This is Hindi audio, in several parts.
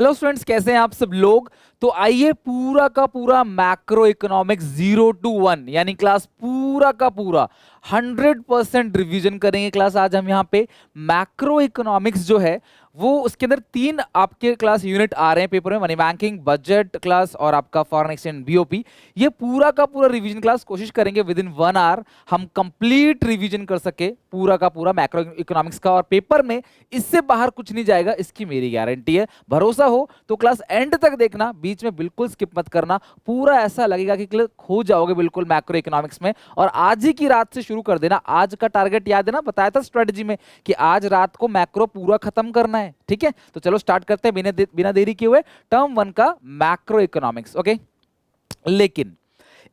हेलो स्टूडेंट्स, कैसे हैं आप सब लोग। तो आइए पूरा का पूरा मैक्रो इकोनॉमिक्स 0 to 1 यानी क्लास पूरा का पूरा 100% रिवीजन करेंगे। क्लास आज हम यहाँ पे मैक्रो इकोनॉमिक्स जो है वो उसके अंदर 3 आपके क्लास यूनिट आ रहे हैं पेपर में, मनी बैंकिंग, बजट क्लास और आपका फॉरेन एक्सचेंज बीओपी। ये पूरा का पूरा रिवीजन क्लास कोशिश करेंगे विद इन 1 आवर हम कंप्लीट रिवीजन कर सके पूरा का पूरा मैक्रो इकोनॉमिक्स का, और पेपर में इससे बाहर कुछ नहीं जाएगा, इसकी मेरी गारंटी है। भरोसा हो तो क्लास एंड तक देखना, बीच में बिल्कुल स्किप मत करना। पूरा ऐसा लगेगा कि खो जाओगे बिल्कुल मैक्रो इकोनॉमिक्स में, और आज ही की रात से शुरू कर देना। आज का टारगेट याद है ना, बताया था स्ट्रेटजी में कि आज रात को मैक्रो पूरा खत्म करना है। ठीक है, तो चलो स्टार्ट करते हैं बिना देरी किए हुए टर्म 1 का मैक्रो इकोनॉमिक्स। ओके, लेकिन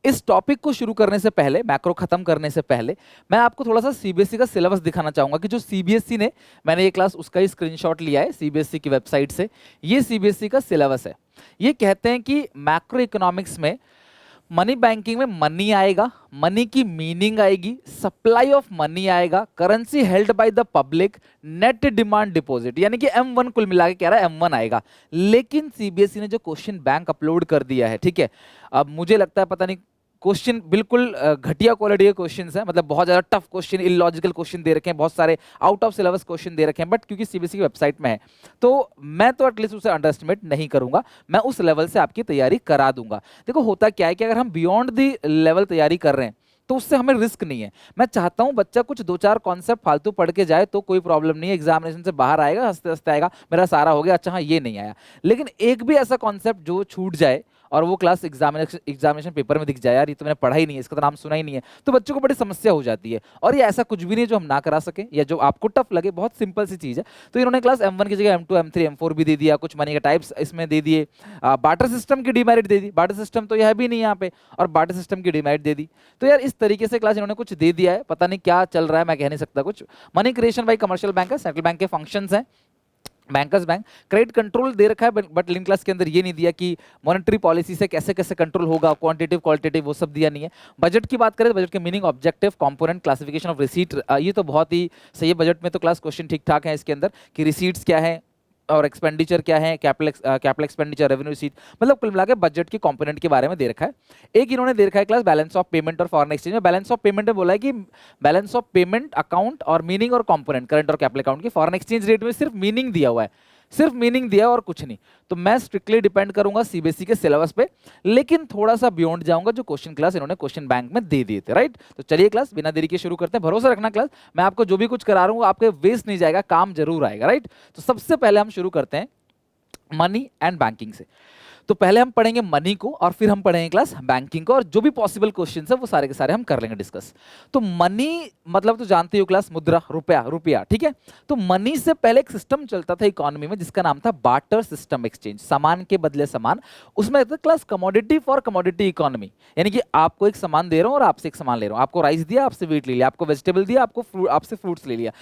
इस टॉपिक को शुरू करने से पहले, मैक्रो खत्म करने से पहले, मैं आपको थोड़ा सा सीबीएसई का सिलेबस दिखाना चाहूंगा कि जो सीबीएसई ने, मैंने ये क्लास उसका ही स्क्रीनशॉट लिया है सीबीएसई की वेबसाइट से। ये सीबीएसई का सिलेबस है। ये कहते हैं कि मैक्रो इकोनॉमिक्स में मनी बैंकिंग में मनी आएगा, मनी की मीनिंग आएगी, सप्लाई ऑफ मनी आएगा, currency held by the public, net demand deposit, यानी कि M1 कुल मिला के कह रहा है M1 आएगा। लेकिन सीबीएसई ने जो क्वेश्चन बैंक अपलोड कर दिया है, ठीक है, अब मुझे लगता है पता नहीं क्वेश्चन बिल्कुल घटिया क्वालिटी के क्वेश्चंस हैं, मतलब बहुत ज्यादा टफ क्वेश्चन, इलॉजिकल क्वेश्चन दे रखे हैं, बहुत सारे आउट ऑफ सिलेबस क्वेश्चन दे रखे हैं, बट क्योंकि सीबीएसई की वेबसाइट में है तो मैं तो एटलीस्ट उसे अंडर एस्टिमेट नहीं करूंगा, मैं उस लेवल से आपकी तैयारी करा दूंगा। देखो होता क्या है कि अगर हम बियॉन्ड दी लेवल तैयारी कर रहे हैं तो उससे हमें रिस्क नहीं है। मैं चाहता हूं बच्चा कुछ 2-4 कॉन्सेप्ट फालतू पढ़ के जाए तो कोई प्रॉब्लम नहीं है, एग्जामिनेशन से बाहर आएगा, हंसते हंसते आएगा, मेरा सारा हो गया, अच्छा हाँ ये नहीं आया। लेकिन एक भी ऐसा कॉन्सेप्ट जो छूट जाए और वो क्लास एग्जामिनेशन पेपर में दिख जाए, यार ये तो मैंने पढ़ा ही नहीं है, इसका तो नाम सुना ही नहीं है, तो बच्चों को बड़ी समस्या हो जाती है। और ये ऐसा कुछ भी नहीं जो हम ना करा सके या जो आपको टफ लगे, बहुत सिंपल सी चीज है। तो इन्होंने क्लास M1 की जगह M2, M3, M4 भी दे दिया, कुछ मनी के टाइप्स इसमें दे दिए, बार्टर सिस्टम की डिमेरिट दे दी, बार्टर सिस्टम तो यह भी नहीं यहाँ पे, और बार्टर सिस्टम की डिमेरिट दे दी। तो यार इस तरीके से क्लास इन्होंने कुछ दे दिया है, पता नहीं क्या चल रहा है, मैं कह नहीं सकता कुछ। Money creation by commercial bank है, सेंट्रल बैंक के फंक्शंस हैं, बैंकर्स बैंक, क्रेडिट कंट्रोल दे रखा है, बट लिंक क्लास के अंदर ये नहीं दिया कि मॉनेटरी पॉलिसी से कैसे कैसे कंट्रोल होगा, क्वांटिटेटिव क्वालिटेटिव वो सब दिया नहीं है। बजट की बात करें तो बजट के meaning, objective, component, classification of receipt, ये तो बहुत ही सही है। बजट में तो क्लास क्वेश्चन ठीक ठाक है इसके अंदर कि रिसीट्स क्या है और एक्सपेंडिचर क्या है, कैपिटल एक्सपेंडिचर, रेवेन्यू रिसीट, मतलब कुल मिला के बजट के कंपोनेंट के बारे में दे रखा है। एक इन्होंने दे रखा है क्लास बैलेंस ऑफ पेमेंट और फॉरेन एक्सचेंज में। बैलेंस ऑफ पेमेंट में बोला है कि बैलेंस ऑफ पेमेंट अकाउंट और मीनिंग और कंपोनेंट, करंट और कैपिटल अकाउंट की। फॉरेन एक्सचेंज रेट में सिर्फ मीनिंग दिया हुआ है, सिर्फ मीनिंग दिया और कुछ नहीं। तो मैं स्ट्रिक्टली डिपेंड करूंगा सीबीएसई के सिलेबस पे, लेकिन थोड़ा सा बियॉन्ड जाऊंगा जो क्वेश्चन क्लास इन्होंने क्वेश्चन बैंक में दे दिए थे। राइट, तो चलिए क्लास बिना देरी के शुरू करते हैं। भरोसा रखना क्लास, मैं आपको जो भी कुछ करा रहा हूं आपके वेस्ट नहीं जाएगा, काम जरूर आएगा। राइट, तो सबसे पहले हम शुरू करते हैं मनी एंड बैंकिंग से। तो पहले हम पढ़ेंगे मनी को और फिर हम पढ़ेंगे क्लास बैंकिंग को, और जो भी पॉसिबल क्वेश्चन है वो सारे के सारे हम कर लेंगे डिस्कस। तो मनी मतलब तो जानते हो क्लास, मुद्रा, रुपया, रुपया, ठीक है। तो मनी से पहले एक सिस्टम चलता था इकोनॉमी में जिसका नाम था बार्टर सिस्टम एक्सचेंज, सामान के बदले सामान। उसमें था class commodity for commodity economy, यानी कि आपको एक सामान दे रहा हूं और आपसे एक सामान ले रहा हूं, आपको राइस दिया, आपसे वीट ले लिया, आपको वेजिटेबल दिया, आपसे फ्रूट्स ले लिया।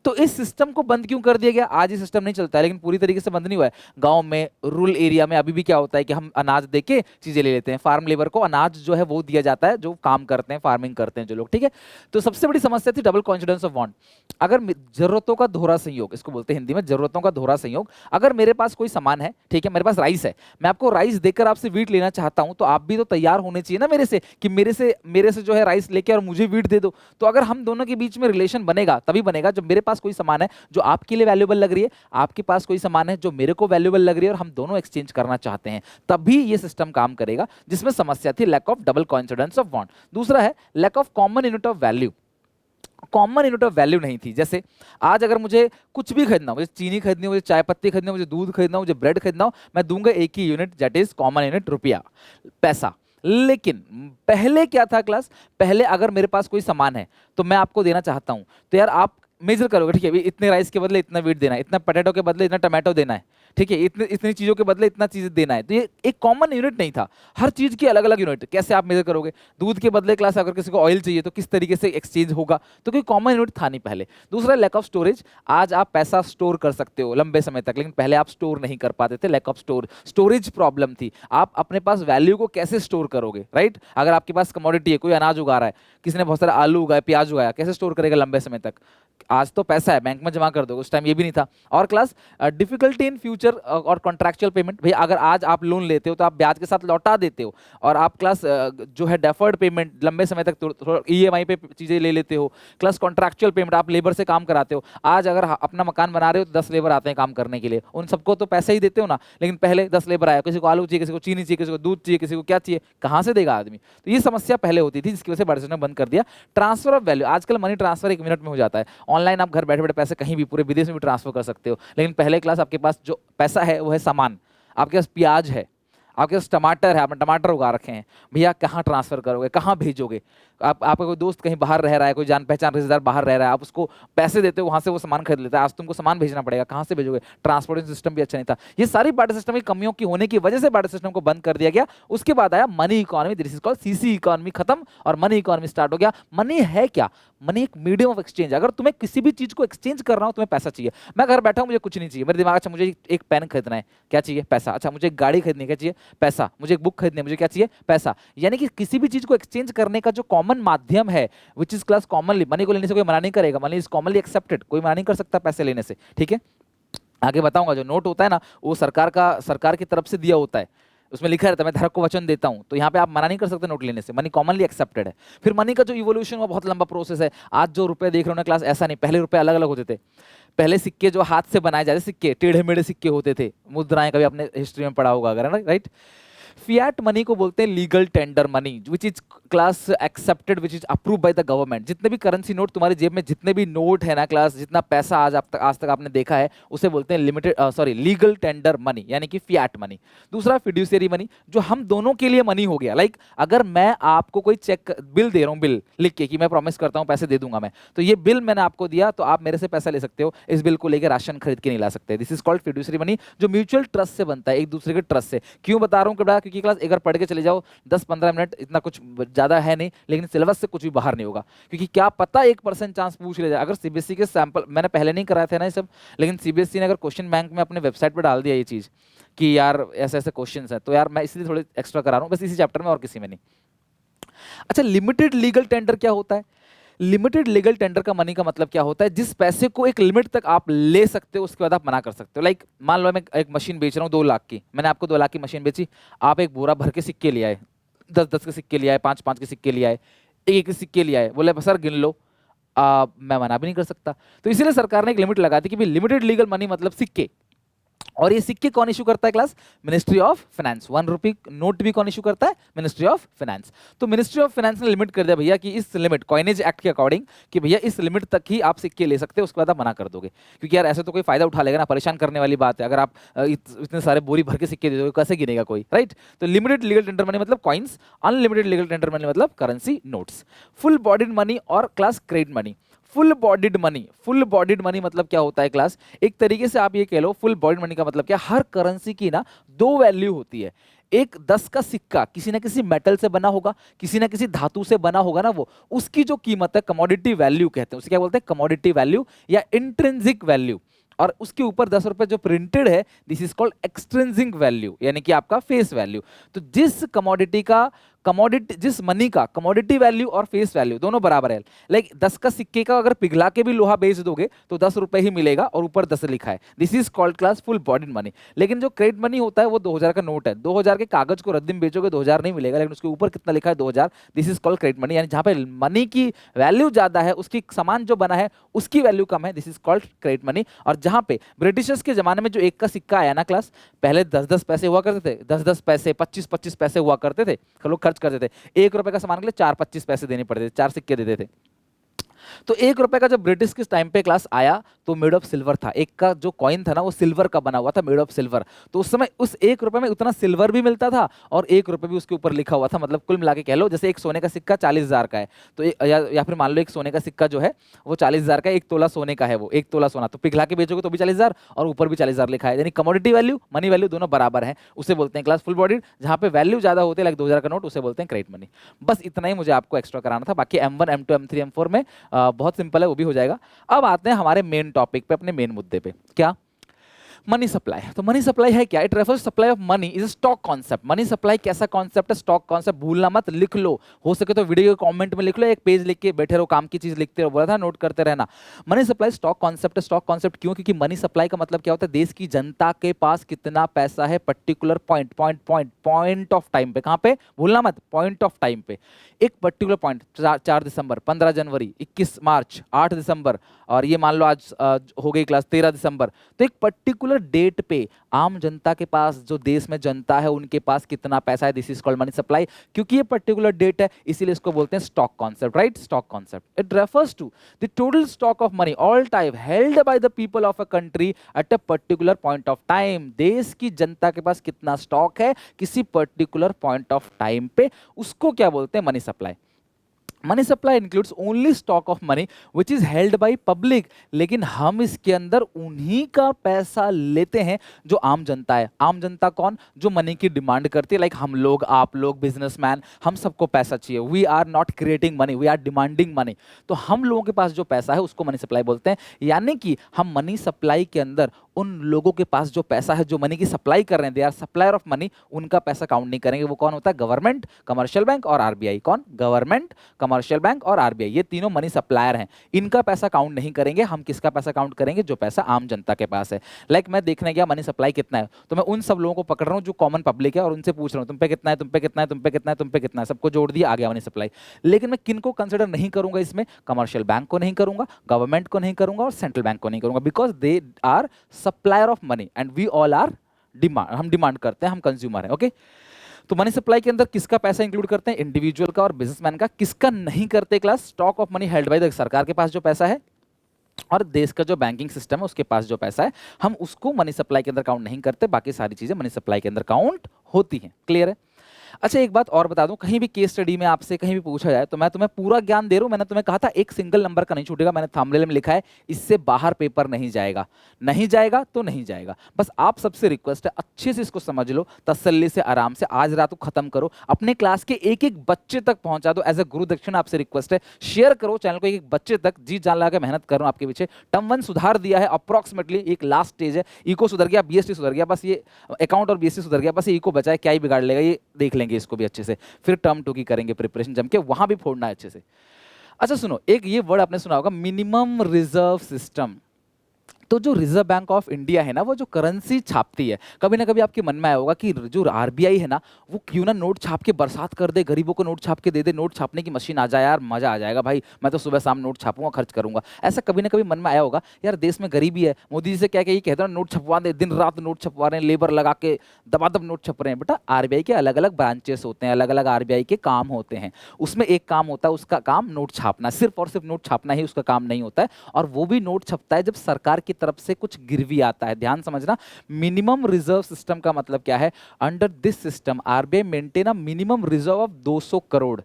तो इस सिस्टम को बंद क्यों कर दिया गया? आज ये सिस्टम नहीं चलता है, लेकिन पूरी तरीके से बंद नहीं हुआ है। गांव में, रूरल एरिया में अभी भी क्या होता है कि हम अनाज देके चीजें ले लेते हैं, फार्म लेबर को अनाज जो है वो दिया जाता है जो काम करते हैं, फार्मिंग करते हैं जो लोग, ठीक है। तो सबसे बड़ी समस्या थी डबल कॉन्फिडेंस ऑफ वांट। अगर जरूरतों का दोहरा संयोग, इसको बोलते हैं हिंदी में जरूरतों का दोहरा संयोग। अगर मेरे पास कोई सामान है, ठीक है, मेरे पास राइस है, मैं आपको राइस देकर आपसे वीट लेना चाहता हूं, तो आप भी तो तैयार होने चाहिए ना मेरे से कि मेरे से जो है राइस लेके और मुझे वीट दे दो। तो अगर हम दोनों के बीच में रिलेशन बनेगा तभी बनेगा जब मेरे पास कोई सामान है जो आपके लिए वैल्यूएबल लग रही है, आपके पास कोई सामान है जो मेरे को वैल्यूएबल लग रही है, और हम दोनों एक्सचेंज करना चाहते हैं, तभी ये सिस्टम काम करेगा। जिसमें समस्या थी lack of double coincidence of want. दूसरा है lack of common unit of value. Common unit of value नहीं थी। जैसे आज अगर मुझे कुछ भी खरीदना हो, मुझे चीनी खरीदनी हो, मुझे चाय पत्ती खरीदनी हो, मुझे दूध खरीदना हो, मुझे ब्रेड खरीदना हो, मैं दूंगा एक ही unit, that is common unit, रुपया, पैसा। लेकिन पहले क्या था क्लास, पहले अगर मेरे पास कोई सामान है तो मैं आपको देना चाहता हूं, तो यार आप मेजर करोगे, ठीक है, इतने राइस के बदले इतना वीट देना है, इतना पोटैटो के बदले इतना टमाटो देना है, ठीक है, इतने इतनी चीजों के बदले इतना चीज देना है। तो ये एक कॉमन यूनिट नहीं था, हर चीज की अलग अलग यूनिट, कैसे आप मेजर करोगे? दूध के बदले क्लास अगर किसी को ऑयल चाहिए तो किस तरीके से एक्सचेंज होगा? तो कोई कॉमन यूनिट था नहीं पहले। दूसरा लैक ऑफ स्टोरेज। आज आप पैसा स्टोर कर सकते हो लंबे समय तक, लेकिन पहले आप स्टोर नहीं कर पाते थे, लैक ऑफ स्टोरेज प्रॉब्लम थी। आप अपने पास वैल्यू को कैसे स्टोर करोगे? राइट, अगर आपके पास कमोडिटी है, कोई अनाज उगा रहा है, किसी ने बहुत सारा आलू उगाया, प्याज उगाया, कैसे स्टोर करेगा लंबे समय तक? आज तो पैसा है, बैंक में जमा कर दो, उस टाइम ये भी नहीं था। और class difficulty in future future और कॉन्ट्रैक्चुअल पेमेंट, भैया अगर आज आप लोन लेते हो तो आप ब्याज के साथ लौटा देते हो, और आप क्लास जो है डेफर्ड पेमेंट लंबे समय तक ईएमआई पे चीजें ले लेते हो, प्लस कॉन्ट्रैक्चुअल पेमेंट आप लेबर से काम कराते हो। आज अगर अपना मकान बना रहे हो तो 10 लेबर आते हैं काम करने के लिए, उन सबको तो पैसे ही देते हो ना, लेकिन पहले 10 लेबर आया, किसी को आलू चाहिए, किसी को चीनी चाहिए, किसी को दूध चाहिए, किसी को क्या चाहिए, कहां से देगा आदमी। तो ये समस्या पहले होती थी, जिसकी वजह से भारत सरकार ने बंद कर दिया। ट्रांसफर ऑफ वैल्यू, आजकल मनी ट्रांसफर 1 मिनट में हो जाता है, ऑनलाइन आप घर बैठे बैठे पैसे कहीं भी पूरे विदेश में भी ट्रांसफर कर सकते हो। लेकिन पहले क्लास आपके पास जो पैसा है वो है सामान, आपके पास प्याज है, आपके पास टमाटर है, आपने टमाटर उगा रखे हैं, भैया कहाँ ट्रांसफर करोगे, कहाँ भेजोगे। आपका कोई दोस्त कहीं बाहर रह रहा है, कोई जान पहचान रिश्तेदार बाहर रह रहा है, आप उसको पैसे देते हो, वहां से वो सामान खरीद लेता है, आज तुमको सामान भेजना पड़ेगा, कहाँ से भेजोगे। ट्रांसपोर्टेशन सिस्टम भी अच्छा नहीं था। ये सारी बार्टर सिस्टम की कमियों की होने की वजह से बार्टर सिस्टम को बंद कर दिया गया। उसके बाद आया money economy, this is called CC economy, खत्म और मनी इकोनॉमी स्टार्ट हो गया। मनी है क्या? मनी एक मीडियम ऑफ एक्सचेंज। अगर तुम्हें किसी भी चीज को एक्सचेंज करना हो, तुम्हें पैसा चाहिए। मैं घर बैठा हूं, मुझे कुछ नहीं चाहिए, मेरे दिमाग, अच्छा मुझे एक पेन खरीदना है, क्या चाहिए? पैसा। अच्छा मुझे एक गाड़ी खरीदनी है, क्या चाहिए? पैसा। मुझे एक बुक खरीदनी है, मुझे क्या चाहिए? पैसा। यानी कि किसी भी चीज को एक्सचेंज करने का जो कॉमन माध्यम है, which is class commonly, money को लेने से कोई मना नहीं करेगा, मनी इज कॉमनली एक्सेप्टेड, कोई मना नहीं कर सकता पैसे लेने से, ठीक है। आगे बताऊंगा, जो नोट होता है ना, वो सरकार की तरफ से दिया होता है, उसमें लिखा रहता है मैं धारक को वचन देता हूं, तो यहाँ पे आप मना नहीं कर सकते नोट लेने से, मनी कॉमनली एक्सेप्टेड है। फिर मनी का जो इवोल्यूशन हुआ, बहुत लंबा प्रोसेस है। आज जो रुपए देख रहे हो ना क्लास, ऐसा नहीं, पहले रुपए अलग अलग होते थे। पहले सिक्के जो हाथ से बनाए जाते, सिक्के टेढ़े मेढ़े सिक्के होते थे, मुद्राएं, कभी आपने हिस्ट्री में पढ़ा होगा अगर, है ना, राइट। फिएट मनी को बोलते हैं legal tender money, which is class accepted, which is approve by the government. जितने भी करेंसी नोट तुम्हारी जेब में, जितने भी नोट है ना क्लास, जितना पैसा आज तक आपने देखा है, उसे बोलते हैं लीगल टेंडर मनी, यानी कि फिएट मनी। दूसरा फिड्यूशियरी मनी, जो हम दोनों के लिए मनी हो गया। लाइक अगर मैं आपको कोई चेक बिल दे रहा हूँ, बिल लिख के कि मैं प्रॉमिस करता हूँ पैसे दे दूंगा मैं, तो ये बिल मैंने आपको दिया, तो आप मेरे से पैसा ले सकते हो, इस बिल को लेकर राशन खरीद के नहीं ला सकते। This is called fiduciary money, जो म्यूचुअल ट्रस्ट से बनता है, एक दूसरे के ट्रस्ट से। क्यों बता रहा हूँ? क्योंकि क्लास एक बार पढ़ के चले जाओ, 10-15 मिनट, इतना कुछ ज्यादा है नहीं, लेकिन सिलेबस से कुछ भी बाहर नहीं होगा। क्योंकि क्या पता 1% चांस पूछ ले जाए। अगर सीबीएसई के सैंपल मैंने पहले नहीं कराए थे ना ये सब, लेकिन सीबीएसई ने अगर क्वेश्चन बैंक में अपने वेबसाइट पर डाल दिया ये चीज कि यार ऐसे ऐसे क्वेश्चन है, तो यार मैं इसलिए थोड़े एक्स्ट्रा करा रहा हूँ, बस इसी चैप्टर में और किसी में नहीं। अच्छा, लिमिटेड लीगल टेंडर क्या होता है? लिमिटेड लीगल टेंडर का मनी का मतलब क्या होता है? जिस पैसे को एक लिमिट तक आप ले सकते हो, उसके बाद आप मना कर सकते हो। लाइक मान लो मैं एक मशीन बेच रहा हूँ 2 लाख की, मैंने आपको 2 लाख की मशीन बेची, आप एक बोरा भर के सिक्के ले आए, 10-10 के सिक्के ले आए, 5-5 के सिक्के ले आए, एक के सिक्के ले आए, बोले सर गिन लो, मैं मना भी नहीं कर सकता। तो इसीलिए सरकार ने एक लिमिट लगा दी कि लिमिटेड लीगल मनी मतलब सिक्के। और ये सिक्के कौन इशू करता है क्लास? Ministry of finance. 1 रुपये नोट भी कौन इशू करता है? Ministry of finance. तो मिनिस्ट्री ऑफ फाइनेंस ने लिमिट कर दिया भैया कि इस लिमिट, कॉइनेज एक्ट के अकॉर्डिंग, कि भैया इस लिमिट तक ही आप सिक्के ले सकते हो, उसके बाद आप मना कर दोगे। क्योंकि यार ऐसे तो कोई फायदा उठा लेगा ना, परेशान करने वाली बात है। अगर आप इतने सारे बोरी भर के सिक्के दे दोगे, कैसे गिनेगा कोई, राइट। तो लिमिटेड लीगल टेंडर मनी मतलब coins, unlimited legal tender money मतलब currency notes. Full bodied money और class credit money. Full bodied money मतलब क्या होता है क्लास? एक तरीके से आप ये कह लो, फुल बॉडीड मनी का मतलब क्या? हर करेंसी की ना 2 वैल्यू होती है। एक 10 का सिक्का किसी ना किसी मेटल से बना होगा, किसी ना किसी धातु से बना होगा ना, वो उसकी जो कीमत है कमोडिटी वैल्यू कहते हैं, उसे क्या बोलते हैं? कमोडिटी वैल्यू या इंट्रिंसिक वैल्यू। और उसके ऊपर 10 रुपए जो प्रिंटेड है, this is called extrinsic value, यानी कि आपका फेस वैल्यू। तो जिस मनी का कमोडिटी वैल्यू और फेस वैल्यू दोनों बराबर है, लाइक 10 का सिक्के का अगर पिघला के भी लोहा बेच दोगे तो 10 रुपए ही मिलेगा और ऊपर 10 लिखा है, this is called class full bodied money. लेकिन जो क्रेडिट मनी होता है वो 2000 का नोट है, 2000 के कागज को रद्दी में बेचोगे 2000 नहीं मिलेगा, लेकिन उसके ऊपर कितना लिखा है? 2000, this is called credit money. यानी जहां पे मनी की वैल्यू ज्यादा है, उसकी सामान जो बना है उसकी वैल्यू कम है, this is called credit money. और जहां पे ब्रिटिशर्स के जमाने में जो 1 का सिक्का आया ना क्लास, पहले 10-10 पैसे हुआ करते थे, 10-10 पैसे, 25-25 पैसे हुआ करते थे, लोग खर्च करते थे। 1 रुपए का सामान के लिए 4-25 पैसे देने पड़ते थे, 4 सिक्के देते थे। तो 1 रुपए का जब ब्रिटिश के टाइम पे क्लास आया तो मेड ऑफ सिल्वर था, एक का जो कॉइन था ना वो सिल्वर का बना हुआ था, मेड ऑफ सिल्वर। तो उस समय उस 1 रुपए में उतना सिल्वर भी मिलता था और 1 रुपए भी उसके ऊपर लिखा हुआ था। मतलब कुल मिला के कह लो, जैसे एक सोने का सिक्का 40,000 का है, तो या फिर मान लो एक सोने का सिक्का जो है वो 40,000 का, 1 तोला सोने का है, वो 1 तोला सोना, तो पिघला के बेचोगे तो भी 40,000 और ऊपर भी 40,000 लिखा है, यानी कमोडिटी वैल्यू, मनी वैल्यू दोनों बराबर है, उसे बोलते हैं क्लास फुल बॉडीड। जहां पे वैल्यू ज्यादा होती है, लाइक 2000 का नोट, उसे बोलते हैं क्रेडिट मनी। बस इतना ही मुझे आपको एक्स्ट्रा कराना था। बाकी M1 M2 M3 M4 में बहुत सिंपल है, वो भी हो जाएगा। अब आते हैं हमारे मेन टॉपिक पे, अपने मेन मुद्दे पे। क्या? Money supply. तो मनी सप्लाई है क्या? It refers supply of money is stock concept. Money supply कैसा कॉन्सेप्ट है? Stock concept. भूलना मत, लिख लो, हो सके तो वीडियो के कमेंट में लिख लो, एक पेज लिख के बैठे रहो, काम की चीज लिखते रहो, बोला था नोट करते रहना। मनी सप्लाई स्टॉक कॉन्सेप्ट है। स्टॉक कॉन्सेप्ट क्यों? क्योंकि मनी सप्लाई का मतलब क्या होता है? देश की जनता के पास कितना पैसा है पर्टिकुलर पॉइंट ऑफ टाइम पे। कहां पे? भूलना मत, पॉइंट ऑफ टाइम पे। एक पर्टिकुलर पॉइंट, 4 दिसंबर, 15 जनवरी, 21 मार्च, 8 दिसंबर, और ये मान लो आज हो गई क्लास 13 दिसंबर। तो एक पर्टिकुलर डेट पे आम जनता के पास, जो देश में जनता है उनके पास कितना पैसा है, this is called money supply. क्योंकि ये पर्टिकुलर डेट है इसीलिए इसको बोलते हैं stock concept, right? Stock concept it refers to the total stock of money all time held by the people of a country at a particular point of time. देश की जनता के पास कितना स्टॉक है किसी पर्टिकुलर पॉइंट ऑफ टाइम पे, उसको क्या बोलते हैं? Money supply. Money supply includes only stock of money which is held by public. लेकिन हम इसके अंदर उन्हीं का पैसा लेते हैं जो आम जनता है। आम जनता कौन? जो मनी की डिमांड करती है, लाइक हम लोग, आप लोग, बिजनेसमैन, हम सबको पैसा चाहिए। We are not creating money, we are demanding money. तो हम लोगों के पास जो पैसा है उसको मनी सप्लाई बोलते हैं। यानी कि हम मनी सप्लाई के अंदर उन लोगों के पास जो पैसा है, जो मनी की सप्लाई कर रहे हैं, they are supplier of money, उनका पैसा काउंट नहीं करेंगे। वो कौन होता है? गवर्नमेंट, कमर्शियल बैंक और आरबीआई। कौन? गवर्नमेंट, कमर्शियल बैंक और आरबीआई, ये तीनों मनी सप्लायर हैं। इनका पैसा काउंट नहीं करेंगे। हम किसका पैसा काउंट करेंगे? जो पैसा आम जनता के पास है। लाइक मैं देखने गया मनी सप्लाई कितना है, तो मैं उन सब लोगों को पकड़ रहा हूँ जो कॉमन पब्लिक है और उनसे पूछ रहा हूँ तुम पे कितना है, तुम पे कितना है, तुम पे कितना है, तुम पे कितना है, सबको जोड़ दिया, आ गया मनी सप्लाई। लेकिन मैं किनको कंसिडर नहीं करूंगा इसमें? कमर्शियल बैंक को नहीं करूंगा, गवर्नमेंट को नहीं करूंगा और सेंट्रल बैंक को नहीं करूंगा, because they are supplier of money and we all are demand. हम डिमांड करते हैं, हम कंज्यूमर हैं। ओके, तो मनी सप्लाई के अंदर किसका पैसा इंक्लूड करते हैं? इंडिविजुअल का और बिजनेसमैन का। किसका नहीं करते class? Stock of money held by the सरकार के पास जो पैसा है और देश का जो बैंकिंग सिस्टम है उसके पास जो पैसा है, हम उसको मनी सप्लाई के अंदर काउंट नहीं करते। बाकी सारी चीजें मनी सप्लाई के अंदर काउंट होती हैं। क्लियर है? अच्छा, एक बात और बता दूं, कहीं भी केस स्टडी में आपसे कहीं भी पूछा जाए तो मैं तुम्हें पूरा ज्ञान दे रहा हूं। मैंने तुम्हें कहा था एक सिंगल नंबर का नहीं छूटेगा। मैंने थंबनेल में लिखा है इससे बाहर पेपर नहीं जाएगा। नहीं जाएगा तो नहीं जाएगा। बस आप सबसे रिक्वेस्ट है अच्छे से इसको समझ लो, तसल्ली से, आराम से, आज रात को खत्म करो, अपने क्लास के एक एक बच्चे तक पहुंचा दो। एज ए गुरु दक्षिणा आपसे रिक्वेस्ट है, शेयर करो चैनल को, एक एक बच्चे तक। जी जान लगा के मेहनत कर रहा हूं आपके पीछे। टर्म 1 सुधार दिया है अप्रॉक्सीमेटली, एक लास्ट स्टेज है। इको सुधर गया, बीएसटी सुधर गया, बस ये अकाउंट और बीएसटी सुधर गया, बस ये इको बचा है। क्या ही बिगाड़ लेगा, ये देख लेंगे इसको भी अच्छे से। फिर टर्म 2 की करेंगे प्रिपरेशन जम के, वहां भी फोड़ना है अच्छे से। अच्छा सुनो, एक ये वर्ड आपने सुना होगा, मिनिमम रिजर्व सिस्टम। तो जो रिजर्व बैंक ऑफ इंडिया है ना, वो जो करेंसी छापती है, कभी ना कभी आपके मन में आया होगा कि जो आरबीआई है ना, वो क्यों ना नोट छाप के बरसात कर दे, गरीबों को नोट छाप के दे दे, नोट छापने की मशीन आ जाए यार, मजा आ जाएगा भाई, मैं तो सुबह शाम नोट छापूंगा, खर्च करूंगा। ऐसा कभी ना कभी मन में आया होगा, यार देश में गरीबी है, मोदी जी से क्या क्या ये कहते हैं नोट छपवा दे, दिन रात नोट छपवा रहे हैं, लेबर लगा के दबादब नोट छप रहे हैं। बेटा आरबीआई के अलग अलग ब्रांचेस होते हैं, अलग अलग आरबीआई के काम होते हैं। उसमें एक काम होता है, उसका काम नोट छापना, सिर्फ और सिर्फ नोट छापना ही उसका काम नहीं होता है। और वो भी नोट छपता है जब सरकार की तरफ से कुछ भी आता है। ध्यान समझना, मिनिमम रिजर्व सिस्टम का मतलब क्या है? Under this system RBI maintain a minimum reserve of 200 crore.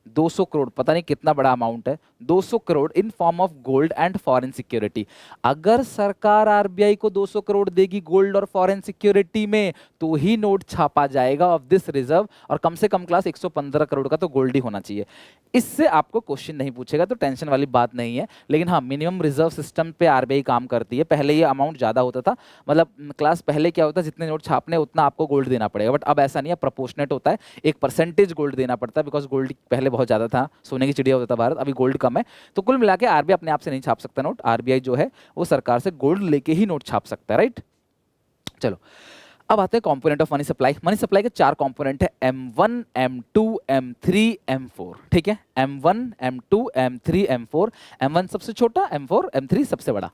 200 crore पता नहीं कितना बड़ा अमाउंट है, 200 crore in form of gold and foreign security. अगर सरकार आरबीआई को 200 करोड़ देगी गोल्ड और फॉरेन सिक्योरिटी में, तो ही नोट छापा जाएगा ऑफ दिस रिजर्व। और कम से कम क्लास 115 करोड़ का तो गोल्ड ही होना चाहिए। इससे आपको क्वेश्चन नहीं पूछेगा, तो टेंशन वाली बात नहीं है। लेकिन हाँ, मिनिमम रिजर्व सिस्टम पे आरबीआई काम करती है। पहले ये अमाउंट ज्यादा होता था, मतलब क्लास पहले क्या होता है, जितने नोट छापने उतना आपको गोल्ड देना पड़ेगा, बट अब ऐसा नहीं है, प्रोपोर्शनेट होता है। एक परसेंटेज गोल्ड देना पड़ता है, बिकॉज गोल्ड पहले बहुत ज्यादा था, सोने की चिड़िया होता था भारत, अभी गोल्ड कम है। तो कुल मिला के आरबीआई अपने आप से नहीं छाप सकता नोट, आरबीआई जो है वो सरकार से गोल्ड लेके ही नोट छाप सकता है, राइट। चलो अब आते हैं component of money supply. Money supply के 4 कंपोनेंट है, M1, M2, M3, M4। ठीक है, M1, M2, M3, M4। M1 सबसे छोटा, M4, M3 सबसे बड़ा।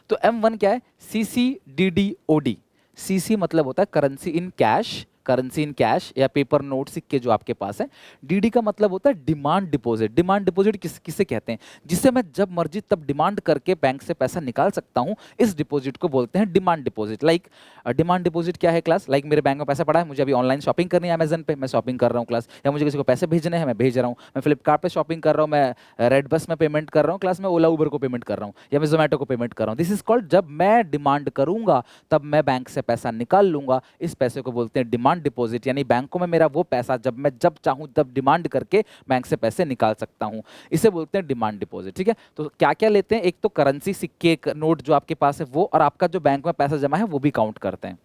तो M1 क्या है? CCDDOD। सीसी मतलब होता है currency in cash, currency in cash या पेपर नोट, सिक्के जो आपके पास है। डीडी का मतलब होता है डिमांड डिपॉजिट। डिमांड डिपॉजिट किसे कहते हैं? जिससे मैं जब मर्जी तब डिमांड करके बैंक से पैसा निकाल सकता हूं, इस डिपॉजिट को बोलते हैं demand deposit. Like demand deposit क्या है क्लास? लाइक मेरे बैंक में पैसा पड़ा है, मुझे अभी ऑनलाइन शॉपिंग करनी है अमेजन पे, मैं शॉपिंग कर रहा हूँ क्लास, या मुझे किसी को पैसे भेजने हैं, मैं भेज रहा हूँ। मैं फ्लिपकार्ट पे शॉपिंग कर रहा हूँ, मैं रेड बस में पेमेंट कर रहा हूँ क्लास, मैं ओला उबर को पेमेंट कर रहा हूँ, या मैं जोमेटो को पेमेंट कर रहा हूँ। दिस इज कॉल्ड, जब मैं डिमांड करूंगा तब मैं बैंक से पैसा निकाल लूंगा, इस पैसे को बोलते हैं डिमांड डिमांड डिपॉजिट, यानी बैंकों में मेरा वो पैसा जब चाहूँ तब डिमांड करके बैंक से पैसे निकाल सकता हूँ, इसे बोलते हैं डिमांड डिपॉजिट। ठीक है, तो क्या क्या लेते हैं, एक तो करेंसी, सिक्के, नोट जो आपके पास है वो, और आपका जो बैंक में पैसा जमा है वो भी काउंट करते हैं।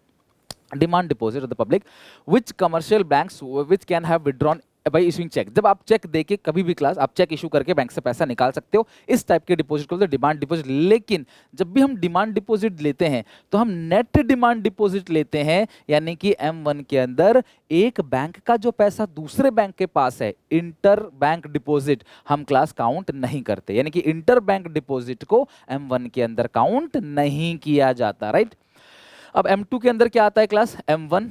Demand deposit of the public which commercial banks which can have withdrawn by issuing cheque. जब आप चेक देके कभी भी क्लास आप चेक इशू करके बैंक से पैसा निकाल सकते हो, इस टाइप के डिपॉजिट को डिमांड डिपॉजिट। लेकिन जब भी हम डिमांड डिपॉजिट लेते हैं तो हम नेट डिमांड डिपॉजिट लेते हैं, यानी कि M1 के अंदर एक बैंक का जो पैसा दूसरे बैंक के पास है, इंटर बैंक डिपॉजिट हम क्लास काउंट नहीं करते, यानी कि इंटर बैंक डिपॉजिट को M1 के अंदर काउंट नहीं किया जाता। राइट, अब M2 के अंदर क्या आता है class, M1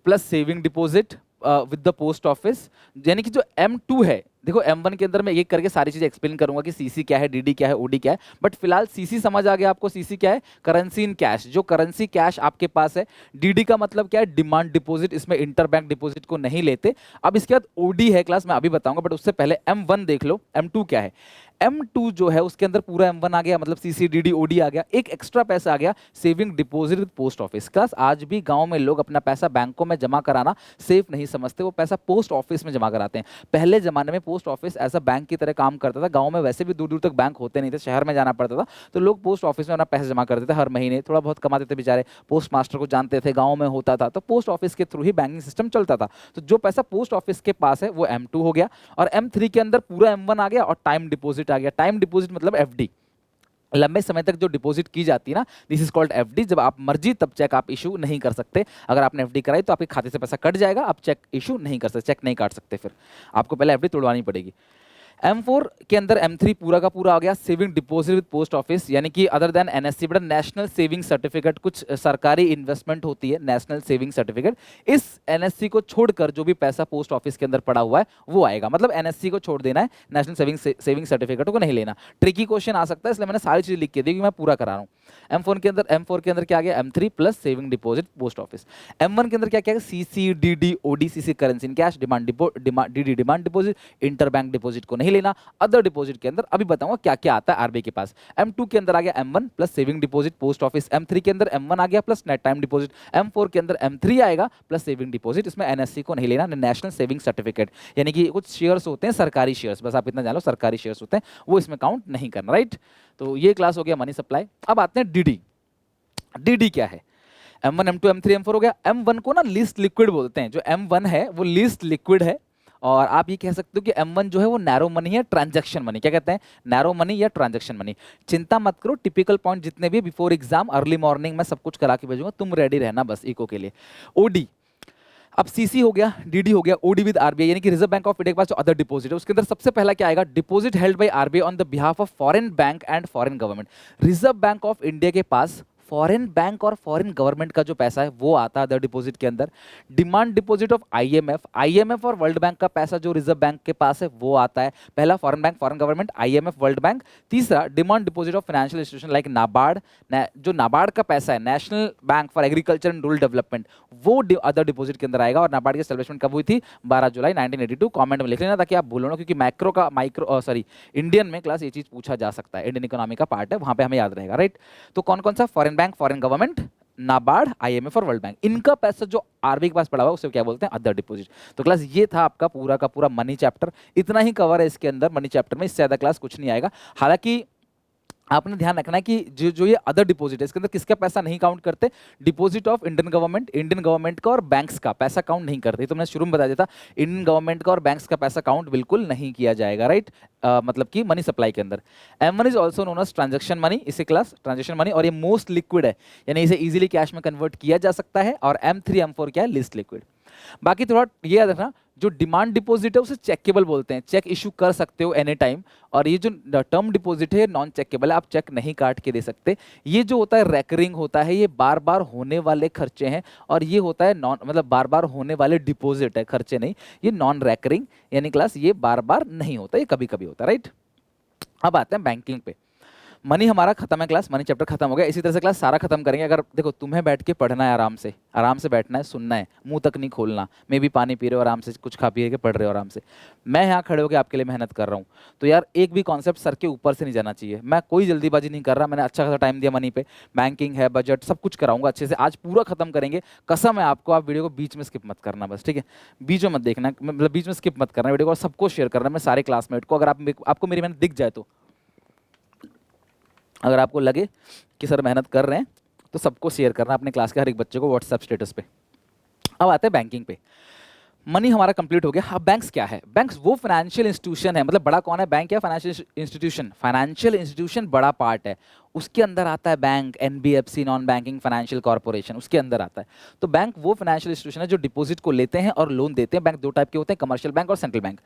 plus saving deposit with the post office, यानी कि जो M2 है, देखो M1 के अंदर मैं एक करके सारी चीजें एक्सप्लेन करूंगा कि CC क्या है, DD क्या है, OD क्या है, बट फिलहाल CC समझ आ गया आपको। CC क्या है, करेंसी इन कैश, जो करेंसी कैश आपके पास है। DD का मतलब क्या है, डिमांड डिपॉजिट, इसमें इंटर बैंक डिपॉजिट को नहीं लेते। अब इसके बाद OD है क्लास, मैं अभी बताऊंगा, बट उससे पहले M1 देख लो। M2 क्या है, M2 जो है उसके अंदर पूरा M1 आ गया, मतलब CC DD OD आ गया, एक एक्स्ट्रा पैसा आ गया saving deposit with post office. Class आज भी गांव में लोग अपना पैसा बैंकों में जमा कराना सेफ नहीं समझते, वो पैसा पोस्ट ऑफिस में जमा कराते हैं। पहले जमाने में पोस्ट ऑफिस ऐसा बैंक की तरह काम करता था, गांव में वैसे भी दूर दूर तक बैंक होते नहीं थे, शहर में जाना पड़ता था, तो लोग पोस्ट ऑफिस में अपना पैसा जमा करते थे, हर महीने थोड़ा बहुत कमाते थे बेचारे, पोस्ट मास्टर को जानते थे, गाँव में होता था, तो पोस्ट ऑफिस के थ्रू ही बैंकिंग सिस्टम चलता था। तो जो पैसा पोस्ट ऑफिस के पास है वो M2 हो गया, और M3 के अंदर पूरा M1 आ गया और टाइम डिपॉजिट आ गया। टाइम डिपॉजिट मतलब FD, लंबे समय तक जो डिपॉजिट की जाती है ना, दिस इज कॉल्ड FD। जब आप मर्जी तब चेक आप इशू नहीं कर सकते, अगर आपने FD कराई तो आपके खाते से पैसा कट जाएगा, आप चेक इशू नहीं कर सकते, चेक नहीं काट सकते, फिर आपको पहले FD तोड़वानी पड़ेगी। M4 के अंदर M3 पूरा का पूरा आ गया saving deposit with post office, यानी कि other than NSC but national saving certificate, कुछ सरकारी इन्वेस्टमेंट होती है नेशनल सेविंग सर्टिफिकेट, इस NSC को छोड़कर जो भी पैसा पोस्ट ऑफिस के अंदर पड़ा हुआ है वो आएगा, मतलब NSC को छोड़ देना है, नेशनल सेविंग सर्टिफिकेट को नहीं लेना। ट्रिकी क्वेश्चन आ सकता है, इसलिए मैंने सारी चीज लिख के दी कि मैं पूरा करा रहा हूँ। M4 के अंदर क्या आ गया, M3 plus saving deposit post office. M1 के अंदर क्या क्या है, CC DD OD, CC currency in cash, DD demand deposit, inter bank deposit को नहीं लेना। अदर डिपॉजिट के अंदर अभी बताऊंगा क्या क्या आता है RBI के पास। M2 के अंदर आ गया M1 plus saving deposit post office, M3 के अंदर M1 आ गया plus net time deposit, M4 के अंदर M3 आएगा प्लस सेविंग डिपॉजिट, इसमें NSC को नहीं लेना, नेशनल सेविंग सर्टिफिकेट, यानी कि कुछ शेयर्स होते हैं सरकारी शेयर्स, बस आप इतना जान लो सरकारी शेयर्स होते हैं, वो इसमें काउंट नहीं करना। राइट, तो ये क्लास हो गया मनी सप्लाई। अब आते हैं DD। DD क्या है, M1 M2 M3 M4 हो गया। M1 को ना लीस्ट लिक्विड बोलते हैं, जो M1 है वो लीस्ट लिक्विड है, और आप ये कह सकते हो कि M1 जो है वो नैरो मनी है, ट्रांजैक्शन मनी, क्या कहते हैं, नैरो मनी या ट्रांजैक्शन मनी। चिंता मत करो, टिपिकल पॉइंट जितने भी बिफोर एग्जाम अर्ली मॉर्निंग में सब कुछ करा के भेजूंगा, तुम रेडी रहना बस इको के लिए। OD, अब CC हो गया, DD हो गया, OD विद RBI, यानी कि रिजर्व बैंक ऑफ इंडिया के पास जो अदर डिपॉजिट है उसके अंदर सबसे पहला क्या आएगा, deposit held by RBI on the behalf of foreign bank and foreign government. Reserve bank of India के पास फॉरेन बैंक और फॉरेन गवर्नमेंट का जो पैसा है वो आता है अदर डिपॉजिट के अंदर। डिमांड डिपॉजिट ऑफ IMF और वर्ल्ड बैंक का पैसा जो रिजर्व बैंक के पास है वो आता है। पहला foreign bank, foreign government, IMF, world bank. तीसरा demand deposit of financial institution like NABARD, जो नाबार्ड का पैसा है, national bank for agriculture and rural development, वो अदर डिपॉजिट के अंदर आएगा। और नाबार्ड की एस्टैब्लिशमेंट कब हुई थी, 12 जुलाई 1982। कमेंट में लिख लेना ताकि आप भूलो ना, क्योंकि इंडियन में क्लास ये चीज पूछा जा सकता है, इंडियन इकोनॉमी का पार्ट है, वहां पे हमें याद रहेगा। राइट, तो कौन कौन सा, foreign bank, foreign government, NABARD, IMF और वर्ल्ड बैंक, इनका पैसा जो RBI के पास पड़ा हुआ है उसे क्या बोलते हैं, अदर डिपॉजिट। तो क्लास ये था आपका पूरा का पूरा मनी चैप्टर, इतना ही कवर है इसके अंदर मनी चैप्टर में, इससे ज्यादा क्लास कुछ नहीं आएगा। हालांकि आपने ध्यान रखना है कि जो ये अदर डिपॉजिट है इसके अंदर किसका पैसा नहीं काउंट करते, डिपॉजिट ऑफ इंडियन गवर्नमेंट का और बैंक्स का पैसा काउंट नहीं करते। तो मैंने शुरू में बता दिया था, इंडियन गवर्नमेंट का और बैंक्स का पैसा काउंट बिल्कुल नहीं किया जाएगा। राइट, मतलब कि मनी सप्लाई के अंदर। M1 is also known as transaction money, इसे क्लास ट्रांजेक्शन मनी, और ये मोस्ट लिक्विड है, यानी इसे इजीली कैश में कन्वर्ट किया जा सकता है। और M3 M4 क्या है, लिस्ट लिक्विड। बाकी थोड़ा ये याद रखना, जो डिमांड डिपॉजिट है उसे चेकेबल बोलते हैं, चेक इशू कर सकते हो एनी टाइम। और ये जो टर्म डिपॉजिट है नॉन चेकेबल है, आप चेक नहीं काट के दे सकते। ये जो होता है रेकरिंग होता है, ये बार बार होने वाले खर्चे हैं, और ये होता है नॉन, मतलब बार बार होने वाले डिपॉजिट है, खर्चे नहीं, ये नॉन रेकरिंग, यानी क्लास ये बार बार नहीं होता, ये कभी कभी होता है। राइट, अब आते हैं बैंकिंग पे। मनी हमारा खत्म है क्लास, मनी चैप्टर खत्म हो गया। इसी तरह से क्लास सारा खत्म करेंगे। अगर देखो तुम्हें बैठ के पढ़ना है, आराम से बैठना है, सुनना है, मुंह तक नहीं खोलना। मैं भी पानी पी रहे हो आराम से, कुछ खा पी के पढ़ रहे हो आराम से, मैं यहाँ खड़े होकर आपके लिए मेहनत कर रहा हूँ। तो यार एक भी कॉन्सेप्ट सर के ऊपर से नहीं जाना चाहिए। मैं कोई जल्दीबाजी नहीं कर रहा, मैंने अच्छा खासा टाइम दिया मनी पे, बैंकिंग है, बजट, सब कुछ कराऊंगा अच्छे से। आज पूरा खत्म करेंगे, कसम है आपको। आप वीडियो को बीच में स्किप मत करना बस, ठीक है? बीच में मत देखना, मतलब बीच में स्किप मत करना वीडियो को, और सबको शेयर करना। मैं सारे क्लासमेट को, अगर आपको मेरी मेहनत दिख जाए तो, अगर आपको लगे कि सर मेहनत कर रहे हैं तो सबको शेयर करना, अपने क्लास के हर एक बच्चे को व्हाट्सएप स्टेटस पे। अब आते हैं बैंकिंग पे। मनी हमारा कंप्लीट हो गया। अब बैंक्स क्या है? बैंक्स वो फाइनेंशियल इंस्टीट्यूशन है, मतलब बड़ा कौन है? बैंक या फाइनेंशियल इंस्टीट्यूशन? फाइनेंशियल इंस्टीट्यूशन बड़ा पार्ट है, उसके अंदर आता है bank, NBFC, non banking financial corporation, उसके अंदर आता है। तो बैंक वो फाइनेंशियल इंस्टीट्यूशन है जो डिपॉजिट को लेते हैं और लोन देते हैं। बैंक दो टाइप के होते हैं, कमर्शियल बैंक और सेंट्रल बैंक।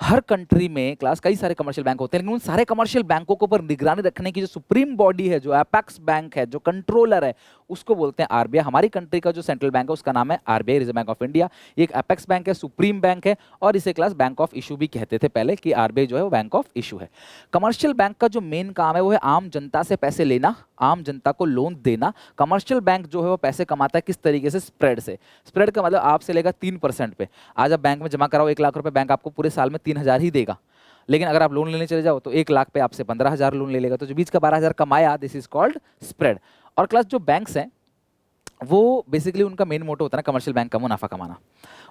हर कंट्री में क्लास कई सारे कमर्शियल बैंक होते हैं, लेकिन उन सारे कमर्शियल बैंकों के ऊपर निगरानी रखने की जो सुप्रीम बॉडी है, जो एपेक्स बैंक है, जो कंट्रोलर है, उसको बोलते हैं आरबीआई। हमारी कंट्री का जो सेंट्रल बैंक है उसका नाम है RBI, reserve bank of India. ये एक एपेक्स बैंक है, सुप्रीम बैंक है, और इसे क्लास बैंक ऑफ इशू भी कहते थे पहले, कि आरबीआई जो है वो बैंक ऑफ इशू है। कमर्शियल बैंक का जो मेन काम है वो है आम जनता से पैसे लेना, आम जनता को लोन देना। कमर्शियल बैंक जो है वो पैसे कमाता है किस तरीके से? स्प्रेड से। स्प्रेड का मतलब आपसे लेगा 3% पे। आज आप बैंक में जमा कराओ 1 लाख रुपए, बैंक आपको पूरे साल में 3,000 ही देगा। लेकिन अगर आप लोन लेने चले जाओ तो 1 लाख पे आपसे 15,000 लोन ले लेगा। तो जो बीच का 12,000 कमाया, दिस इज कॉल्ड स्प्रेड। और क्लास जो बैंक्स हैं वो बेसिकली उनका मेन मोटो होता है ना कमर्शियल बैंक का, मुनाफा कमाना।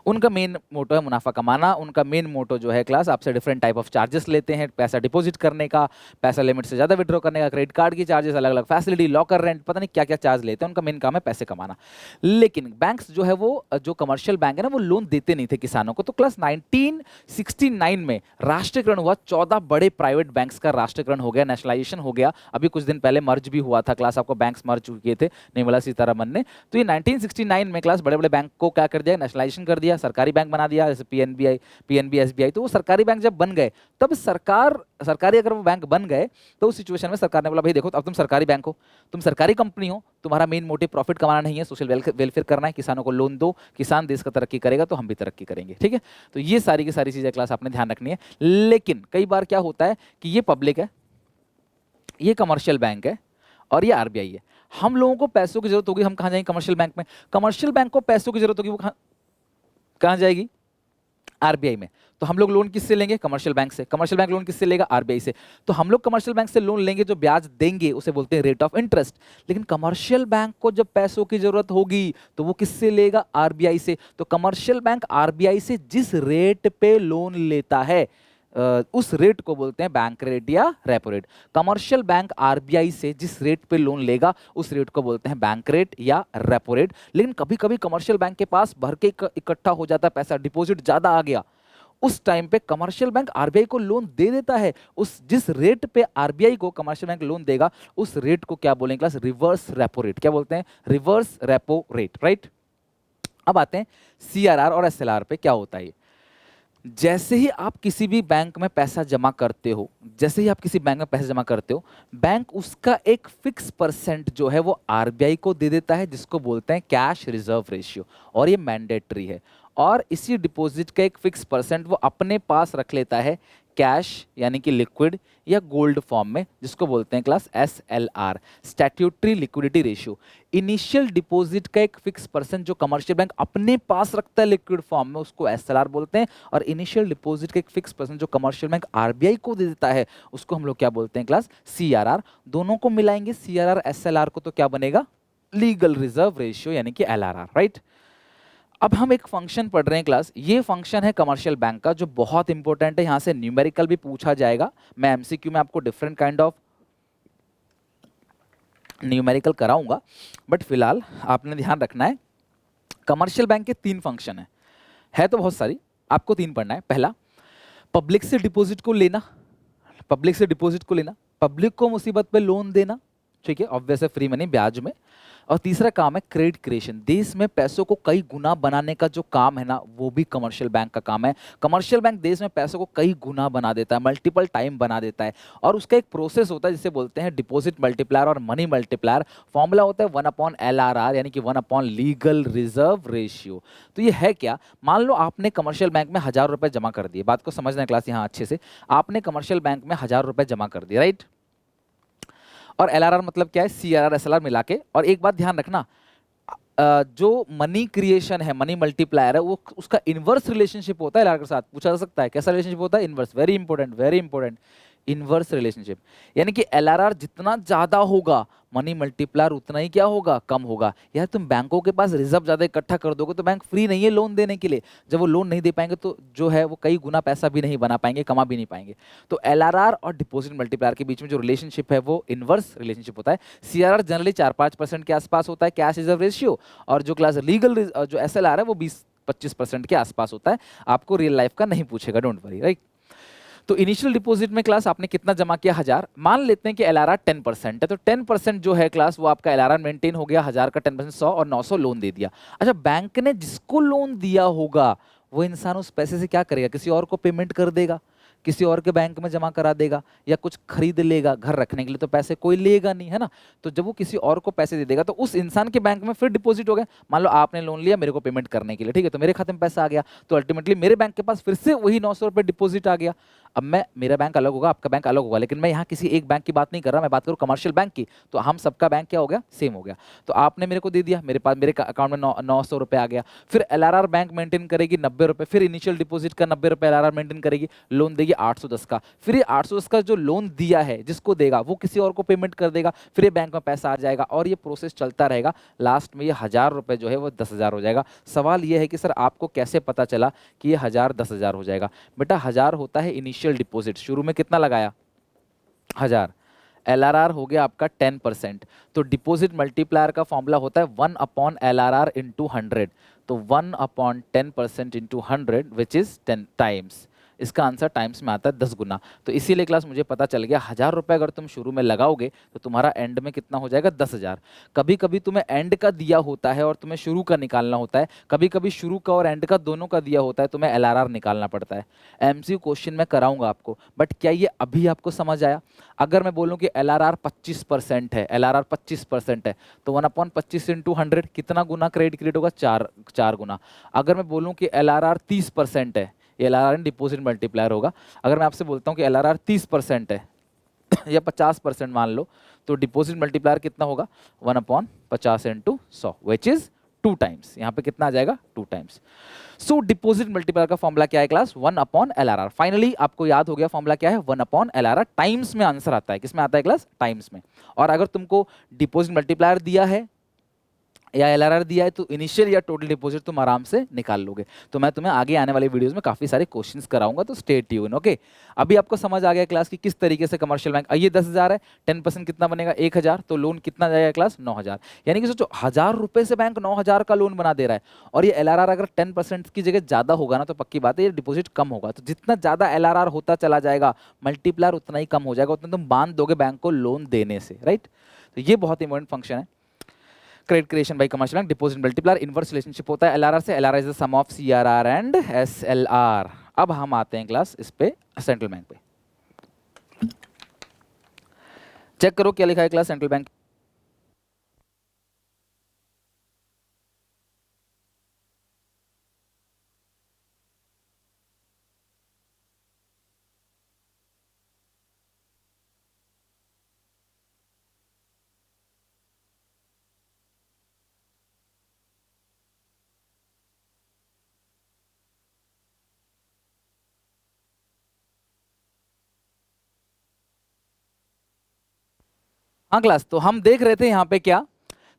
उनका मेन मोटो है मुनाफा कमाना। उनका मेन मोटो जो है क्लास, आपसे डिफरेंट टाइप ऑफ चार्जेस लेते हैं, पैसा डिपॉजिट करने का, पैसा लिमिट से ज़्यादा विड्रॉ करने का, क्रेडिट कार्ड की चार्जेस, अलग अलग फैसिलिटी, लॉकर रेंट, पता नहीं क्या क्या चार्ज लेते हैं। उनका मेन काम है पैसे कमाना। लेकिन बैंक्स जो है वो, जो कमर्शियल बैंक है ना, वो लोन देते नहीं थे किसानों को। तो क्लास 1969 में राष्ट्रीयकरण हुआ। 14 बड़े प्राइवेट बैंक्स का राष्ट्रीयकरण हो गया, नेशनलाइजेशन हो गया। अभी कुछ दिन पहले मर्ज भी हुआ था क्लास, आपको बैंक्स मर्ज किए थे निर्मला सीतारमन ने। तो ये 1969 में क्लास बड़े बड़े बैंक को क्या कर दिया? नेशनलाइजेशन कर दिया, सरकारी बैंक बना दिया, जैसे पीएनबी, एसबीआई। तो वो सरकारी बैंक जब बन गए, तब सरकारी अगर वो बैंक बन गए, तो उस सिचुएशन में सरकार ने बोला भाई देखो, अब तुम सरकारी बैंक हो, तुम सरकारी कंपनी हो, तुम्हारा मेन मोटिव प्रॉफिट कमाना नहीं है, सोशल वेलफेयर करना है, किसानों को लोन दो, किसान देश का तरक्की करेगा तो हम भी तरक्की करेंगे, ठीक है? तो ये सारी की सारी चीजें क्लास आपने ध्यान रखनी है। लेकिन कई बार क्या होता है कि ये पब्लिक है, ये कमर्शियल बैंक है, और ये आरबीआई है। हम लोगों को पैसों की जरूरत होगी, हम कहां जाएंगे? कमर्शियल बैंक में। कमर्शियल बैंक को पैसों की जरूरत होगी, वो कहां जाएगी? आरबीआई में। तो हम लोग लोन किससे लेंगे? कमर्शियल बैंक से। कमर्शियल बैंक लोन किससे लेगा? आरबीआई से। तो हम लोग कमर्शियल बैंक से लोन लेंगे, जो ब्याज देंगे उसे बोलते हैं रेट ऑफ इंटरेस्ट। लेकिन कमर्शियल बैंक को जब पैसों की जरूरत होगी तो वो किससे लेगा? आरबीआई से। तो कमर्शियल बैंक आरबीआई से जिस रेट पे लोन लेता है, उस रेट को बोलते हैं बैंक रेट या repo rate. Commercial bank RBI से जिस रेट पे लोन लेगा, उस रेट को बोलते हैं बैंक रेट या रेपो रेट। लेकिन कभी कभी कमर्शियल बैंक के पास भर के इकट्ठा हो जाता है पैसा, डिपॉजिट ज्यादा आ गया, उस टाइम पे कमर्शियल बैंक आरबीआई को लोन दे देता है। उस जिस रेट पे आरबीआई को कमर्शियल बैंक लोन देगा, उस रेट को क्या बोलेंगे क्लास? Reverse repo rate. क्या बोलते हैं? Reverse repo rate, right? अब आते हैं सीआरआर और एसएलआर पे। क्या होता है? जैसे ही आप किसी भी बैंक में पैसा जमा करते हो, जैसे ही आप किसी बैंक में पैसा जमा करते हो, बैंक उसका एक फिक्स परसेंट जो है वो आरबीआई को दे देता है, जिसको बोलते हैं कैश रिजर्व रेशियो, और ये मैंडेटरी है। और इसी डिपॉजिट का एक फिक्स परसेंट वो अपने पास रख लेता है, कैश यानी कि लिक्विड या गोल्ड फॉर्म में, जिसको बोलते हैं class SLR, statutory liquidity ratio. Initial deposit का एक फिक्स परसेंट जो कमर्शियल बैंक अपने पास रखता है लिक्विड फॉर्म में, उसको एसएलआर बोलते हैं। और इनिशियल डिपॉजिट का एक फिक्स परसेंट जो कमर्शियल बैंक आरबीआई को दे देता है, उसको हम लोग क्या बोलते हैं क्लास? सीआरआर। दोनों को मिलाएंगे सीआरआर एसएलआर को, तो क्या बनेगा? लीगल रिजर्व रेशियो यानी कि एलआरआर, राइट? अब हम एक फंक्शन पढ़ रहे हैं क्लास, ये फंक्शन है कमर्शियल बैंक का, जो बहुत इंपॉर्टेंट है। यहां से न्यूमेरिकल भी पूछा जाएगा। मैं एमसीक्यू में आपको डिफरेंट काइंड ऑफ न्यूमेरिकल कराऊंगा, बट फिलहाल आपने ध्यान रखना है कमर्शियल बैंक के 3 फंक्शन है तो बहुत सारी, आपको 3 पढ़ना है। पहला, पब्लिक से डिपॉजिट को लेना, पब्लिक से डिपॉजिट को लेना, पब्लिक को मुसीबत पे लोन देना, ठीक है, ऑब्वियस है, फ्री मनी, ब्याज में। और तीसरा काम है क्रेडिट क्रिएशन, देश में पैसों को कई गुना बनाने का जो काम है ना, वो भी कमर्शियल बैंक का काम है। कमर्शियल बैंक देश में पैसों को कई गुना बना देता है, मल्टीपल टाइम बना देता है। और उसका एक प्रोसेस होता है जिसे बोलते हैं डिपॉजिट मल्टीप्लायर और मनी मल्टीप्लायर। फॉर्मूला होता है 1/LRR, यानी कि 1/ लीगल रिजर्व रेशियो। तो ये है क्या? मान लो आपने कमर्शियल बैंक में 1,000 रुपए जमा कर दिए, बात को समझना है क्लास यहाँ अच्छे से। आपने कमर्शियल बैंक में 1,000 रुपए जमा कर दिए, राइट? और एलआरआर मतलब क्या है, सीआरआर एसएलआर मिला के। और एक बात ध्यान रखना, जो मनी क्रिएशन है, मनी मल्टीप्लायर है, वो उसका इनवर्स रिलेशनशिप होता है एलआर के साथ। पूछा जा सकता है कैसा रिलेशनशिप होता है, inverse, very important, very important, inverse relationship. यानी कि एलआरआर जितना ज्यादा होगा, मनी मल्टीप्लायर उतना ही क्या होगा, कम होगा। यार तुम बैंकों के पास रिजर्व ज्यादा इकट्ठा कर दोगे तो बैंक फ्री नहीं है लोन देने के लिए। जब वो लोन नहीं दे पाएंगे तो जो है वो कई गुना पैसा भी नहीं बना पाएंगे, कमा भी नहीं पाएंगे। तो एलआरआर और डिपॉजिट मल्टीप्लायर के बीच में जो रिलेशनशिप है वो इनवर्स रिलेशनशिप होता है। सीआरआर जनरली 4-5% के आसपास होता है, कैश रिजर्व रेशियो। और जो क्लास लीगल जो एसएलआर है वो 20-25% के आसपास होता है। आपको रियल लाइफ का नहीं पूछेगा, डोंट वरी, राइट। तो इनिशियल डिपॉजिट में क्लास आपने कितना जमा किया, 1000। मान लेते हैं कि एलआरआर 10% है, तो 10% जो है क्लास वो आपका एलआरआर मेंटेन हो गया। 1000 का 10% 100 और 900 लोन दे दिया। अच्छा, बैंक ने जिसको लोन दिया होगा वो इंसान उस पैसे से क्या करेगा, किसी और को पेमेंट कर देगा, किसी और के बैंक में जमा करा देगा, या कुछ खरीद लेगा घर रखने के लिए, तो पैसे कोई लेगा नहीं, है ना। तो जब वो किसी और को पैसे दे देगा तो उस इंसान के बैंक में फिर डिपॉजिट हो गए। मान लो आपने लोन लिया मेरे को पेमेंट करने के लिए, ठीक है, तो मेरे खाते में पैसा आ गया, तो अल्टीमेटली मेरे बैंक के पास फिर से वही 900 रुपये डिपॉजिट आ गया। अब मैं, मेरा बैंक अलग होगा, आपका बैंक अलग होगा, लेकिन मैं यहाँ किसी एक बैंक की बात नहीं कर रहा, मैं बात करूँ कमर्शियल बैंक की, तो हम सबका बैंक क्या हो गया, सेम हो गया। तो आपने मेरे को दे दिया, मेरे पास मेरे अकाउंट में 900 रुपये आ गया। फिर एलआरआर बैंक मेंटेन करेगी 90 रुपये, फिर इनिशियल डिपॉजिट का 90 रुपये एलआरआर मेंटेन करेगी, लोन देगी 810 का। फिर ये 810 का जो लोन दिया है जिसको देगा वो किसी और को पेमेंट कर देगा, फिर ये बैंक में पैसा आ जाएगा और ये प्रोसेस चलता रहेगा। लास्ट में ये 1000 रुपये जो है वो 10,000 हो जाएगा। सवाल ये है कि सर आपको कैसे पता चला कि ये 1000 10,000 हो जाएगा। बेटा 1000 होता है इनिशियल डिपॉजिट, शुरू में कितना लगाया, 1000। एलआरआर हो गया आपका 10%। तो डिपॉजिट मल्टीप्लायर का फॉर्मूला होता है 1/LRR इंटू 100। तो 1/10% इंटू 100 विच इज 10 टाइम्स। इसका आंसर टाइम्स में आता है 10 गुना। तो इसीलिए क्लास मुझे पता चल गया 1000 रुपये अगर तुम शुरू में लगाओगे तो तुम्हारा एंड में कितना हो जाएगा, 10,000। कभी कभी तुम्हें एंड का दिया होता है और तुम्हें शुरू का निकालना होता है, कभी कभी शुरू का और एंड का दोनों का दिया होता है, तुम्हें एलआरआर निकालना पड़ता है। एमसीक्यू क्वेश्चन में कराऊंगा आपको, बट क्या ये अभी आपको समझ आया? अगर मैं बोलूं कि एलआरआर 25% है, एलआरआर 25% है, तो 1/25 इंटू 100 कितना गुना क्रेडिट होगा, 4 गुना। अगर मैं बोलूं कि एलआरआर 30% है, एलआरआर डिपॉजिट मल्टीप्लायर होगा। अगर मैं आपसे बोलता हूँ कि एलआरआर 30% है या 50% मान लो, तो डिपॉजिट मल्टीप्लायर कितना होगा, 1/50 इंटू 100 विच इज 2 टाइम्स। यहाँ पे कितना आ जाएगा, 2 टाइम्स। सो डिपॉजिट मल्टीप्लायर का फॉर्मूला क्या है क्लास, 1/LRR। फाइनली आपको याद हो गया फॉर्मूला क्या है, 1/LRR। टाइम्स में आंसर आता है, किसमें आता है क्लास, टाइम्स में। और अगर तुमको डिपॉजिट मल्टीप्लायर दिया है या एलआरआर दिया है तो इनिशियल या टोटल डिपॉजिट तुम आराम से निकाल लोगे। तो मैं तुम्हें आगे आने वाले वीडियोस में काफी सारे क्वेश्चंस कराऊंगा, तो स्टे ट्यून, ओके। अभी आपको समझ आ गया क्लास की किस तरीके से कमर्शियल बैंक, ये 10,000 है, 10% कितना बनेगा, 1,000, तो लोन कितना जाएगा क्लास, 9,000। यानी कि सोचो 1000 रुपए से बैंक 9,000 का लोन बना दे रहा है। और ये एलआरआर अगर 10% की जगह ज्यादा होगा ना, तो पक्की बात है ये डिपॉजिट कम होगा। तो जितना ज्यादा एलआरआर होता चला जाएगा, मल्टीप्लायर उतना ही कम हो जाएगा, उतना तुम बांध दोगे बैंक को लोन देने से, राइट। तो ये बहुत इंपॉर्टेंट फंक्शन है credit creation by commercial bank. Deposit multiplier inverse relationship होता है एलआरआर से। LRR is the sum of CRR and SLR. अब हम आते हैं क्लास इस पे सेंट्रल बैंक पे। चेक करो क्या लिखा है क्लास सेंट्रल बैंक। हाँ क्लास, तो हम देख रहे थे यहाँ पे क्या,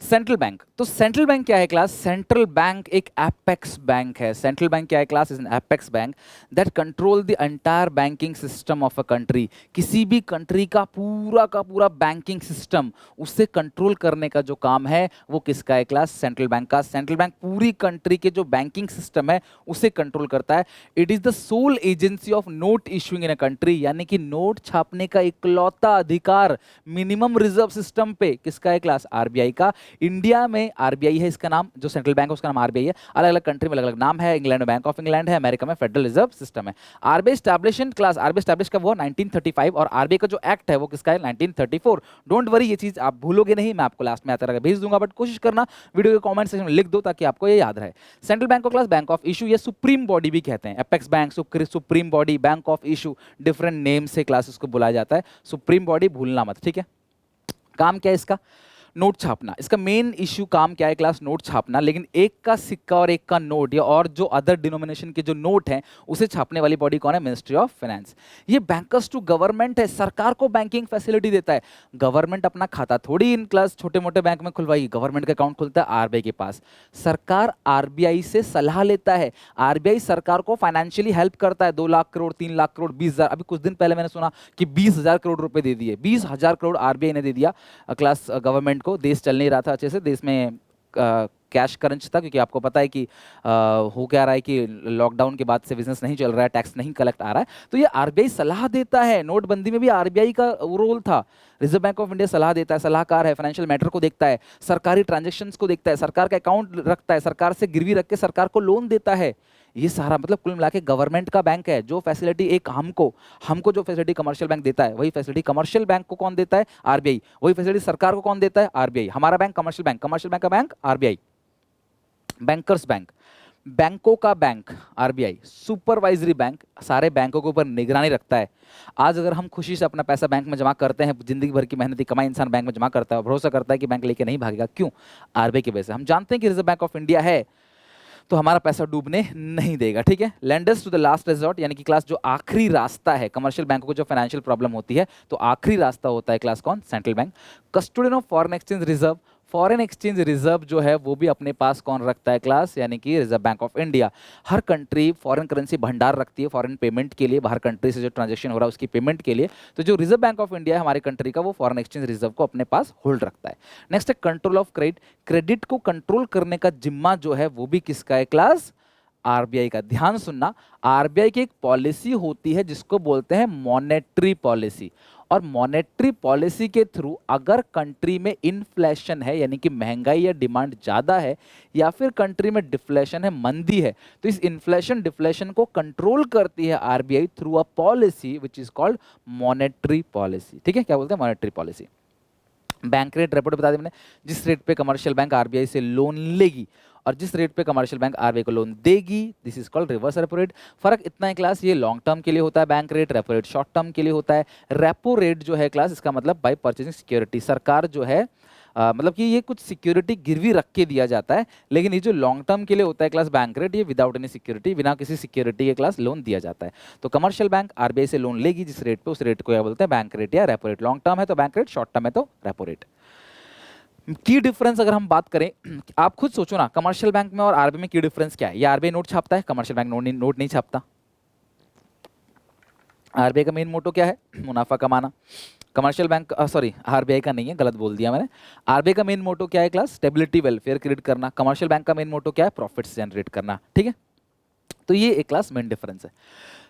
सेंट्रल बैंक। तो सेंट्रल बैंक क्या है क्लास, सेंट्रल बैंक एक एपेक्स बैंक है। सेंट्रल बैंक क्या है class, is an apex bank that control the entire banking system of a country. किसी भी कंट्री का पूरा बैंकिंग सिस्टम, उससे कंट्रोल करने का जो काम है वो किसका है क्लास, सेंट्रल बैंक का। सेंट्रल बैंक पूरी कंट्री के जो बैंकिंग सिस्टम है उसे कंट्रोल करता है। It is the sole agency of note issuing in a country, यानी कि नोट छापने का इकलौता अधिकार मिनिमम रिजर्व सिस्टम पे किसका है क्लास, आरबीआई का। इंडिया में आरबीआई है इसका नाम, जो सेंट्रल बैंक है उसका नाम आरबीआई है। अलग अलग कंट्री में अलग अलग नाम है, इंग्लैंड में बैंक ऑफ इंग्लैंड है, अमेरिका में फेडरल रिजर्व सिस्टम है। आरबीआई एस्टैब्लिशन क्लास, आरबीआई एस्टैब्लिश का वो 1935, और आरबीआई का जो एक्ट है वो किसका है, 1934। डोंट वरी, ये चीज आप भूलोगे नहीं, मैं आपको लास्ट में आता भेज दूंगा, बट कोशिश करना वीडियो के कमेंट सेक्शन में लिख दो ताकि आपको ये याद रहे। सेंट्रल बैंक को क्लास बैंक ऑफ इशू या सुप्रीम बॉडी भी कहते हैं। Apex bank, supreme body, bank of issue, different name से क्लास उसको बुलाया जाता है। सुप्रीम बॉडी भूलना मत, ठीक है। काम क्या है इसका? नोट छापना। इसका मेन इश्यू काम क्या है क्लास? नोट छापना। लेकिन एक का सिक्का और एक का नोट या और जो अदर डिनोमिनेशन के जो नोट हैं उसे छापने वाली बॉडी कौन है? Ministry of finance. ये बैंकर्स टू गवर्नमेंट है, सरकार को बैंकिंग फैसिलिटी देता है। गवर्नमेंट अपना खाता थोड़ी इन क्लास छोटे मोटे बैंक में खुलवाई, गवर्नमेंट का अकाउंट खुलता है आरबीआई के पास। सरकार आरबीआई से सलाह लेता है, आरबीआई सरकार को फाइनेंशियली हेल्प करता है। 2 लाख करोड़, 3 लाख करोड़, 20,000, अभी कुछ दिन पहले मैंने सुना कि 20,000 करोड़ रुपए दे दिए। 20,000 करोड़ आरबीआई ने दे दिया क्लास गवर्नमेंट को। देश चल नहीं रहा था अच्छे से, देश में कैश करंच था, क्योंकि आपको पता है कि हो क्या रहा है कि लॉकडाउन के बाद से बिजनेस नहीं चल रहा है, टैक्स नहीं कलेक्ट आ रहा है, तो ये आरबीआई सलाह देता है। नोटबंदी में भी आरबीआई का रोल था। रिजर्व बैंक ऑफ इंडिया सलाह देता है, सलाहकार है, फाइनेंशियल मैटर को देखता है, सरकारी ट्रांजैक्शंस को देखता है, सरकार का अकाउंट रखता है, सरकार से गिरवी रख के सरकार को लोन देता है। ये सारा मतलब कुल मिला के गवर्नमेंट का बैंक है। जो फैसिलिटी एक हमको जो फैसिलिटी कमर्शियल बैंक देता है, वही फैसिलिटी कमर्शियल बैंक को कौन देता है? आरबीआई। वही फैसिलिटी सरकार को कौन देता है? आरबीआई। हमारा bank commercial bank, commercial bank का बैंक आरबीआई। बैंकर्स बैंक, बैंकों का बैंक आरबीआई। सुपरवाइजरी बैंक, सारे बैंकों के ऊपर निगरानी रखता है। आज अगर हम खुशी से अपना पैसा बैंक में जमा करते हैं, जिंदगी भर की मेहनती कमाई इंसान बैंक में जमा करता है, भरोसा करता है कि बैंक लेके नहीं भागेगा, क्यों? आरबीआई की वजह से। हम जानते हैं कि रिजर्व बैंक ऑफ इंडिया है तो हमारा पैसा डूबने नहीं देगा, ठीक है। Lenders to the last resort, यानी कि क्लास जो आखिरी रास्ता है, कमर्शियल बैंकों को जो फाइनेंशियल प्रॉब्लम होती है तो आखिरी रास्ता होता है क्लास कौन? Central bank. Custodian of foreign exchange reserve, foreign exchange reserve जो है वो भी अपने पास कौन रखता है क्लास? यानी कि reserve bank of India. Her country foreign currency भंडार रखती है फॉरेन पेमेंट के लिए, बाहर कंट्री से जो ट्रांजैक्शन हो रहा है उसकी पेमेंट के लिए। तो जो रिजर्व बैंक ऑफ इंडिया है हमारे कंट्री का, वो फॉरेन एक्सचेंज रिजर्व को अपने पास होल्ड रखता है। नेक्स्ट है कंट्रोल ऑफ क्रेडिट। क्रेडिट को कंट्रोल करने का जिम्मा जो है वो भी किसका है क्लास? आरबीआई का। ध्यान सुनना, आरबीआई की एक पॉलिसी होती है जिसको बोलते हैं मॉनेटरी पॉलिसी। और मॉनेटरी पॉलिसी के थ्रू अगर कंट्री में इन्फ्लेशन है, यानी कि महंगाई या डिमांड ज़्यादा है, या फिर कंट्री में डिफ्लेशन है, मंदी है, तो इस इन्फ्लेशन डिफ्लेशन को कंट्रोल करती है RBI through a policy which is called monetary policy. ठीक है, क्या बोलते हैं? Monetary policy. Bank rate repo rate बता दें मैंने, जिस रेट पे कमर्शियल बैंक आरबीआई से लोन लेगी और जिस रेट पे कमर्शियल बैंक आरबीआई को लोन देगी, this is called reverse repo rate. फर्क इतना है क्लास, ये लॉन्ग टर्म के लिए होता है bank rate, repo rate short term के लिए होता है। रेपो रेट जो है क्लास, इसका मतलब बाय परचेजिंग सिक्योरिटी, सरकार जो है मतलब कि ये कुछ सिक्योरिटी गिरवी रख के दिया जाता है। लेकिन ये जो लॉन्ग टर्म के लिए होता है क्लास बैंक रेट, ये विदाउट एनी सिक्योरिटी, बिना किसी सिक्योरिटी के क्लास लोन दिया जाता है। तो कमर्शियल बैंक आरबीआई से लोन लेगी जिस रेट पे, उस रेट को क्या बोलते हैं? बैंक रेट या रेपो रेट। लॉन्ग टर्म है तो बैंक रेट, शॉर्ट टर्म है तो रेपो रेट। की डिफरेंस अगर हम बात करें, आप खुद सोचो ना, कमर्शियल बैंक में और आरबीआई में की डिफरेंस क्या है? ये आरबीआई नोट छापता है, कमर्शियल बैंक नोट नहीं छापता। आरबीआई का मेन मोटो क्या है? मुनाफा कमाना। कमर्शियल बैंक सॉरी आरबीआई का नहीं है, गलत बोल दिया मैंने। आरबीआई का मेन मोटो क्या है क्लास? स्टेबिलिटी वेलफेयर क्रिएट करना। कमर्शियल बैंक का मेन मोटो क्या है? प्रॉफिट्स जनरेट करना। ठीक है, तो ये एक क्लास मेन डिफरेंस है।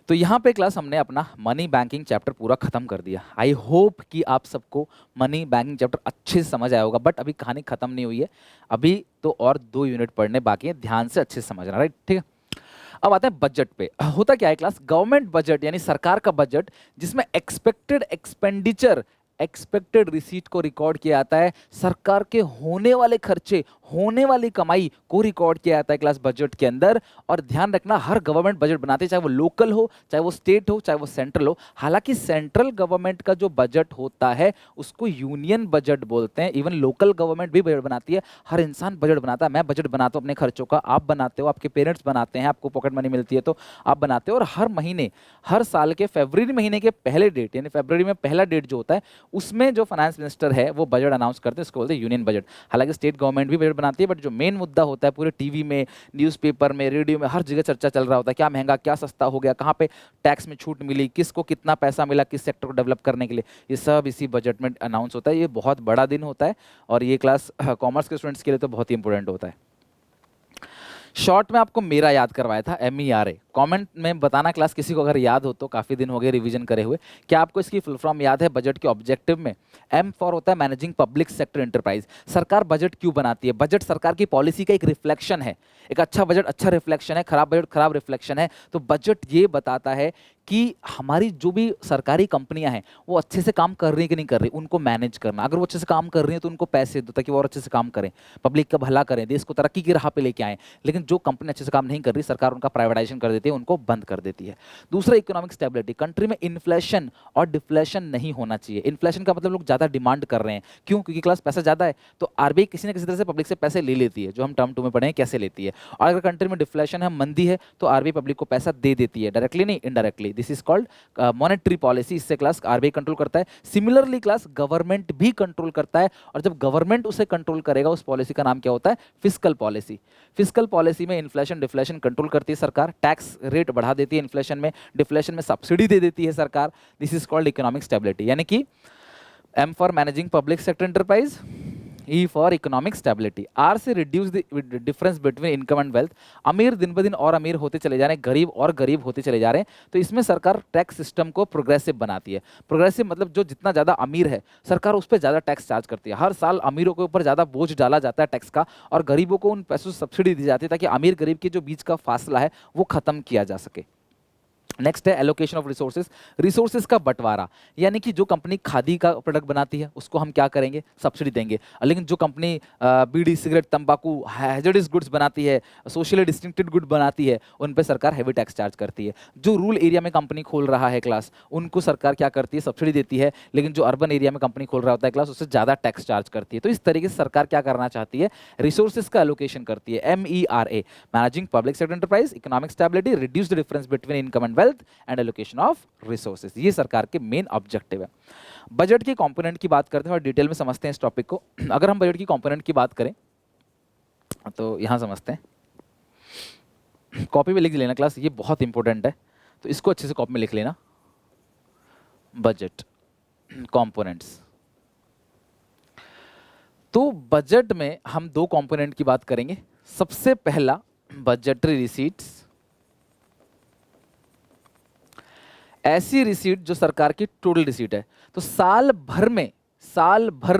तो यहाँ पे क्लास हमने अपना मनी बैंकिंग चैप्टर पूरा खत्म कर दिया। आई होप कि आप सबको मनी बैंकिंग चैप्टर अच्छे से समझ आया होगा, बट अभी कहानी खत्म नहीं हुई है, अभी तो और 2 यूनिट पढ़ने बाकी है, ध्यान से अच्छे से समझना, राइट? ठीक है, अब आते हैं बजट पे। होता क्या है क्लास? गवर्नमेंट बजट यानी सरकार का बजट, जिसमें एक्सपेक्टेड एक्सपेंडिचर, एक्सपेक्टेड रिसीट को रिकॉर्ड किया जाता है, सरकार के होने वाले खर्चे, होने वाली कमाई को रिकॉर्ड किया जाता है क्लास बजट के अंदर। और ध्यान रखना, हर गवर्नमेंट बजट बनाते हैं, चाहे वो लोकल हो, चाहे वो स्टेट हो, चाहे वो सेंट्रल हो। हालांकि सेंट्रल गवर्नमेंट का जो बजट होता है उसको यूनियन बजट बोलते हैं। इवन लोकल गवर्नमेंट भी बजट बनाती है, हर इंसान बजट बनाता है। मैं बजट बनाता हूँ अपने खर्चों का, आप बनाते हो, आपके पेरेंट्स बनाते हैं, आपको पॉकेट मनी मिलती है तो आप बनाते हो। और हर महीने, हर साल के फरवरी महीने के पहले डेट, यानी फरवरी में पहला डेट जो होता है, उसमें जो फाइनेंस मिनिस्टर है वो बजट अनाउंस करते हैं, इसको बोलते हैं यूनियन बजट। हालांकि स्टेट गवर्नमेंट भी बजट बनाती है, बट जो मेन मुद्दा होता है, पूरे टीवी में, न्यूज़पेपर में, रेडियो में, हर जगह चर्चा चल रहा होता है, क्या महंगा, क्या सस्ता हो गया, कहाँ पे टैक्स में छूट मिली, किसको कितना पैसा मिला, किस सेक्टर को डेवलप करने के लिए, ये सब इसी बजट में अनाउंस होता है। ये बहुत बड़ा दिन होता है और ये क्लास कॉमर्स के स्टूडेंट्स के लिए तो बहुत ही इंपॉर्टेंट होता है। शॉर्ट में आपको मेरा याद करवाया था, MERA। कमेंट में बताना क्लास किसी को अगर याद हो तो, काफ़ी दिन हो गए रिवीजन करे हुए। क्या आपको इसकी फुल फॉर्म याद है? बजट के ऑब्जेक्टिव में M फॉर होता है मैनेजिंग पब्लिक सेक्टर एंटरप्राइज। सरकार बजट क्यों बनाती है? बजट सरकार की पॉलिसी का एक रिफ्लेक्शन है। एक अच्छा बजट अच्छा रिफ्लेक्शन है, खराब बजट खराब रिफ्लेक्शन है। तो बजट ये बताता है कि हमारी जो भी सरकारी कंपनियां हैं वो अच्छे से काम कर रही है कि नहीं कर रही, उनको मैनेज करना। अगर वो अच्छे से काम कर रही है तो उनको पैसे दो ताकि वो और अच्छे से काम करें, पब्लिक का भला करें, देश को तरक्की की राह पे लेके आएं। लेकिन जो कंपनी अच्छे से काम नहीं कर रही, सरकार उनका प्राइवेटाइजेशन कर देती देती है, उनको बंद कर देती है। दूसरा इकोनॉमिक स्टेबिलिटी, कंट्री में इन्फ्लेशन और डिफ्लेशन नहीं होना चाहिए। इन्फ्लेशन का मतलब लोग ज़्यादा डिमांड कर रहे हैं, क्यों? क्योंकि क्लास पैसा ज़्यादा है, तो आरबीआई किसी न किसी तरह से पब्लिक से पैसे ले लेती है, जो हम टर्म 2 में पढ़े हैं कैसे लेती है। और अगर कंट्री में डिफ्लेशन है, मंदी है, तो आरबीआई पब्लिक को पैसा दे देती है, डायरेक्टली नहीं indirectly. This is called monetary policy, इससे क्लास आरबीआई कंट्रोल करता है। सिमिलरली क्लास गवर्नमेंट भी कंट्रोल करता है, और जब गवर्नमेंट उसे कंट्रोल करेगा उस पॉलिसी का नाम क्या होता है? Fiscal policy. फिस्कल पॉलिसी में इन्फ्लेशन डिफ्लेशन कंट्रोल करती है सरकार, टैक्स रेट बढ़ा देती है इन्फ्लेशन में, डिफ्लेशन में सब्सिडी दे देती है सरकार। This is called economic stability. यानी कि M for managing public sector enterprise, E for economic stability. R से reduce the difference between income and wealth. अमीर दिन ब दिन और अमीर होते चले जा रहे हैं, गरीब और गरीब होते चले जा रहे हैं, तो इसमें सरकार टैक्स सिस्टम को प्रोग्रेसिव बनाती है। प्रोग्रेसिव मतलब जो जितना ज़्यादा अमीर है सरकार उस पर ज़्यादा टैक्स चार्ज करती है। हर साल अमीरों के ऊपर ज़्यादा बोझ डाला जाता है टैक्स का, और गरीबों को उन पैसों से सब्सिडी दी जाती है ताकि अमीर गरीब के जो बीच का फासला है वो खत्म किया जा सके। नेक्स्ट है एलोकेशन ऑफ रिसोर्सेज। रिसोर्सेज का बंटवारा, यानी कि जो कंपनी खादी का प्रोडक्ट बनाती है उसको हम क्या करेंगे? सब्सिडी देंगे। लेकिन जो कंपनी बीड़ी सिगरेट तंबाकू हैजर्डस गुड्स बनाती है, सोशली डिस्टिंक्टेड गुड बनाती है, उन पे सरकार हैवी टैक्स चार्ज करती है। जो रूरल एरिया में कंपनी खोल रहा है क्लास, उनको सरकार क्या करती है? सब्सिडी देती है। लेकिन जो अर्बन एरिया में कंपनी खोल रहा होता है क्लास, उससे ज़्यादा टैक्स चार्ज करती है। तो इस तरीके से सरकार क्या करना चाहती है? रिसोर्सेज का एलोकेशन करती है। MERA, managing public sector enterprise, economic stability, reduce the difference between income and wealth and allocation of resources. ये सरकार के मेन ऑब्जेक्टिव है। बजट के कंपोनेंट की बात करते हैं और डिटेल में समझते हैं इस टॉपिक को। अगर हम बजट की कंपोनेंट की बात करें तो यहां समझते हैं। कॉपी में लिख लेना क्लास, ये बहुत इंपॉर्टेंट है, तो इसको अच्छे से कॉपी में लिख लेना। बजट कंपोनेंट्स, तो बजट में हम दो कंपोनेंट की बात करेंगे। सबसे पहला बजटरी रिसीट्स, ऐसी रिसीट जो सरकार की टोटल रिसीट है। तो साल भर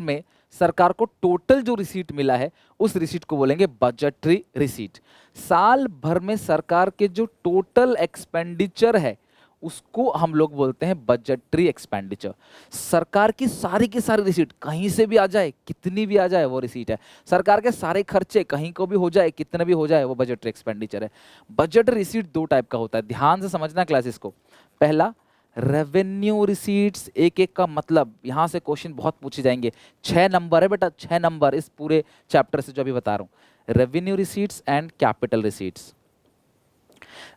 में सरकार को टोटल जो रिसीट मिला है उस रिसीट को बोलेंगे बजटरी रिसीट। साल भर में सरकार के जो टोटल एक्सपेंडिचर है उसको हम लोग बोलते हैं बजटरी एक्सपेंडिचर। सरकार की सारी रिसीट कहीं से भी आ जाए, कितनी भी आ जाए, वो रिसीट है। सरकार के सारे खर्चे कहीं को भी हो जाए, कितने भी हो जाए, वो बजटरी एक्सपेंडिचर है। बजट रिसीट दो टाइप का होता है, ध्यान से समझना क्लासेस को। पहला रेवेन्यू रिसीट्स, एक एक का मतलब यहां से क्वेश्चन बहुत पूछे जाएंगे। 6 नंबर है बेटा, 6 नंबर इस पूरे चैप्टर से जो अभी बता रहा हूं। Revenue receipts and capital receipts.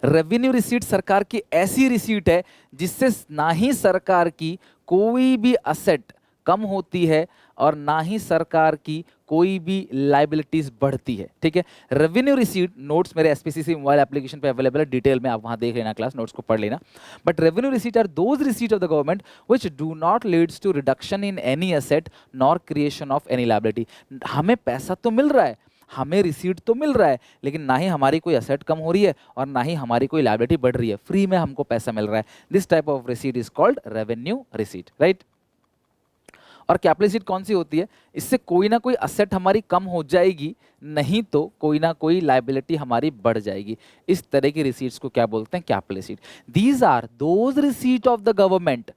Revenue receipt सरकार की ऐसी रिसीट है जिससे ना ही सरकार की कोई भी असेट कम होती है और ना ही सरकार की कोई भी लाइबिलिटीज बढ़ती है। ठीक है, रेवेन्यू रिसीट नोट्स मेरे एसपीसीसी मोबाइल एप्लीकेशन पे अवेलेबल है, डिटेल में आप वहां देख लेना, क्लास नोट्स को पढ़ लेना। But revenue receipt are those receipt of the government which do not leads to reduction in any asset nor creation of any liability. हमें पैसा तो मिल रहा है, हमें रिसीट तो मिल रहा है, लेकिन ना ही हमारी कोई असेट कम हो रही है और ना ही हमारी कोई लायबिलिटी बढ़ रही है, फ्री में हमको पैसा मिल रहा है। This type of receipt is called revenue receipt, right. और कैपिटल रिसीट कौन सी होती है? इससे कोई ना कोई असेट हमारी कम हो जाएगी, नहीं तो कोई ना कोई लायबिलिटी हमारी बढ़ जाएगी। इस तरह की रिसीट्स को क्या बोलते हैं? Capital receipt. These are those receipt of the government,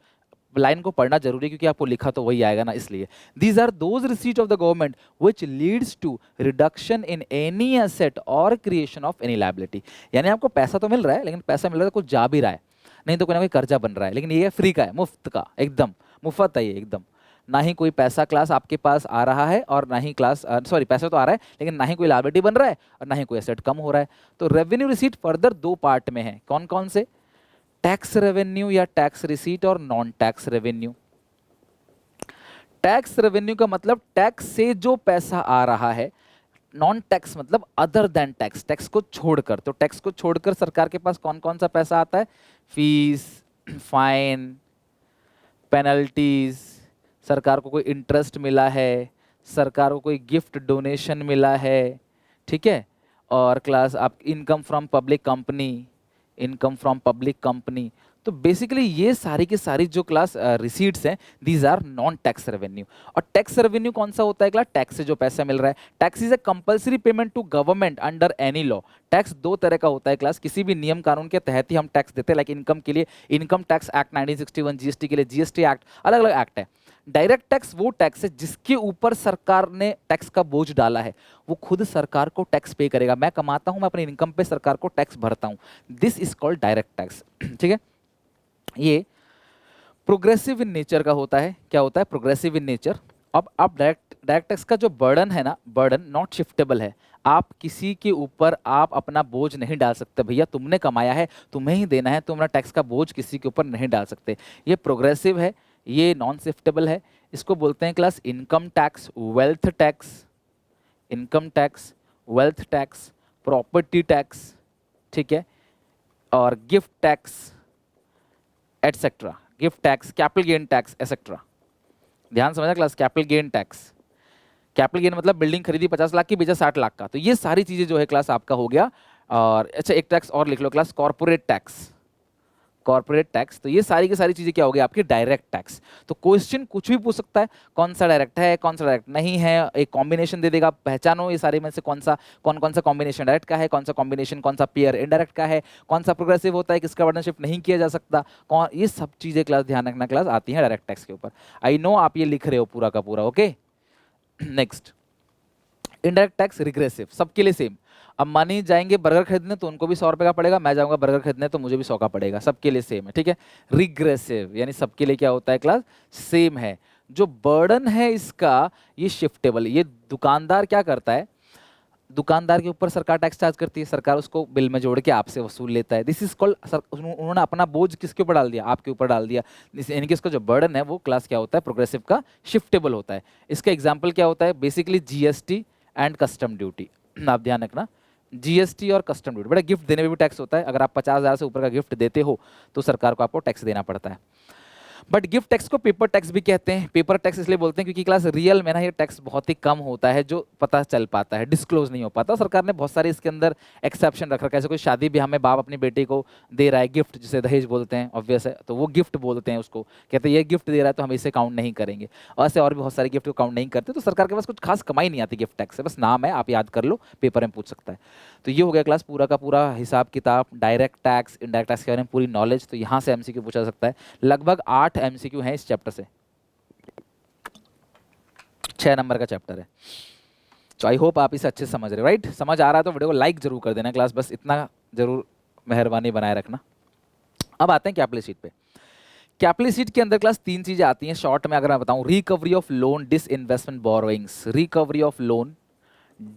line को पढ़ना जरूरी है क्योंकि आपको लिखा तो वही आएगा ना, इसलिए। These are those receipt of the government which leads to reduction in any asset और क्रिएशन ऑफ एनी लायबिलिटी। यानी आपको पैसा तो मिल रहा है, लेकिन पैसा मिल रहा है तो कुछ जा भी रहा है, नहीं तो कोई ना कोई कर्जा बन रहा है, लेकिन ये फ्री का है, मुफ्त का, एकदम मुफ्त है ये एकदम। ना ही कोई पैसा क्लास आपके पास आ रहा है और ना ही क्लास सॉरी पैसा तो आ रहा है, लेकिन ना ही कोई लायबिलिटी बन रहा है और ना ही कोई एसेट कम हो रहा है। तो रेवेन्यू रिसीट फर्दर दो पार्ट में है, कौन कौन से? टैक्स रेवेन्यू या टैक्स रिसीट और non tax revenue. Tax revenue का मतलब टैक्स से जो पैसा आ रहा है, नॉन टैक्स मतलब अदर देन टैक्स, टैक्स को छोड़कर। तो टैक्स को छोड़कर सरकार के पास कौन कौन सा पैसा आता है? फीस, फाइन, पेनल्टीज, सरकार को कोई इंटरेस्ट मिला है, सरकार को कोई गिफ्ट डोनेशन मिला है, ठीक है, और क्लास आप income from public company, income from public company. तो बेसिकली ये सारी की सारी जो क्लास रिसीट्स हैं, these are non tax revenue. और टैक्स रेवेन्यू कौन सा होता है क्लास? टैक्स से जो पैसा मिल रहा है। Tax is a compulsory payment to government under any law. Tax दो तरह का होता है क्लास, किसी भी नियम कानून के तहत ही हम टैक्स देते हैं। लाइक इनकम के लिए इनकम टैक्स एक्ट 1961, जीएसटी के लिए जीएसटी एक्ट, अलग अलग एक्ट है। डायरेक्ट टैक्स वो टैक्स है जिसके ऊपर सरकार ने टैक्स का बोझ डाला है, वो खुद सरकार को टैक्स पे करेगा। मैं कमाता हूं, मैं अपनी इनकम पे सरकार को टैक्स भरता हूं, this is called direct tax. ठीक है, ये प्रोग्रेसिव इन नेचर का होता है। क्या होता है? Progressive in nature. अब आप डायरेक्ट टैक्स का जो बर्डन है ना, बर्डन नॉट शिफ्टेबल है। आप किसी के ऊपर आप अपना बोझ नहीं डाल सकते, भैया तुमने कमाया है तुम्हें ही देना है, तुम अपना टैक्स का बोझ किसी के ऊपर नहीं डाल सकते। ये प्रोग्रेसिव है, ये नॉन शिफ्टेबल है। इसको बोलते हैं class income tax, wealth tax, income tax, wealth tax, property tax, ठीक है, और gift tax etcetera, gift tax, capital gain tax etcetera. ध्यान समझना class, capital gain tax, capital gain मतलब बिल्डिंग खरीदी 50 लाख की, बेचा 60 लाख का, तो ये सारी चीजें जो है क्लास आपका हो गया। और अच्छा एक टैक्स और लिख लो class, corporate tax, corporate tax. तो ये सारी की सारी चीजें क्या हो गई आपकी? Direct tax. तो क्वेश्चन कुछ भी पूछ सकता है, कौन सा डायरेक्ट है, कौन सा डायरेक्ट नहीं है, एक कॉम्बिनेशन दे देगा, पहचानो ये सारे में से कौन सा कौन सा कॉम्बिनेशन डायरेक्ट का है, कौन सा कॉम्बिनेशन कौन सा पेयर इनडायरेक्ट का है, कौन सा प्रोग्रेसिव होता है, किसका बर्डन शिफ्ट नहीं किया जा सकता, कौन, ये सब चीजें क्लास ध्यान रखना क्लास आती है डायरेक्ट टैक्स के ऊपर। आई नो आप ये लिख रहे हो पूरा का पूरा, okay. Next, indirect tax regressive, सबके लिए सेम। अब मानी जाएंगे बर्गर खरीदने तो उनको भी 100 रुपए का पड़ेगा, मैं जाऊंगा बर्गर खरीदने तो मुझे भी 100 का पड़ेगा, सबके लिए सेम है, ठीक है। रिग्रेसिव यानी सबके लिए क्या होता है क्लास? सेम है। जो बर्डन है इसका, ये शिफ्टेबल। ये दुकानदार क्या करता है, दुकानदार के ऊपर सरकार टैक्स चार्ज करती है, सरकार उसको बिल में जोड़ के आपसे वसूल लेता है, दिस इज कॉल्ड, उन्होंने अपना बोझ किसके ऊपर डाल दिया? आपके ऊपर डाल दिया। यानी कि इसका जो बर्डन है वो क्लास क्या होता है? प्रोग्रेसिव का शिफ्टेबल होता है। इसका एग्जाम्पल क्या होता है? Basically GST and custom duty. आप ध्यान रखना, जीएसटी और कस्टम ड्यूटी, बड़ा गिफ्ट देने में भी टैक्स होता है। अगर आप 50,000 से ऊपर का गिफ्ट देते हो तो सरकार को आपको टैक्स देना पड़ता है। बट गिफ्ट टैक्स को पेपर टैक्स भी कहते हैं। पेपर टैक्स इसलिए बोलते हैं क्योंकि क्लास रियल में ना ये टैक्स बहुत ही कम होता है, जो पता चल पाता है, डिस्क्लोज नहीं हो पाता। सरकार ने बहुत सारे इसके अंदर एक्सेप्शन रख रखा है। जैसे कोई शादी ब्याह में बाप अपनी बेटी को दे रहा है गिफ्ट, जिसे दहेज बोलते हैं, ऑब्वियस है, तो वो गिफ्ट बोलते हैं उसको, कहते हैं ये गिफ्ट दे रहा है तो हम इसे काउंट नहीं करेंगे। और ऐसे और भी बहुत सारे गिफ्ट को काउंट नहीं करते। तो सरकार के पास कुछ खास कमाई नहीं आती गिफ्ट टैक्स से, बस नाम है, आप याद कर लो, पेपर में पूछ सकता है। तो ये हो गया क्लास पूरा का पूरा हिसाब किताब, डायरेक्ट टैक्स, इनडायरेक्ट टैक्स के बारे में पूरी नॉलेज। तो यहाँ से एमसीक्यू पूछा जा सकता है। लगभग 8 एमसीक्यू हैं इस चैप्टर से, 6 नंबर का चैप्टर है। तो आई होप आप इसे अच्छे से समझ रहे हो, राइट? समझ आ रहा है तो वीडियो को लाइक जरूर कर देना क्लास, बस इतना जरूर मेहरबानी बनाए रखना। अब आते हैं कैपिटल शीट पे। कैपिटल शीट के अंदर क्लास 3 चीजें आती हैं शॉर्ट में अगर मैं बताऊं। Recovery of loan, disinvestment borrowings, recovery of loan,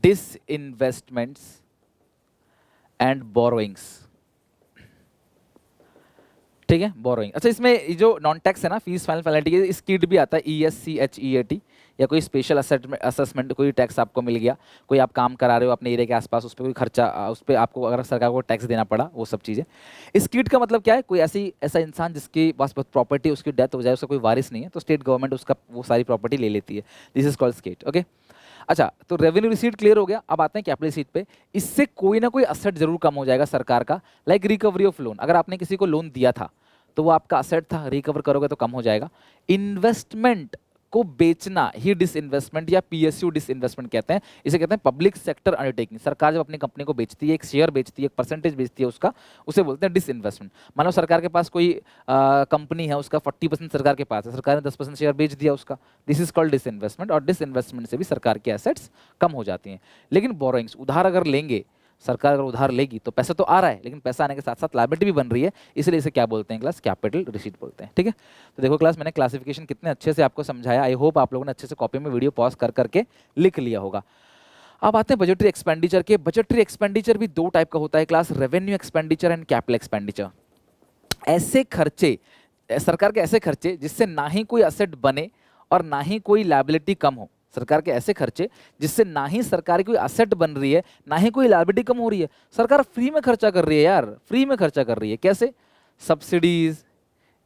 disinvestments and borrowings, ठीक है, बोरोइंग। अच्छा, इसमें ये जो नॉन टैक्स है ना, फीस फाइनल पेनल्टी, इस किट भी आता है ESCHEAT, या कोई स्पेशल असेसमेंट, कोई टैक्स आपको मिल गया, कोई आप काम करा रहे हो अपने एरिया के आसपास, उस पर कोई खर्चा, उस पर आपको अगर सरकार को टैक्स देना पड़ा, वो सब चीज़ें। इस किट का मतलब क्या है? कोई ऐसा इंसान जिसके पास बहुत प्रॉपर्टी, उसकी डेथ हो जाए, उसका कोई वारिस नहीं है, तो स्टेट गवर्नमेंट उसका वो सारी प्रॉपर्टी ले लेती है। This is called skit, okay. अच्छा, तो रेवेन्यू रिसीट क्लियर हो गया। अब आते हैं कैपिटल शीट पे। इससे कोई ना कोई असेट जरूर कम हो जाएगा सरकार का, लाइक रिकवरी ऑफ लोन। अगर आपने किसी को लोन दिया था तो वो आपका असेट था, रिकवर करोगे तो कम हो जाएगा। इन्वेस्टमेंट को बेचना ही डिसइन्वेस्टमेंट या PSU डिसइन्वेस्टमेंट कहते हैं। इसे कहते हैं पब्लिक सेक्टर अंडरटेकिंग। सरकार जब अपनी कंपनी को बेचती है, एक शेयर बेचती है, एक परसेंटेज बेचती है उसका, उसे बोलते हैं डिसइन्वेस्टमेंट। मान लो सरकार के पास कोई कंपनी है, उसका 40% सरकार के पास है, सरकार ने 10% शेयर बेच दिया उसका, दिस इज कॉल्ड डिसइन्वेस्टमेंट। और डिसइन्वेस्टमेंट से भी सरकार के एसेट्स कम हो जाती हैं। लेकिन बोरोइंग्स, उधार अगर लेंगे, सरकार अगर उधार लेगी तो पैसा तो आ रहा है, लेकिन पैसा आने के साथ साथ लायबिलिटी भी बन रही है, इसलिए इसे क्या बोलते हैं क्लास? कैपिटल रिसीट बोलते हैं, ठीक है। तो देखो क्लास, मैंने क्लासिफिकेशन कितने अच्छे से आपको समझाया। आई होप आप लोगों ने अच्छे से कॉपी में वीडियो पॉज कर करके लिख लिया होगा। अब आते हैं बजटरी एक्सपेंडिचर के। बजटरी एक्सपेंडिचर भी 2 टाइप का होता है class, revenue expenditure and capital expenditure. ऐसे खर्चे, सरकार के ऐसे खर्चे जिससे ना ही कोई असेट बने और ना ही कोई लायबिलिटी कम हो। सरकार के ऐसे खर्चे जिससे ना ही सरकार की कोई असेट बन रही है, ना ही कोई लायबिलिटी कम हो रही है। सरकार फ्री में खर्चा कर रही है यार, फ्री में खर्चा कर रही है। कैसे? Subsidies,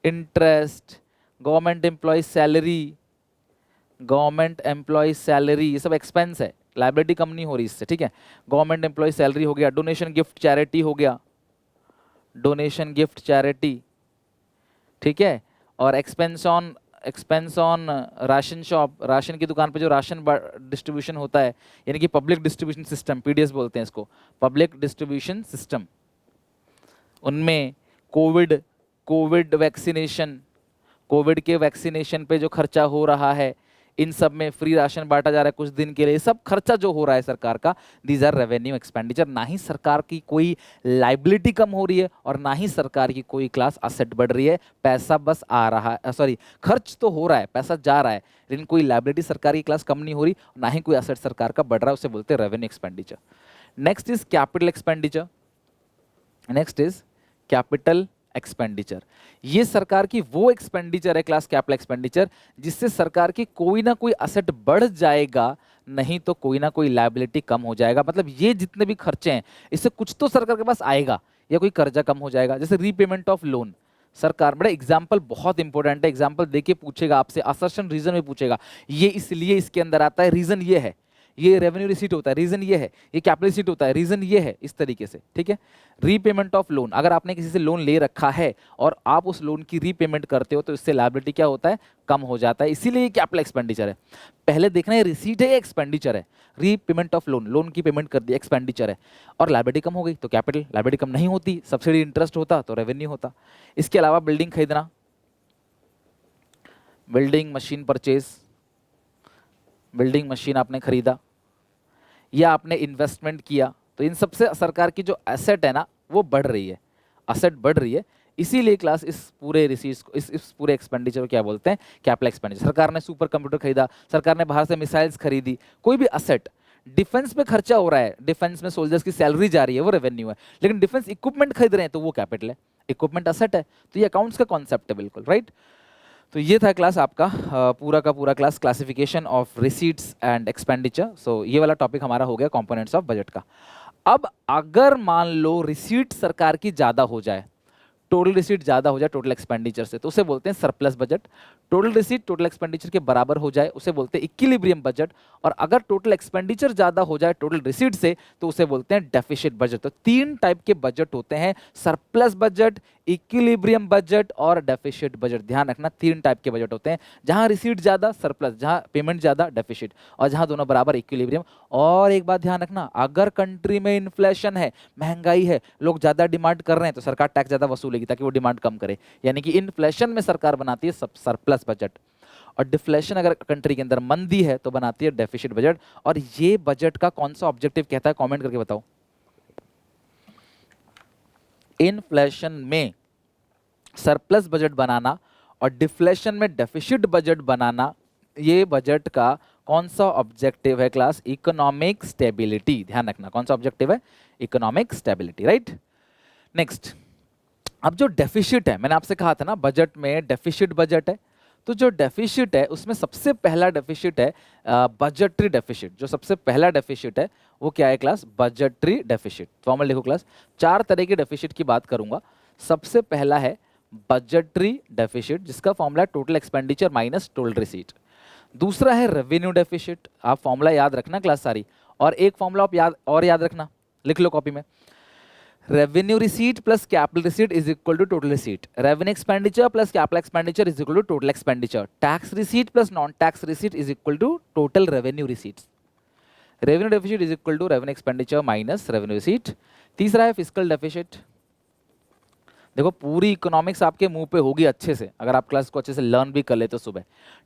interest, government employ salary, government employ salary, ये सब एक्सपेंस है, लायबिलिटी कम नहीं हो रही इससे, ठीक है। गवर्नमेंट एम्प्लॉय सैलरी हो गया, डोनेशन गिफ्ट चैरिटी हो गया, डोनेशन गिफ्ट चैरिटी, ठीक है। और expense on ration shop, ration की दुकान पे जो राशन डिस्ट्रीब्यूशन होता है, यानी कि पब्लिक डिस्ट्रीब्यूशन सिस्टम, PDS बोलते हैं इसको, पब्लिक डिस्ट्रीब्यूशन सिस्टम। उनमें कोविड वैक्सीनेशन, कोविड के वैक्सीनेशन पे जो खर्चा हो रहा है, इन सब में फ्री राशन बांटा जा रहा है कुछ दिन के लिए, सब खर्चा जो हो रहा है सरकार का, दीज आर रेवेन्यू एक्सपेंडिचर। ना ही सरकार की कोई लाइबिलिटी कम हो रही है और ना ही सरकार की कोई क्लास असेट बढ़ रही है, पैसा बस आ रहा है, सॉरी खर्च तो हो रहा है, पैसा जा रहा है, लेकिन कोई लाइबिलिटी सरकार की क्लास कम नहीं हो रही, ना ही कोई असेट सरकार का बढ़ रहा है, उसे बोलते हैं revenue expenditure. Next is capital expenditure. Next is capital expenditure. ये सरकार की वो एक्सपेंडिचर है क्लास कैपिटल एक्सपेंडिचर जिससे सरकार की कोई ना कोई असेट बढ़ जाएगा, नहीं तो कोई ना कोई लायबिलिटी कम हो जाएगा। मतलब ये जितने भी खर्चे हैं इससे कुछ तो सरकार के पास आएगा, या कोई कर्जा कम हो जाएगा। जैसे रीपेमेंट ऑफ लोन, सरकार, बड़ा एग्जाम्पल बहुत इंपॉर्टेंट है, एग्जाम्पल देके पूछेगा आपसे, असर्शन रीजन में पूछेगा, ये इसलिए इसके अंदर आता है, रीजन ये है, ये रेवेन्यू रिसीट होता है, रीजन ये है, ये कैपिटल रिसीट होता है, रीजन ये है, इस तरीके से। ठीक है, रीपेमेंट ऑफ लोन, अगर आपने किसी से लोन ले रखा है और आप उस लोन की रीपेमेंट करते हो तो इससे लायबिलिटी क्या होता है, कम हो जाता है, इसीलिए ये कैपिटल एक्सपेंडिचर है। पहले देखना है रिसीट है या एक्सपेंडिचर है। रीपेमेंट ऑफ लोन, लोन की पेमेंट कर दी, एक्सपेंडिचर है, और लायबिलिटी कम हो गई तो कैपिटल, लायबिलिटी कम नहीं होती, सब्सिडी इंटरेस्ट होता तो रेवेन्यू होता। इसके अलावा बिल्डिंग खरीदना, building machine purchase, building machine आपने खरीदा या आपने इन्वेस्टमेंट किया, तो इन सबसे सरकार की जो एसेट है ना वो बढ़ रही है, असेट बढ़ रही है, इसीलिए क्लास इस पूरे रिसीट्स को, इस पूरे एक्सपेंडिचर को क्या बोलते हैं, कैपिटल एक्सपेंडिचर। सरकार ने सुपर कंप्यूटर खरीदा, सरकार ने बाहर से मिसाइल्स खरीदी, कोई भी असेट, डिफेंस पे खर्चा हो रहा है, डिफेंस में सोल्जर्स की सैलरी जा रही है, वो रेवेन्यू है, लेकिन डिफेंस इक्विपमेंट खरीद रहे हैं तो वो कैपिटल है, इक्विपमेंट असेट है, तो ये अकाउंट्स का कॉन्सेप्ट है बिल्कुल, राइट। तो ये था क्लास आपका पूरा का पूरा class classification of receipts and expenditure. So ये वाला टॉपिक हमारा हो गया कंपोनेंट्स ऑफ बजट का। अब अगर मान लो रिसीट सरकार की ज़्यादा हो जाए, टोटल रिसीट ज़्यादा हो जाए टोटल एक्सपेंडिचर से, तो उसे बोलते हैं surplus budget. Total receipt total expenditure के बराबर हो जाए उसे बोलते हैं इक्विलिब्रियम बजट, और अगर टोटल एक्सपेंडिचर ज़्यादा हो जाए टोटल रिसीट से तो उसे बोलते हैं डेफिसिट बजट। तो तीन टाइप के बजट होते हैं, सरप्लस बजट, इक्विलिब्रियम बजट और डेफिसिट बजट। ध्यान रखना, तीन टाइप के बजट होते हैं, जहां रिसीट ज़्यादा सरप्लस, जहां पेमेंट ज़्यादा डेफिसिट, और जहां दोनों बराबर इक्विलिब्रियम। और एक बात ध्यान रखना, अगर कंट्री में इन्फ्लेशन है, महंगाई है, लोग ज़्यादा डिमांड कर रहे हैं तो सरकार टैक्स ज़्यादा वसूलेगी ताकि वो डिमांड कम करे, यानी कि इन्फ्लेशन में सरकार बनाती है सरप्लस बजट, और डिफ्लेशन अगर कंट्री के अंदर मंदी है तो बनाती है डेफिसिट बजट। और ये बजट का कौन सा ऑब्जेक्टिव कहता है, कमेंट करके बताओ। इन्फ्लेशन में सरप्लस बजट बनाना और डिफ्लेशन में डेफिसिट बजट बनाना, ये बजट का कौन सा ऑब्जेक्टिव है क्लास, इकोनॉमिक स्टेबिलिटी। ध्यान रखना कौन सा ऑब्जेक्टिव है, इकोनॉमिक स्टेबिलिटी, राइट। नेक्स्ट, अब जो डेफिसिट है, मैंने आपसे कहा था ना बजट में डेफिसिट बजट है, तो जो डेफिसिट है उसमें सबसे पहला डेफिसिट है बजटरी डेफिसिट। जो सबसे पहला डेफिसिट है वो क्या है क्लास, बजटरी डेफिसिट। फॉर्मल लिखो क्लास, चार तरह के डेफिसिट की बात करूंगा। सबसे पहला है बजटरी डेफिसिट, जिसका formula total expenditure minus total receipt. दूसरा है रेवेन्यू डेफिसिट, आप फॉर्मूला याद रखना क्लास सारी, और एक फॉर्मूला आप याद रखना, लिख लो कॉपी में, revenue receipt plus capital receipt is equal to total receipt, revenue expenditure plus capital expenditure is equal to total expenditure, tax receipt plus non tax receipt is equal to total revenue receipts, revenue deficit is equal to revenue expenditure minus revenue receipt. तीसरा है फिस्कल डेफिसिट। देखो पूरी इकोनॉमिक्स आपके मुंह पे होगी अच्छे से, अगर आप क्लास को अच्छे से लर्न भी कर ले तो सुबह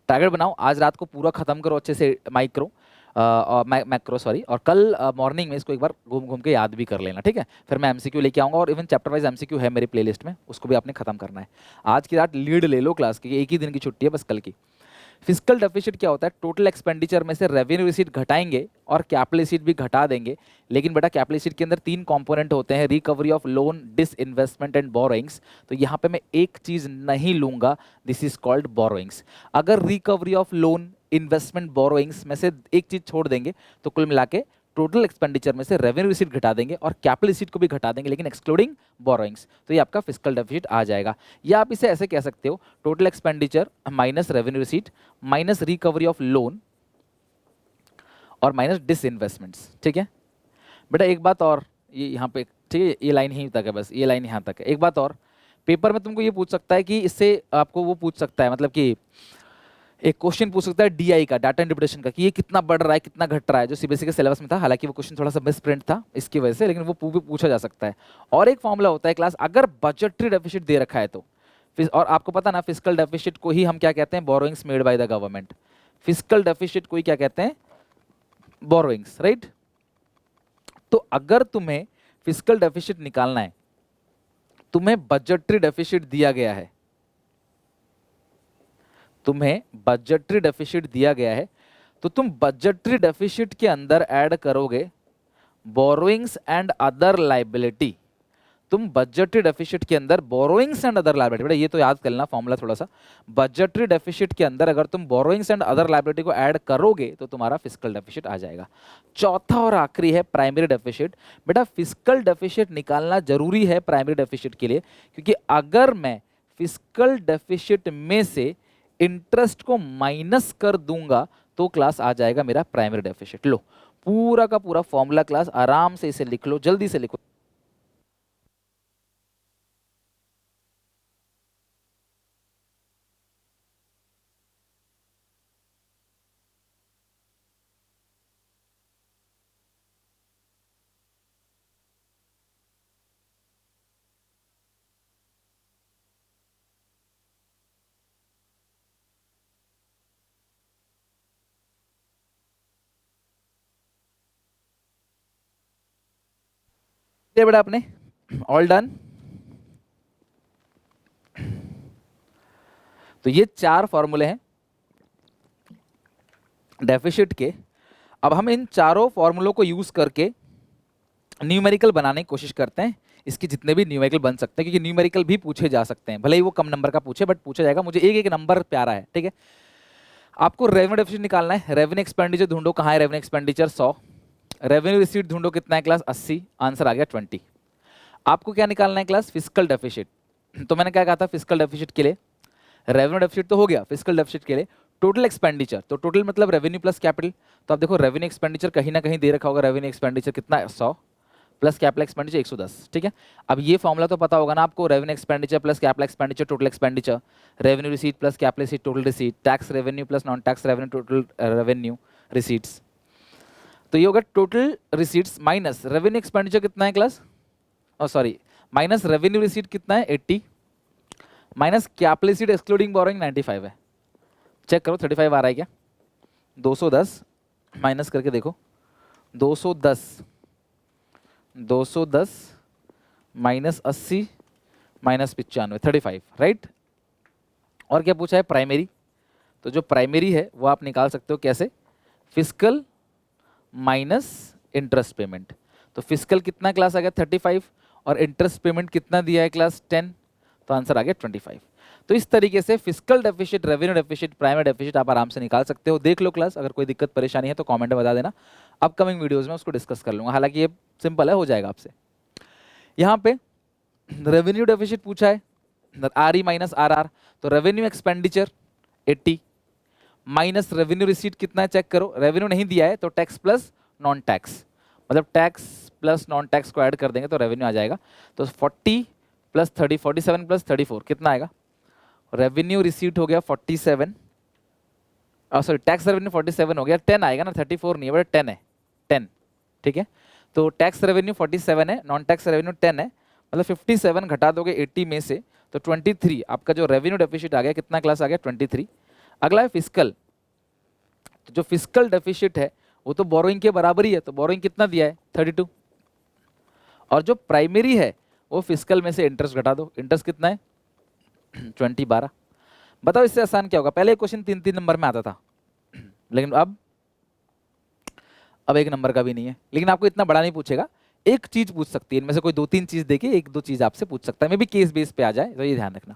टारगेट बनाओ, आज रात को पूरा खत्म करो अच्छे से माइक्रो मैक्रो सॉरी, और कल मॉर्निंग में इसको एक बार घूम घूम के याद भी कर लेना, ठीक है। फिर मैं एमसीक्यू लेके आऊंगा, और इवन चैप्टर वाइज एमसीक्यू है मेरी प्लेलिस्ट में, उसको भी आपने खत्म करना है। आज की रात लीड ले लो क्लास की, एक ही दिन की छुट्टी है बस कल की। फिस्कल डेफिसिट क्या होता है, टोटल एक्सपेंडिचर में से रेवेन्यू रिसीट घटाएंगे और कैपिटल रिसीट भी घटा देंगे, लेकिन बेटा कैपिटल रिसीट के अंदर तीन कंपोनेंट होते हैं, recovery of loan, disinvestment and borrowings. तो यहाँ पे मैं एक चीज नहीं लूंगा, दिस इज कॉल्ड बोरोइंग्स। अगर recovery of loan, investment, borrowings में से एक चीज छोड़ देंगे तो कुल मिला के टोटल एक्सपेंडिचर में से रेवेन्यू रिसीट घटा देंगे और कैपिटल रिसीट को भी घटा देंगे, लेकिन एक्सक्लूडिंग बोरोइंग्स, तो ये आपका फिस्कल डेफिसिट आ जाएगा। या आप इसे ऐसे कह सकते हो, total expenditure minus revenue receipt minus recovery of loan और माइनस डिसइन्वेस्टमेंट्स, ठीक है बेटा। एक बात और, ये यहाँ पे ठीक है, ये लाइन यहीं तक है, बस ये लाइन यहाँ तक है। एक बात और, पेपर में तुमको ये पूछ सकता है कि इससे आपको वो पूछ सकता है, मतलब कि एक क्वेश्चन पूछ सकता है डीआई का, डाटा इंटरप्रिटेशन का, कि ये कितना बढ़ रहा है कितना घट रहा है, जो सीबीएसई के सिलेबस में था। हालांकि वो क्वेश्चन थोड़ा सा मिस प्रिंट था इसकी वजह से, लेकिन वो भी पूछा जा सकता है। और एक फॉर्मूला होता है क्लास, अगर बजटरी डेफिसिट दे रखा है तो और आपको पता ना फिस्कल डेफिसिट को ही हम क्या कहते हैं, borrowings made by the government. Fiscal deficit को ही क्या कहते हैं, बोरोइंग्स, राइट। तो अगर तुम्हें फिस्कल डेफिसिट निकालना है, तुम्हें बजटरी डेफिसिट दिया गया है, तुम्हें बजटरी डेफिसिट दिया गया है, तो तुम बजटरी डेफिसिट के अंदर ऐड करोगे बोरोइंग्स एंड अदर लाइबिलिटी। तुम बजटरी डेफिसिट के अंदर बोरोइंग्स एंड अदर लायबिलिटी, बेटा ये तो याद कर लेना फॉर्मूला थोड़ा सा, बजटरी डेफिसिट के अंदर अगर तुम बोरोइंग्स एंड अदर लायबिलिटी को ऐड करोगे तो तुम्हारा फिस्कल डेफिसिट आ जाएगा। चौथा और आखिरी है प्राइमरी डेफिसिट। बेटा फिस्कल डेफिसिट निकालना जरूरी है प्राइमरी डेफिसिट के लिए, क्योंकि अगर मैं फिस्कल डेफिसिट में से इंटरेस्ट को माइनस कर दूंगा तो क्लास आ जाएगा मेरा प्राइमरी डेफिसिट। लो पूरा का पूरा फॉर्मूला क्लास आराम से इसे लिख लो, जल्दी से लिखो। बेटा आपने ऑल डन। तो ये चार फॉर्मूले हैं डेफिसिट के। अब हम इन चारों फॉर्मूलों को यूज करके न्यूमेरिकल बनाने की कोशिश करते हैं। इसके जितने भी न्यूमेरिकल बन सकते हैं, क्योंकि न्यूमेरिकल भी पूछे जा सकते हैं, भले ही वो कम नंबर का पूछे बट पूछा जाएगा। मुझे एक एक नंबर प्यारा है, ठीक है। आपको रेवेन्यू डेफिसिट निकालना है। रेवेन्यू एक्सपेंडिचर ढूंढो, कहाँ है रेवेन्यू एक्सपेंडिचर, 100। रेवेन्यू रिसीट ढूंढो, कितना है क्लास, 80। आंसर आ गया 20। आपको क्या निकालना है क्लास, फिस्कल डेफिसिट। तो मैंने क्या कहा था फिस्कल डेफिसिट के लिए, रेवेन्यू डेफिसिट तो हो गया, फिस्कल डेफिसिट के लिए टोटल एक्सपेंडिचर, तो टोटल मतलब रेवेन्यू प्लस कैपिटल। तो आप देखो रेवेन्यू एक्सपेंडिचर कहीं ना कहीं दे रखा होगा, रेवेन्यू एक्सपेंडिचर कितना है 100 प्लस कैपिटल एक्सपेंडिचर 110, ठीक है। अब ये फॉर्मूला तो पता होगा ना आपको, revenue expenditure plus capital expenditure total expenditure, revenue receipt plus capital receipt total receipt, tax revenue plus non tax revenue total revenue receipts. तो ये होगा total receipts minus revenue expenditure कितना है class, sorry minus revenue receipt कितना है 80, minus capital receipt excluding borrowing 95 है। चेक करो 35 आ रहा है क्या, 210 माइनस करके देखो, 210 माइनस 80 माइनस 95, 35, राइट। और क्या पूछा है, प्राइमरी। तो जो प्राइमरी है वो आप निकाल सकते हो कैसे, फिस्कल माइनस इंटरेस्ट पेमेंट। तो फिस्कल कितना क्लास आ गया 35 और इंटरेस्ट पेमेंट कितना दिया है क्लास 10, तो आंसर आ गया 25। तो इस तरीके से fiscal deficit, revenue deficit, primary deficit आप आराम से निकाल सकते हो। देख लो क्लास, अगर कोई दिक्कत परेशानी है तो कमेंट में बता देना, अपकमिंग वीडियोस में उसको डिस्कस कर लूंगा। हालांकि ये सिंपल है, हो जाएगा आपसे। यहाँ पे रेवेन्यू डेफिसिट पूछा है, R E minus R R, तो revenue expenditure 80 minus revenue receipt कितना है, चेक करो। रेवेन्यू नहीं दिया है तो टैक्स प्लस नॉन टैक्स, मतलब टैक्स प्लस नॉन टैक्स को ऐड कर देंगे तो रेवेन्यू आ जाएगा। तो 40 प्लस 30, 47 प्लस 34 कितना आएगा, रेवेन्यू रिसीट हो गया 47, सॉरी टैक्स रेवेन्यू 47 हो गया, 10 आएगा ना, 34 नहीं है बट 10 है, 10, ठीक है। तो टैक्स रेवेन्यू 47 है, नॉन टैक्स रेवेन्यू 10 है, मतलब 57 घटा दोगे 80 में से तो 23 आपका जो रेवेन्यू डेफिसिट आ गया, कितना क्लास आ गया 23। अगला है फिस्कल। तो जो फिस्कल डेफिसिट है वो तो बोरोइंग के बराबर ही है, तो बोरोइंग कितना दिया है 32। और जो प्राइमरी है वो फिस्कल में से इंटरेस्ट घटा दो, इंटरेस्ट कितना है 20, 12। बताओ इससे आसान क्या होगा, पहले क्वेश्चन 3-3 नंबर में आता था, लेकिन अब 1 नंबर का भी नहीं है। लेकिन आपको इतना बड़ा नहीं पूछेगा, एक चीज पूछ सकती है इनमें से कोई 2-3 चीज देके 1-2 चीज आपसे पूछ सकता है, मे भी केस बेस पे आ जाए, तो ये ध्यान रखना।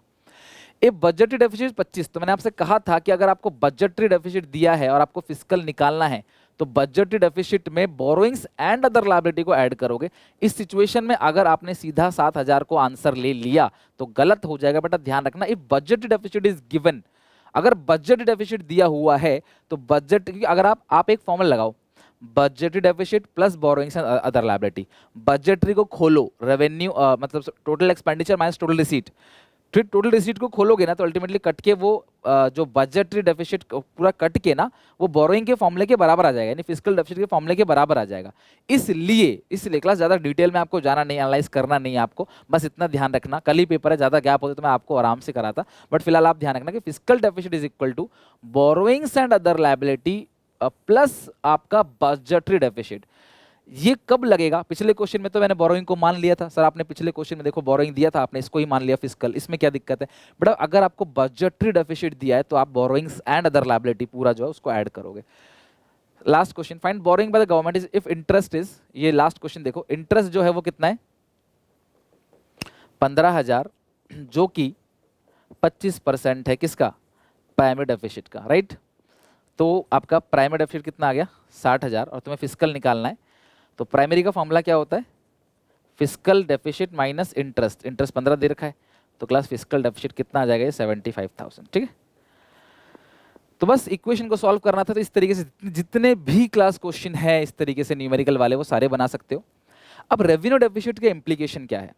ए बजटरी डेफिसिट 25, तो मैंने आपसे कहा था कि अगर आपको बजटरी डेफिसिट दिया है और आपको फिस्कल निकालना है तो बजटरी डेफिसिट में बोरोइंग्स एंड अदर लायबिलिटी को ऐड करोगे। इस सिचुएशन में अगर आपने सीधा 7000 को आंसर ले लिया तो गलत हो जाएगा बेटा, ध्यान रखना। If budgetary deficit is given, अगर बजट डेफिसिट दिया हुआ है तो बजट, अगर आप एक फॉर्मूला लगाओ, budgetary deficit plus borrowings and other liability. Budgetary को खोलो, रेवेन्यू मतलब total expenditure minus total receipt, फिर टोटल रिसीट को खोलोगे ना तो अल्टीमेटली कट के वो जो बजटरी डेफिसिट पूरा कट के ना वो बोरोइंग के फॉर्मूले के बराबर आ जाएगा, यानी फिजिकल डेफिसिट के फॉर्मूले के बराबर आ जाएगा। इसलिए क्लास ज़्यादा डिटेल में आपको जाना नहीं, एनालाइज करना नहीं है आपको, बस इतना ध्यान रखना, कल ही पेपर है, ज़्यादा गैप होता तो मैं आपको आराम से कराता, बट फिलहाल आप ध्यान रखना कि physical deficit is equal to borrowings and other liability plus आपका बजटरी डेफिसिट। ये कब लगेगा? पिछले क्वेश्चन में तो मैंने बोरोइंग को मान लिया था सर, आपने पिछले क्वेश्चन में देखो बोरोइंग दिया था, आपने इसको ही मान लिया फिजिकल, इसमें क्या दिक्कत है? बट अगर आपको बजटरी डेफिसिट दिया है तो आप बोरोइंग्स एंड अदर लायबिलिटी पूरा जो है उसको ऐड करोगे। Last question, find borrowing by the government is if interest is, ये लास्ट क्वेश्चन देखो, इंटरेस्ट जो है वो कितना है? 15,000, जो कि 25% है किसका? प्राइमरी डेफिसिट का, राइट? तो आपका प्राइमरी डेफिसिट कितना आ गया? 60,000, और तुम्हें फिजिकल निकालना है, तो प्राइमरी का फॉर्मूला क्या होता है? Physical deficit minus interest, interest 15 दे रखा है, तो क्लास फिजिकल डेफिसिट कितना आ जाएगा? 75,000, ठीक है? तो बस इक्वेशन को सॉल्व करना था, तो इस तरीके से जितने भी क्लास क्वेश्चन है इस तरीके से न्यूमेरिकल वाले वो सारे बना सकते हो। अब रेवेन्यू डेफिसिट के इम्प्लीकेशन क्या है?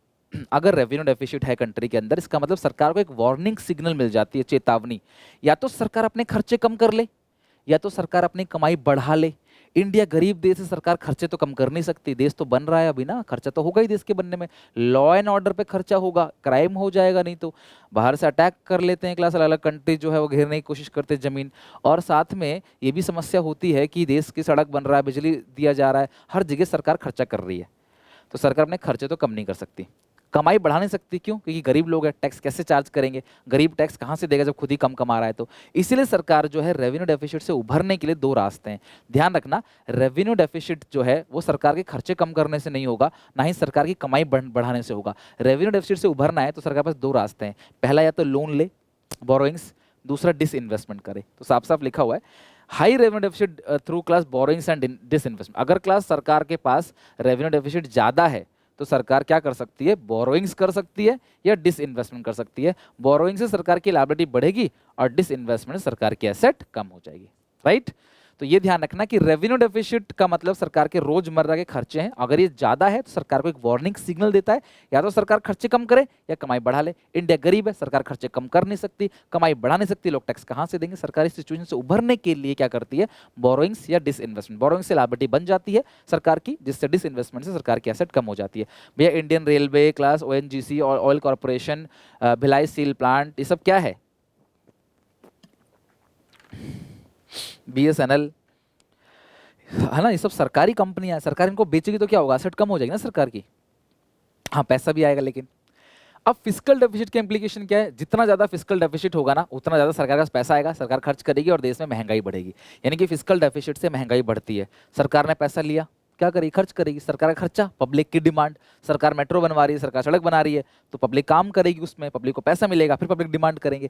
अगर रेवेन्यू डेफिसिट है कंट्री के अंदर, इसका मतलब सरकार को एक वार्निंग सिग्नल मिल जाती है, चेतावनी, या तो सरकार अपने खर्चे कम कर ले या तो सरकार अपनी कमाई बढ़ा ले। इंडिया गरीब देश है, सरकार खर्चे तो कम कर नहीं सकती, देश तो बन रहा है अभी ना, खर्चा तो होगा ही देश के बनने में, लॉ एंड ऑर्डर पे खर्चा होगा, क्राइम हो जाएगा, नहीं तो बाहर से अटैक कर लेते हैं क्लास, अलग अलग कंट्री जो है वो घेरने की कोशिश करते हैं जमीन, और साथ में ये भी समस्या होती है कि देश की सड़क बन रहा है, बिजली दिया जा रहा है, हर जगह सरकार खर्चा कर रही है, तो सरकार अपने खर्चे तो कम नहीं कर सकती, कमाई बढ़ा नहीं सकती। क्यों? क्योंकि गरीब लोग हैं, टैक्स कैसे चार्ज करेंगे, गरीब टैक्स कहाँ से देगा जब खुद ही कम कमा रहा है? तो इसीलिए सरकार जो है रेवेन्यू डेफिसिट से उभरने के लिए दो रास्ते हैं, ध्यान रखना। रेवेन्यू डेफिसिट जो है वो सरकार के खर्चे कम करने से नहीं होगा, ना ही सरकार की कमाई बढ़ाने से होगा। रेवेन्यू डेफिसिट से उभरना है तो सरकार के पास दो रास्ते हैं, पहला या तो लोन ले, बोरोइंग्स, दूसरा डिसइन्वेस्टमेंट करे। तो साफ साफ लिखा हुआ है high revenue deficit through class borrowings and disinvestment. अगर क्लास सरकार के पास रेवेन्यू डेफिसिट ज़्यादा है तो सरकार क्या कर सकती है? बोरोइंग्स कर सकती है या डिसइन्वेस्टमेंट कर सकती है। बोरोइंग से सरकार की लायबिलिटी बढ़ेगी और डिसइन्वेस्टमेंट से सरकार की एसेट कम हो जाएगी, राइट? तो ये ध्यान रखना कि रेवेन्यू डेफिसिट का मतलब सरकार के रोजमर्रा के खर्चे हैं, अगर ये ज्यादा है तो सरकार को एक वार्निंग सिग्नल देता है, या तो सरकार खर्चे कम करे या कमाई बढ़ा ले। इंडिया गरीब है, सरकार खर्चे कम कर नहीं सकती, कमाई बढ़ा नहीं सकती, लोग टैक्स कहां से देंगे? सरकार इस सिचुएशन से उभरने के लिए क्या करती है? बोरोइंग्स या डिसइन्वेस्टमेंट। बोरोइंग से लायबिलिटी बन जाती है सरकार की, जिससे डिसइन्वेस्टमेंट से सरकार की एसेट कम हो जाती है। भैया इंडियन रेलवे क्लास, ONGC और oil corporation, Bhilai steel plant, ये सब क्या है? BSNL है ना, ये सब सरकारी कंपनियां हैं, सरकार इनको बेचेगी तो क्या होगा? एसेट कम हो जाएगी ना सरकार की, हाँ पैसा भी आएगा। लेकिन अब फिजिकल डेफिसिट के इम्प्लीकेशन क्या है? जितना ज्यादा फिजिकल डेफिसिट होगा ना उतना ज्यादा सरकार का पैसा आएगा, सरकार खर्च करेगी और देश में महंगाई बढ़ेगी। यानी कि फिजिकल डेफिसिट से महंगाई बढ़ती है, सरकार ने पैसा लिया, क्या करेगी? खर्च करेगी। सरकार का खर्चा, पब्लिक की डिमांड, सरकार मेट्रो बनवा रही है, सरकार सड़क बना रही है, तो पब्लिक काम करेगी, उसमें पब्लिक को पैसा मिलेगा, फिर पब्लिक डिमांड करेंगे।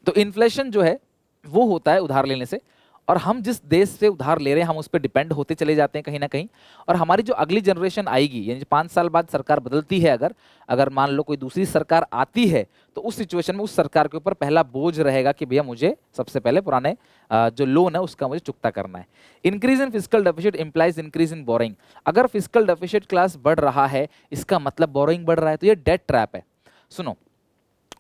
तो इन्फ्लेशन जो है वो होता है उधार लेने से, और हम जिस देश से उधार ले रहे हैं हम उस पर डिपेंड होते चले जाते हैं कहीं ना कहीं। और हमारी जो अगली जनरेशन आएगी, यानी 5 साल बाद सरकार बदलती है, अगर मान लो कोई दूसरी सरकार आती है, तो उस सिचुएशन में उस सरकार के ऊपर पहला बोझ रहेगा कि भैया मुझे सबसे पहले पुराने जो लोन है उसका मुझे चुकता करना है। Increase in physical deficit implies increase in borrowing. अगर फिजिकल डेफिसिट क्लास बढ़ रहा है इसका मतलब बोरोइंग बढ़ रहा है, तो ये डेट ट्रैप है। सुनो,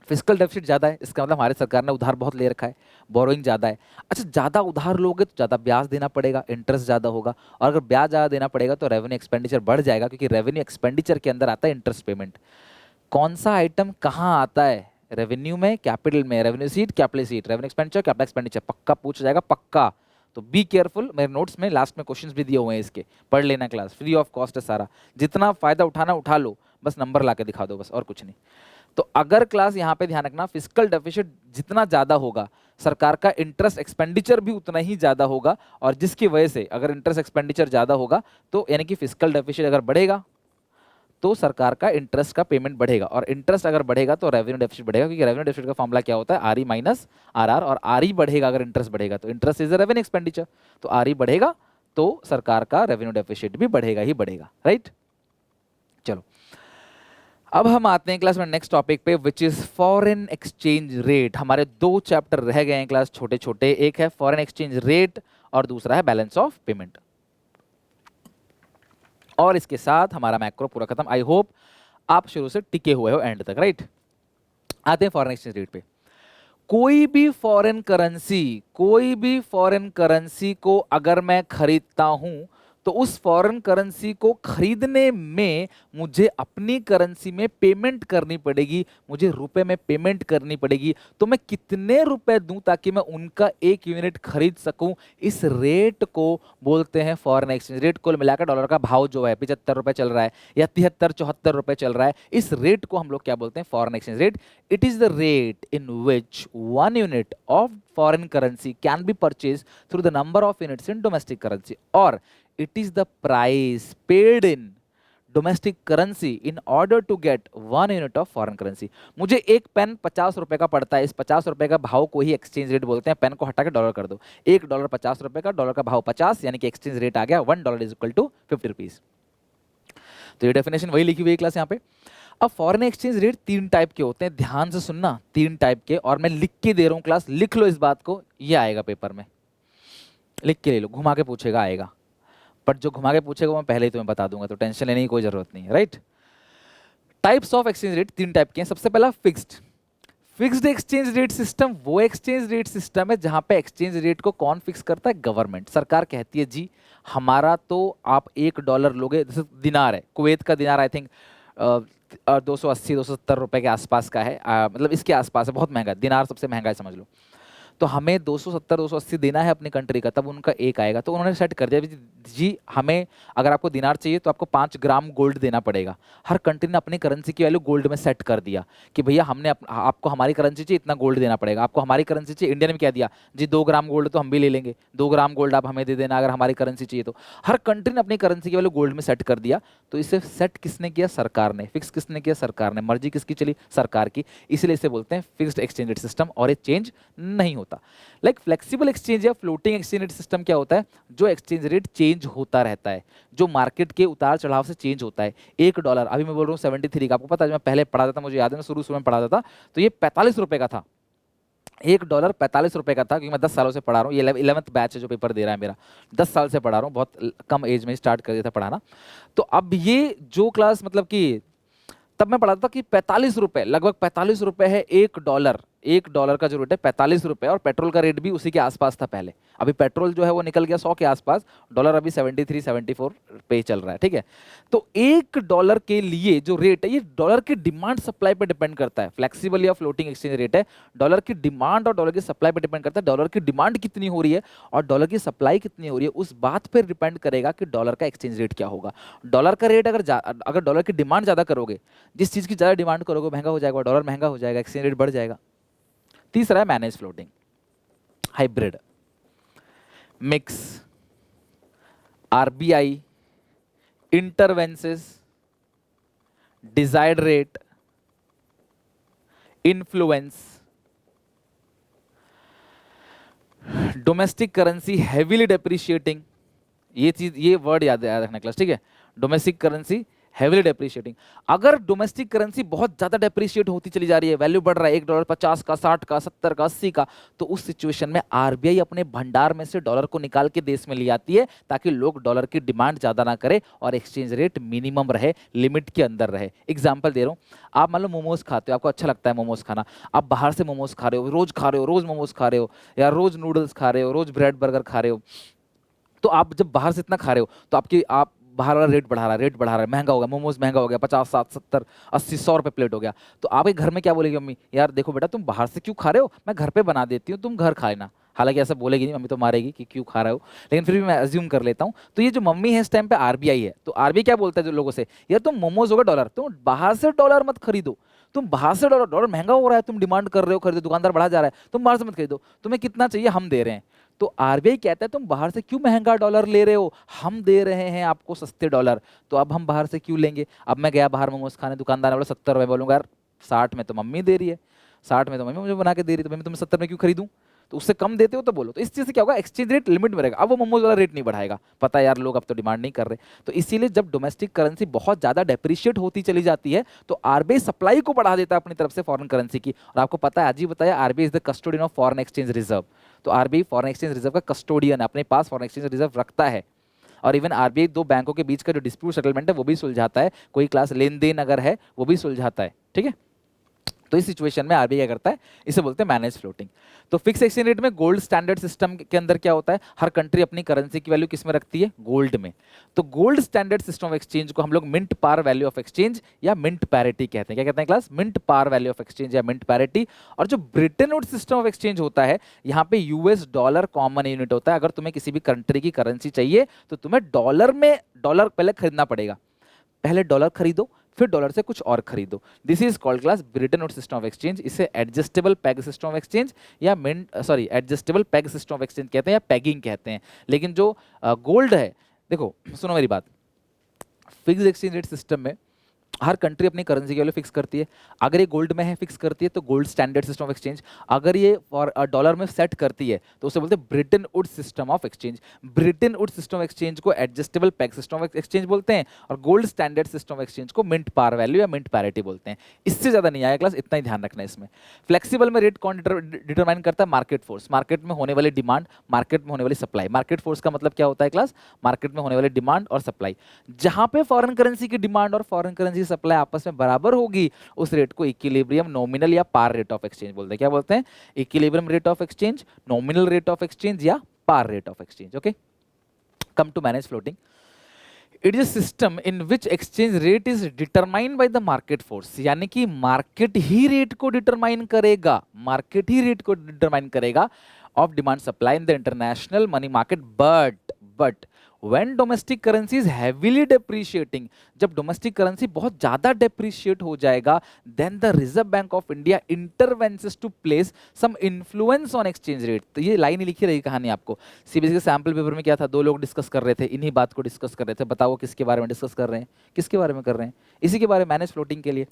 फिजिकल डेफिसिट ज़्यादा है इसका मतलब हमारी सरकार ने उधार बहुत ले रखा है, बोरोइंग ज़्यादा है। अच्छा, ज़्यादा उधार लोगे तो ज़्यादा ब्याज देना पड़ेगा, इंटरेस्ट ज़्यादा होगा, और अगर ब्याज ज़्यादा देना पड़ेगा तो रेवेन्यू एक्सपेंडिचर बढ़ जाएगा, क्योंकि रेवेन्यू एक्सपेंडिचर के अंदर आता है इंटरेस्ट पेमेंट। कौन सा आइटम कहाँ आता है? रेवेन्यू में, कैपिटल में। Revenue seat, capital seat, revenue expenditure, capital expenditure, पक्का पूछा जाएगा, पक्का। तो बी केयरफुल, मेरे नोट्स में लास्ट में क्वेश्चंस भी दिए हुए हैं इसके, पढ़ लेना क्लास, फ्री ऑफ कॉस्ट है सारा, जितना फायदा उठाना उठा लो, बस नंबर ला के दिखा दो बस, और कुछ नहीं। तो अगर क्लास यहाँ पे ध्यान रखना, फिजिकल डेफिसिट जितना ज़्यादा होगा सरकार का इंटरेस्ट एक्सपेंडिचर भी उतना ही ज़्यादा होगा, और जिसकी वजह से अगर इंटरेस्ट एक्सपेंडिचर ज़्यादा होगा तो यानी कि फिजिकल डेफिसिट अगर बढ़ेगा तो सरकार का इंटरेस्ट का पेमेंट बढ़ेगा, और इंटरेस्ट अगर बढ़ेगा तो रेवेन्यू डेफिसिट बढ़ेगा, क्योंकि रेवेन्यू डेफिसिट का फॉर्मूला क्या होता है? RE माइनस RR, और RE बढ़ेगा अगर इंटरेस्ट बढ़ेगा, तो इंटरेस्ट इज रेवेन्यू एक्सपेंडिचर, तो RE बढ़ेगा तो सरकार का रेवेन्यू डेफिसिट भी बढ़ेगा ही बढ़ेगा, राइट? चलो अब हम आते हैं क्लास में नेक्स्ट टॉपिक पे, which is foreign exchange rate. हमारे 2 चैप्टर रह गए हैं क्लास छोटे छोटे, एक है फॉरेन एक्सचेंज रेट और दूसरा है बैलेंस ऑफ पेमेंट, और इसके साथ हमारा मैक्रो पूरा खत्म। आई होप आप शुरू से टिके हुए हो एंड तक, राइट? आते हैं फॉरेन एक्सचेंज रेट पे। कोई भी फॉरेन करेंसी को अगर मैं खरीदता हूं तो उस फॉरेन करेंसी को खरीदने में मुझे अपनी करेंसी में पेमेंट करनी पड़ेगी, मुझे रुपए में पेमेंट करनी पड़ेगी। तो मैं कितने रुपए दूं ताकि मैं उनका एक यूनिट खरीद सकूं, इस रेट को बोलते हैं फॉरेन एक्सचेंज रेट। कुल मिलाकर डॉलर का भाव जो है 75 रुपए चल रहा है या 73-74 रुपए चल रहा है, इस रेट को हम लोग क्या बोलते हैं, foreign exchange rate. It is the rate in which 1 unit of foreign currency can be purchased through the number of units in domestic currency, or it is the price paid in domestic currency in order to get 1 unit of foreign currency। मुझे एक पेन 50 रुपए का पड़ता है, इस 50 रुपए का भाव को ही एक्सचेंज रेट बोलते हैं। पेन को हटा के डॉलर कर दो, $1 50 रुपए का, डॉलर का भाव 50, यानी कि एक्सचेंज रेट आ गया $1 इज इक्वल टू 50 रुपीज। तो ये डेफिनेशन वही लिखी हुई है क्लास यहाँ पे। अब फॉरेन एक्सचेंज रेट 3 टाइप के होते हैं, ध्यान से सुनना, 3 टाइप के, और मैं लिख के दे रहा हूं क्लास, लिख लो इस बात को, ये आएगा पेपर में, लिख के ले लो, घुमा के पूछेगा आएगा, पर जो घुमा के पूछेगा वो मैं पहले ही तुम्हें बता दूंगा, तो टेंशन लेने की कोई जरूरत नहीं है, right. Types of exchange rate 3 type के हैं। सबसे पहला फिक्स्ड एक्सचेंज रेट सिस्टम। वो एक्सचेंज रेट सिस्टम है जहां पे एक्सचेंज रेट को कौन फिक्स करता है, गवर्नमेंट, सरकार कहती है जी हमारा तो आप $1 लोगे, जैसे दिनार है, कुवैत का दिनार आई थिंक 280-270 रुपए के आसपास का है, मतलब इसके आसपास है, बहुत महंगा है, दिनार सबसे महंगा है समझ लो। तो हमें 270-280 देना है अपनी कंट्री का, तब उनका एक आएगा। तो उन्होंने सेट कर दिया जी हमें अगर आपको दिनार चाहिए तो आपको 5 ग्राम गोल्ड देना पड़ेगा। हर कंट्री ने अपनी करेंसी की वैल्यू गोल्ड में सेट कर दिया कि भैया हमने आपको हमारी करेंसी चाहिए इतना गोल्ड देना पड़ेगा, आपको हमारी करेंसी चाहिए, इंडिया ने भी कह दिया जी 2 ग्राम गोल्ड तो हम भी ले लेंगे, 2 ग्राम गोल्ड आप हमें दे देना अगर हमारी करेंसी चाहिए तो। हर कंट्री ने अपनी करेंसी की वैल्यू गोल्ड में सेट कर दिया। तो इसे सेट किसने किया, सरकार ने। फिक्स किसने किया, सरकार ने। मर्जी किसकी चली, सरकार की। इसलिए इसे बोलते हैं फिक्स्ड एक्सचेंज रेट सिस्टम, और ये चेंज नहीं होता। लाइक फ्लेक्सिबल एक्सचेंज या फ्लोटिंग एक्सचेंज रेट सिस्टम क्या होता है, जो एक्सचेंज रेट चेंज होता रहता है, जो मार्केट के उतार चढ़ाव से चेंज होता है। $1 अभी मैं बोल रहा हूँ 73 का, आपको पता है मैं पहले पढ़ाता था, मुझे याद है, शुरू में पढ़ाता था, तो ये 45 रुपए का था। $1 45 रुपए का था, क्योंकि मैं 10 सालों से पढ़ा रहा हूँ, ये 11th बैच है जो पेपर दे रहा है मेरा, 10 साल से पढ़ा रहा हूँ, बहुत कम एज में स्टार्ट कर दिया था पढ़ाना। तो अब ये जो क्लास मतलब कि तब मैं पढ़ाता था कि 45 रुपए, लगभग 45 रुपए है $1 का जो रेट है 45 रुपए, और पेट्रोल का रेट भी उसी के आसपास था पहले। अभी पेट्रोल जो है वो निकल गया 100 के आसपास, डॉलर अभी 73-74 पे चल रहा है, ठीक है। तो $1 के लिए जो रेट है ये डॉलर की डिमांड सप्लाई पे डिपेंड करता है। फ्लेक्सिबल या फ्लोटिंग एक्सचेंज रेट है, डॉलर की डिमांड और डॉलर की सप्लाई पे डिपेंड करता है। डॉलर की डिमांड कितनी हो रही है और डॉलर की सप्लाई कितनी हो रही है, उस बात पर डिपेंड करेगा कि डॉलर का एक्सचेंज रेट क्या होगा। डॉलर का रेट अगर डॉलर की डिमांड ज्यादा करोगे, जिस चीज की ज्यादा डिमांड करोगे महंगा हो जाएगा, डॉलर महंगा हो जाएगा, एक्सचेंज रेट बढ़ जाएगा। तीसरा है manage floating, hybrid, mix, RBI, interventions, desired rate, influence, domestic currency heavily depreciating. ये चीज, ये वर्ड याद रखना क्लास, ठीक है। Domestic currency heavily depreciating. अगर डोमेस्टिक करेंसी बहुत ज्यादा डेप्रिशिएट होती चली जा रही है, वैल्यू बढ़ रहा है $1 50 का, 60 का, 70 का, 80 का, तो उस सिचुएशन में आरबीआई अपने भंडार में से डॉलर को निकाल के देश में ले आती है, ताकि लोग डॉलर की डिमांड ज्यादा ना करे और एक्सचेंज रेट मिनिमम रहे, लिमिट के अंदर रहे। एग्जाम्पल दे रहा हूँ, आप मान लो मोमोज खाते हो, आपको अच्छा लगता है मोमोज खाना, आप बाहर से मोमोज खा रहे हो, रोज खा रहे हो, रोज मोमोज खा रहे हो, या रोज नूडल्स खा रहे हो, रोज ब्रेड बर्गर खा रहे हो। तो आप जब बाहर से इतना खा रहे हो तो आप बाहर वाला रेट बढ़ा रहा है, महंगा हो गया, मोमोज महंगा हो गया, 50 60 70 80 100 रुपए प्लेट हो गया। तो आपके घर में क्या बोलेगी मम्मी, यार देखो बेटा तुम बाहर से क्यों खा रहे हो, मैं घर पे बना देती हूँ, तुम घर खा लेना। हालांकि ऐसा बोलेगी नहीं, मम्मी तो मारेगी कि क्यों खा रहे हो, लेकिन फिर भी मैं अज्यूम कर लेता हूँ। तो ये जो मम्मी है इस टाइम पे आरबीआई है, तो आरबीआई क्या बोलता है जो लोगों से, यार तुम मोमोज होगा $1, तुम बाहर से डॉलर मत खरीदो, तुम बाहर से डॉलर महंगा हो रहा है, तुम डिमांड कर रहे हो, खरीदो, दुकानदार बढ़ा जा रहा है, तुम बाहर से मत खरीदो, तुम्हें कितना चाहिए हम दे रहे हैं। तो आरबीआई कहता है तुम बाहर से क्यों महंगा डॉलर ले रहे हो, हम दे रहे हैं आपको सस्ते डॉलर, तो अब हम बाहर से क्यों लेंगे। अब मैं गया बाहर मोमोज खाने, दुकानदार ने बोला 70 रुपये, बोलूँगा यार 60 में तो मम्मी दे रही है, 60 में तो मम्मी मुझे बना के दे रही है, तो मैं तुम्हें 70 में क्यों खरीदूं। तो उससे कम देते हो तो बोलो। तो इस चीज़ से क्या होगा, एक्सचेंज रेट लिमिट में रहेगा। अब वो मोमोज वाला रेट नहीं बढ़ाएगा, पता है यार लोग अब तो डिमांड नहीं कर रहे। तो इसीलिए जब डोमेस्टिक करेंसी बहुत ज़्यादा डेप्रिशिएट होती चली जाती है तो आरबीआई सप्लाई को बढ़ा देता है अपनी तरफ से फॉरेन करेंसी की। और आपको पता है, आज ही बताया, RBI is the custodian of foreign exchange reserve. तो आरबीआई फॉरेन एक्सचेंज रिजर्व का कस्टोडियन है, अपने पास फॉरेन एक्सचेंज रिजर्व रखता है। और इवन आरबीआई 2 बैंकों के बीच का जो डिस्प्यूट सेटलमेंट है वो भी सुलझाता है, कोई क्लास लेन देन अगर है वो भी सुलझाता है, ठीक है। तो इस सिचुएशन में आरबीआई क्या करता है, इसे बोलते हैं मैनेज फ्लोटिंग। तो फिक्स एक्सचेंज रेट में गोल्ड स्टैंडर्ड सिस्टम के अंदर क्या होता है, हर कंट्री अपनी करेंसी की वैल्यू किस में रखती है, गोल्ड में। तो gold standard system of exchange को हम लोग mint par value of exchange या मिंट पैरिटी कहते हैं। क्या कहते हैं class, mint par value of exchange या मिंट पैरिटी। और जो Bretton Woods system of exchange होता है, यहाँ पे यूएस डॉलर कॉमन यूनिट होता है। अगर तुम्हें किसी भी कंट्री की करेंसी चाहिए तो तुम्हें डॉलर में डॉलर पहले खरीदना पड़ेगा, पहले डॉलर खरीदो फिर डॉलर से कुछ और खरीदो। This is called class Bretton Woods system of exchange. इसे adjustable peg system of exchange या adjustable peg system of exchange कहते हैं या पेगिंग कहते हैं। लेकिन जो गोल्ड है, देखो सुनो मेरी बात, फिक्स एक्सचेंज रेट सिस्टम में हर कंट्री अपनी करेंसी की वैल्यू फिक्स करती है। अगर ये गोल्ड में है फिक्स करती है तो gold standard system of exchange, अगर ये डॉलर में सेट करती है तो उसे बोलते हैं Bretton Woods system of exchange. Bretton Woods system of exchange को adjustable peg system of exchange बोलते हैं और gold standard system of exchange को मिंट पार वैल्यू या मिंट पैरिटी बोलते हैं। इससे ज्यादा नहीं आया क्लास, इतना ही ध्यान रखना है इसमें। फ्लेक्सिबल में रेट कौन डिटरमाइन करता है, मार्केट फोर्स। मार्केट में होने वाली डिमांड, मार्केट में होने वाली सप्लाई। मार्केट फोर्स का मतलब क्या होता है क्लास, मार्केट में होने वाली डिमांड और सप्लाई। जहां पे फॉरेन करेंसी की डिमांड और फॉरेन करेंसी की सप्लाई आपस में बराबर होगी उस रेट को इक्विलिब्रियम नॉमिनल या पार रेट ऑफ एक्सचेंज बोलते हैं। क्या बोलते हैं, equilibrium rate of exchange, nominal rate of exchange या par rate of exchange. Okay, come to manage floating. It is a system in which exchange rate is determined by the market force, यानी कि मार्केट ही रेट को डिटरमाइन करेगा, मार्केट ही रेट को डिटरमाइन करेगा of demand supply in the international money market. But when domestic currency is heavily depreciating, जब डोमेस्टिक करेंसी बहुत ज्यादा डेप्रिशिएट हो जाएगा, then the Reserve Bank of India intervenes to place some influence on exchange rate। तो ये लाइन ही लिखी रही कहानी आपको। सीबीएसई के सैंपल पेपर में क्या था, दो लोग डिस्कस कर रहे थे, इन्हीं बात को डिस्कस कर रहे थे। बताओ किसके बारे में डिस्कस कर रहे हैं, किसके बारे में कर रहे हैं, इसी के बारे में, मैनेज फ्लोटिंग के लिए।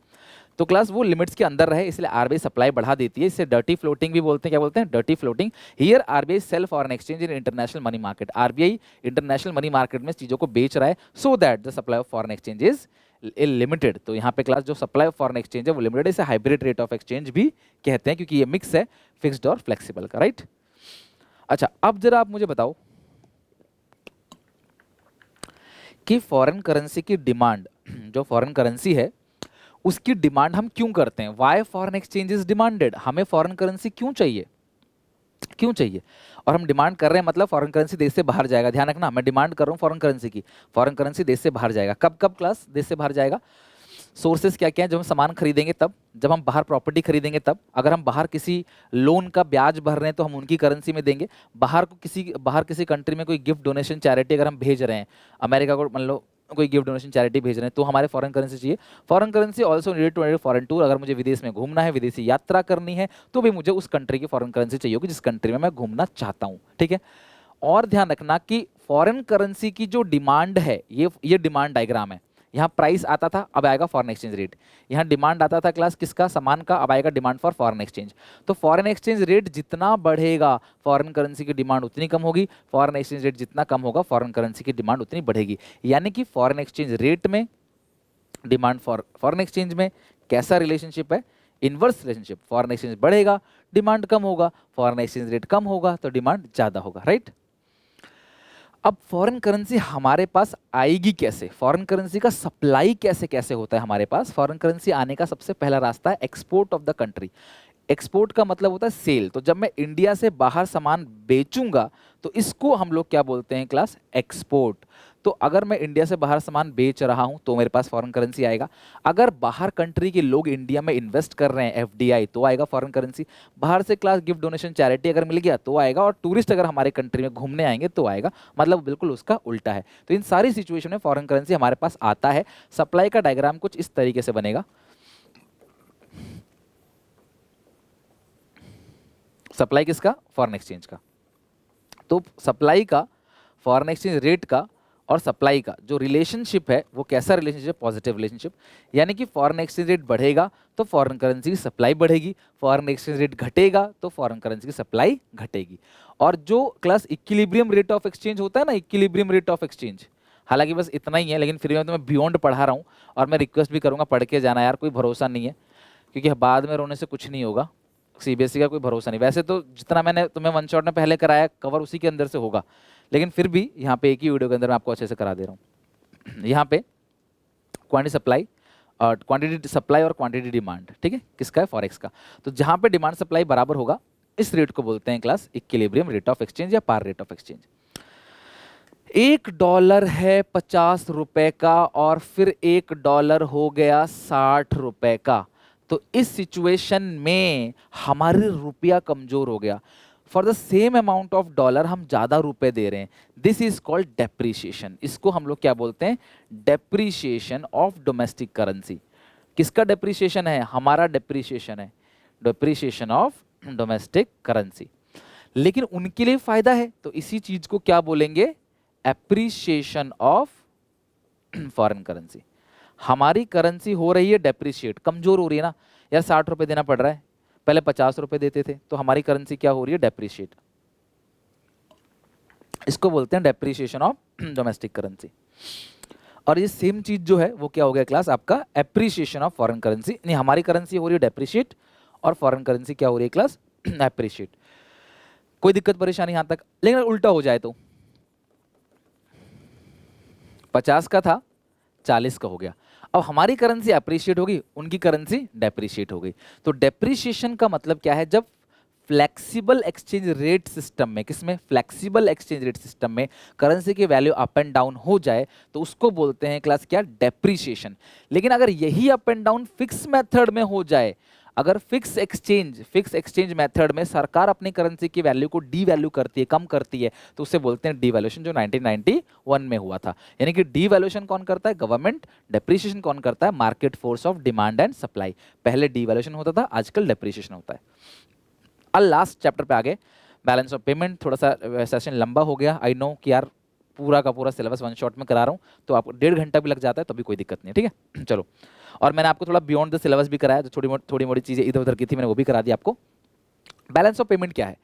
तो क्लास वो लिमिट्स के अंदर रहे इसलिए आरबीआई सप्लाई बढ़ा देती है, इससे डर्टी फ्लोटिंग भी बोलते हैं। क्या बोलते हैं, dirty floating. Here RBI sell foreign exchange in international money market. RBI international money market में चीजों को बेच रहा है so that the supply of foreign exchange is limited. तो यहाँ पे क्लास जो सप्लाई ऑफ फॉरेन एक्सचेंज है वो लिमिटेड, इसे हाइब्रिड रेट ऑफ एक्सचेंज भी कहते हैं क्योंकि ये मिक्स है फिक्स्ड और फ्लेक्सिबल का, राइट। अच्छा, अब जरा आप मुझे बताओ कि फॉरेन करेंसी की डिमांड, जो फॉरेन करेंसी है उसकी डिमांड हम क्यों करते हैं। Why foreign exchange is demanded, हमें फॉरेन करेंसी क्यों चाहिए, क्यों चाहिए। और हम डिमांड कर रहे हैं मतलब फॉरेन करेंसी देश से बाहर जाएगा। ध्यान रखना, मैं डिमांड कर रहा हूं फॉरेन करेंसी की, फॉरेन करेंसी देश से बाहर जाएगा। कब कब क्लास देश से बाहर जाएगा, सोर्सेस क्या क्या हैं, जब हम सामान खरीदेंगे तब, जब हम बाहर प्रॉपर्टी खरीदेंगे तब, अगर हम बाहर किसी लोन का ब्याज भर रहे हैं तो हम उनकी करेंसी में देंगे, बाहर किसी कंट्री में कोई गिफ्ट डोनेशन चैरिटी अगर हम भेज रहे हैं, अमेरिका को मान लो कोई गिफ्ट डोनेशन चैरिटी भेज रहे हैं तो हमारे फॉरेन करेंसी चाहिए। Foreign currency also needed to foreign tour, अगर मुझे विदेश में घूमना है, विदेशी यात्रा करनी है तो भी मुझे उस कंट्री की फॉरेन करेंसी चाहिए होगी जिस कंट्री में मैं घूमना चाहता हूँ, ठीक है। और ध्यान रखना कि फॉरेन करेंसी की जो डिमांड है, ये डिमांड डायग्राम है। यहाँ प्राइस आता था, अब आएगा फॉरेन एक्सचेंज रेट। यहाँ डिमांड आता था क्लास किसका, सामान का, अब आएगा डिमांड फॉर फॉरेन एक्सचेंज। तो फॉरेन एक्सचेंज रेट जितना बढ़ेगा फॉरेन करेंसी की डिमांड उतनी कम होगी, फॉरेन एक्सचेंज रेट जितना कम होगा फॉरेन करेंसी की डिमांड उतनी बढ़ेगी। यानी कि फॉरेन एक्सचेंज रेट में डिमांड फॉर फॉरेन एक्सचेंज में कैसा रिलेशनशिप है, इनवर्स रिलेशनशिप। फॉरेन एक्सचेंज बढ़ेगा डिमांड कम होगा, फॉरेन एक्सचेंज रेट कम होगा तो डिमांड ज्यादा होगा, राइट। अब फॉरेन करेंसी हमारे पास आएगी कैसे, फॉरेन करेंसी का सप्लाई कैसे कैसे होता है हमारे पास। फॉरेन करेंसी आने का सबसे पहला रास्ता है export of the country. Export का मतलब होता है सेल। तो जब मैं इंडिया से बाहर सामान बेचूंगा तो इसको हम लोग क्या बोलते हैं क्लास, एक्सपोर्ट। तो अगर मैं इंडिया से बाहर सामान बेच रहा हूं तो मेरे पास फॉरेन करेंसी आएगा। अगर बाहर कंट्री के लोग इंडिया में इन्वेस्ट कर रहे हैं, एफडीआई, तो आएगा फॉरेन करेंसी। बाहर से क्लास गिफ्ट डोनेशन चैरिटी अगर मिल गया तो आएगा, और टूरिस्ट अगर हमारे कंट्री में घूमने आएंगे तो आएगा। मतलब बिल्कुल उसका उल्टा है। तो इन सारी सिचुएशन में फॉरेन करेंसी हमारे पास आता है। सप्लाई का डायग्राम कुछ इस तरीके से बनेगा। सप्लाई किसका, फॉरेन एक्सचेंज का। तो सप्लाई का, फॉरेन एक्सचेंज रेट का और सप्लाई का जो रिलेशनशिप है वो कैसा रिलेशनशिप, पॉजिटिव रिलेशनशिप। यानी कि फॉरेन एक्सचेंज रेट बढ़ेगा तो फॉरेन करेंसी की सप्लाई बढ़ेगी, फॉरेन एक्सचेंज रेट घटेगा तो फॉरेन करेंसी की सप्लाई घटेगी। और जो class equilibrium rate of exchange होता है ना, इक्विलिब्रियम रेट ऑफ एक्सचेंज, हालांकि बस इतना ही है लेकिन फिर मैं तुम्हें बियॉन्ड पढ़ा रहा हूँ और मैं रिक्वेस्ट भी करूँगा पढ़ के जाना यार, कोई भरोसा नहीं है क्योंकि बाद में रोने से कुछ नहीं होगा। सीबीएसई का कोई भरोसा नहीं। वैसे तो जितना मैंने तुम्हें वन शॉट में पहले कराया कवर उसी के अंदर से होगा, लेकिन फिर भी यहाँ पे एक ही वीडियो के अंदर मैं आपको अच्छे से करा दे रहा हूँ। यहाँ पे क्वांटिटी सप्लाई क्वांटिटी सप्लाई और क्वांटिटी डिमांड, ठीक है, किसका है, फॉरेक्स का। तो जहां पे डिमांड सप्लाई बराबर होगा इस रेट को बोलते हैं class equilibrium rate of exchange या पार रेट ऑफ एक्सचेंज। $1 है 50 रुपए का और फिर $1 हो गया 60 रुपए का। तो इस सिचुएशन में हमारे रुपया कमजोर हो गया। For the same amount of dollar हम ज्यादा रुपए दे रहे हैं, दिस इज कॉल्ड डेप्रीशिएशन। इसको हम लोग क्या बोलते हैं, डेप्रीशिएशन ऑफ डोमेस्टिक करेंसी। किसका डेप्रीशिएशन है, हमारा डेप्रीशिएशन है, डेप्रीशिएशन ऑफ डोमेस्टिक करेंसी। लेकिन उनके लिए फायदा है, तो इसी चीज को क्या बोलेंगे, एप्रिसिएशन ऑफ फॉरेन करेंसी। हमारी करेंसी हो रही है डेप्रिशिएट, कमजोर हो रही है ना यार, 60 रुपए देना पड़ रहा है, पहले 50 रुपए देते थे, तो हमारी करेंसी क्या हो रही है, डेप्रिशिएट। इसको बोलते हैं डेप्रिसिएशन ऑफ डोमेस्टिक करेंसी। और ये सेम चीज जो है वो क्या हो गया क्लास, आपका एप्रिसिएशन ऑफ फॉरेन करेंसी। नहीं, हमारी करेंसी हो रही है डेप्रिशिएट और फॉरेन करेंसी क्या हो रही है क्लास, एप्रिशिएट। कोई दिक्कत परेशानी यहां तक। लेकिन उल्टा हो जाए तो 50 का था 40 का हो गया, अब हमारी करेंसी अप्रिशिएट होगी, उनकी करेंसी डेप्रिशिएट हो गई। तो डेप्रिशिएशन का मतलब क्या है, जब फ्लेक्सिबल एक्सचेंज रेट सिस्टम में, किसमें, फ्लेक्सिबल एक्सचेंज रेट सिस्टम में करेंसी की वैल्यू अप एंड डाउन हो जाए तो उसको बोलते हैं क्लास क्या, डेप्रिशिएशन। लेकिन अगर यही up and down fix method में हो जाए, अगर फिक्स एक्सचेंज मेथड में सरकार अपनी करेंसी की वैल्यू को डी वैल्यू करती है, कम करती है, तो उसे बोलते हैं डीवैल्यूएशन, जो 1991 में हुआ था। यानी कि डीवैल्यूएशन कौन करता है, गवर्नमेंट। डेप्रिसिएशन कौन करता है, market force of demand and supply. पहले डीवैल्यूएशन होता था, आजकल डेप्रिसिएशन होता है। अब लास्ट चैप्टर पे आगे, बैलेंस ऑफ पेमेंट। थोड़ा सा सेशन लंबा हो गया, आई नो कि यार पूरा का पूरा सिलेबस वन शॉट में करा रहा हूँ, तो आपको 1.5 घंटा भी लग जाता है तो भी कोई दिक्कत नहीं है, ठीक है। चलो, और मैंने आपको थोड़ा बियॉन्ड द सिलेबस भी कराया, जो थोड़ी मोड़ी चीजें इधर उधर की थी मैंने वो भी करा दी आपको। बैलेंस ऑफ पेमेंट क्या है,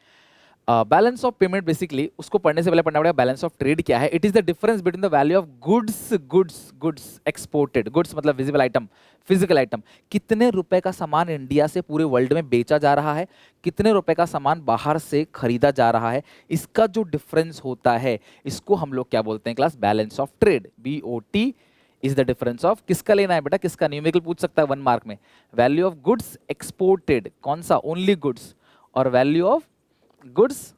बैलेंस ऑफ पेमेंट बेसिकली उसको पढ़ने से पहले पढ़ना पड़ेगा बैलेंस ऑफ ट्रेड क्या है। It is the difference between the value of goods exported, goods मतलब विजिबल आइटम, फिजिकल आइटम। कितने रुपए का सामान इंडिया से पूरे वर्ल्ड में बेचा जा रहा है, कितने रुपए का सामान बाहर से खरीदा जा रहा है, इसका जो डिफरेंस होता है इसको हम लोग क्या बोलते हैं class, balance of trade. BOT is the difference of, किसका लेना है बेटा, किसका, न्यूमेरिकल पूछ सकता है 1 मार्क में। वैल्यू ऑफ गुड्स एक्सपोर्टेड, कौन सा, ओनली गुड्स, और वैल्यू ऑफ गुड्स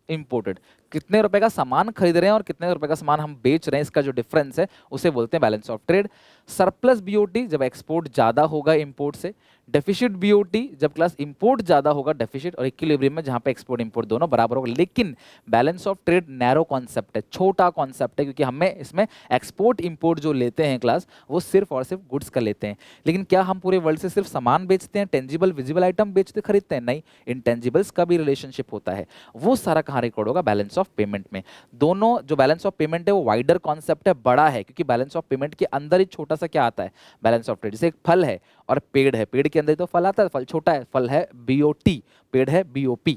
इंपोर्टेड, कितने रुपए का सामान खरीद रहे हैं और कितने रुपए का सामान हम बेच रहे हैं, इसका जो डिफरेंस है उसे बोलते हैं balance of trade. Surplus BOT जब एक्सपोर्ट ज्यादा होगा इंपोर्ट से, डेफिसिट BOT जब क्लास इंपोर्ट ज्यादा होगा डेफिसिट, और इक्विलिब्रियम में जहां पे एक्सपोर्ट इंपोर्ट दोनों बराबर होगा। लेकिन balance of trade narrow concept है, छोटा कॉन्सेप्ट है, क्योंकि हमें इसमें एक्सपोर्ट इंपोर्ट जो लेते हैं क्लास वो सिर्फ और सिर्फ गुड्स का लेते हैं। लेकिन क्या हम पूरे वर्ल्ड से सिर्फ सामान बेचते हैं, टेंजिबल विजिबल आइटम बेचते खरीदते हैं, नहीं, इंटेंजिबल्स का भी रिलेशनशिप होता है, वो सारा कहाँ रिकॉर्ड होगा, बैलेंस ऑफ पेमेंट में। दोनों जो बैलेंस ऑफ पेमेंट है वो वाइडर कॉन्सेप्ट है, बड़ा है, क्योंकि बैलेंस ऑफ पेमेंट के अंदर ही छोटा सा क्या आता है, बैलेंस ऑफ ट्रेड। जैसे एक फल है और पेड़ है, पेड़ के अंदर तो फल आता है, फल छोटा है, फल है BOT, पेड़ है BOP।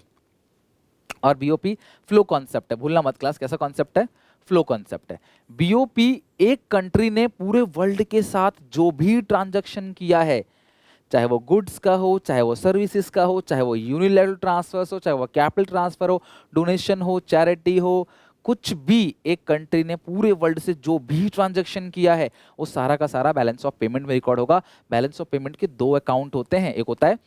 और BOP फ्लो कॉन्सेप्ट है, भूलना मत क्लास, कैसा कॉन्सेप्ट है, फ्लो कॉन्सेप्ट है। BOP एक कंट्री ने पूरे वर्ल्ड के साथ जो भी ट्रांजैक्शन किया है, चाहे वो गुड्स का हो, चाहे वो सर्विसेज का हो, चाहे वो यूनिलैटरल ट्रांसफर्स हो, चाहे वो कैपिटल ट्रांसफर हो, डोनेशन हो, चैरिटी हो, कुछ भी एक कंट्री ने पूरे वर्ल्ड से जो भी ट्रांजैक्शन किया है वो सारा का सारा बैलेंस ऑफ पेमेंट में रिकॉर्ड होगा। बैलेंस ऑफ पेमेंट के 2 अकाउंट होते हैं, एक होता है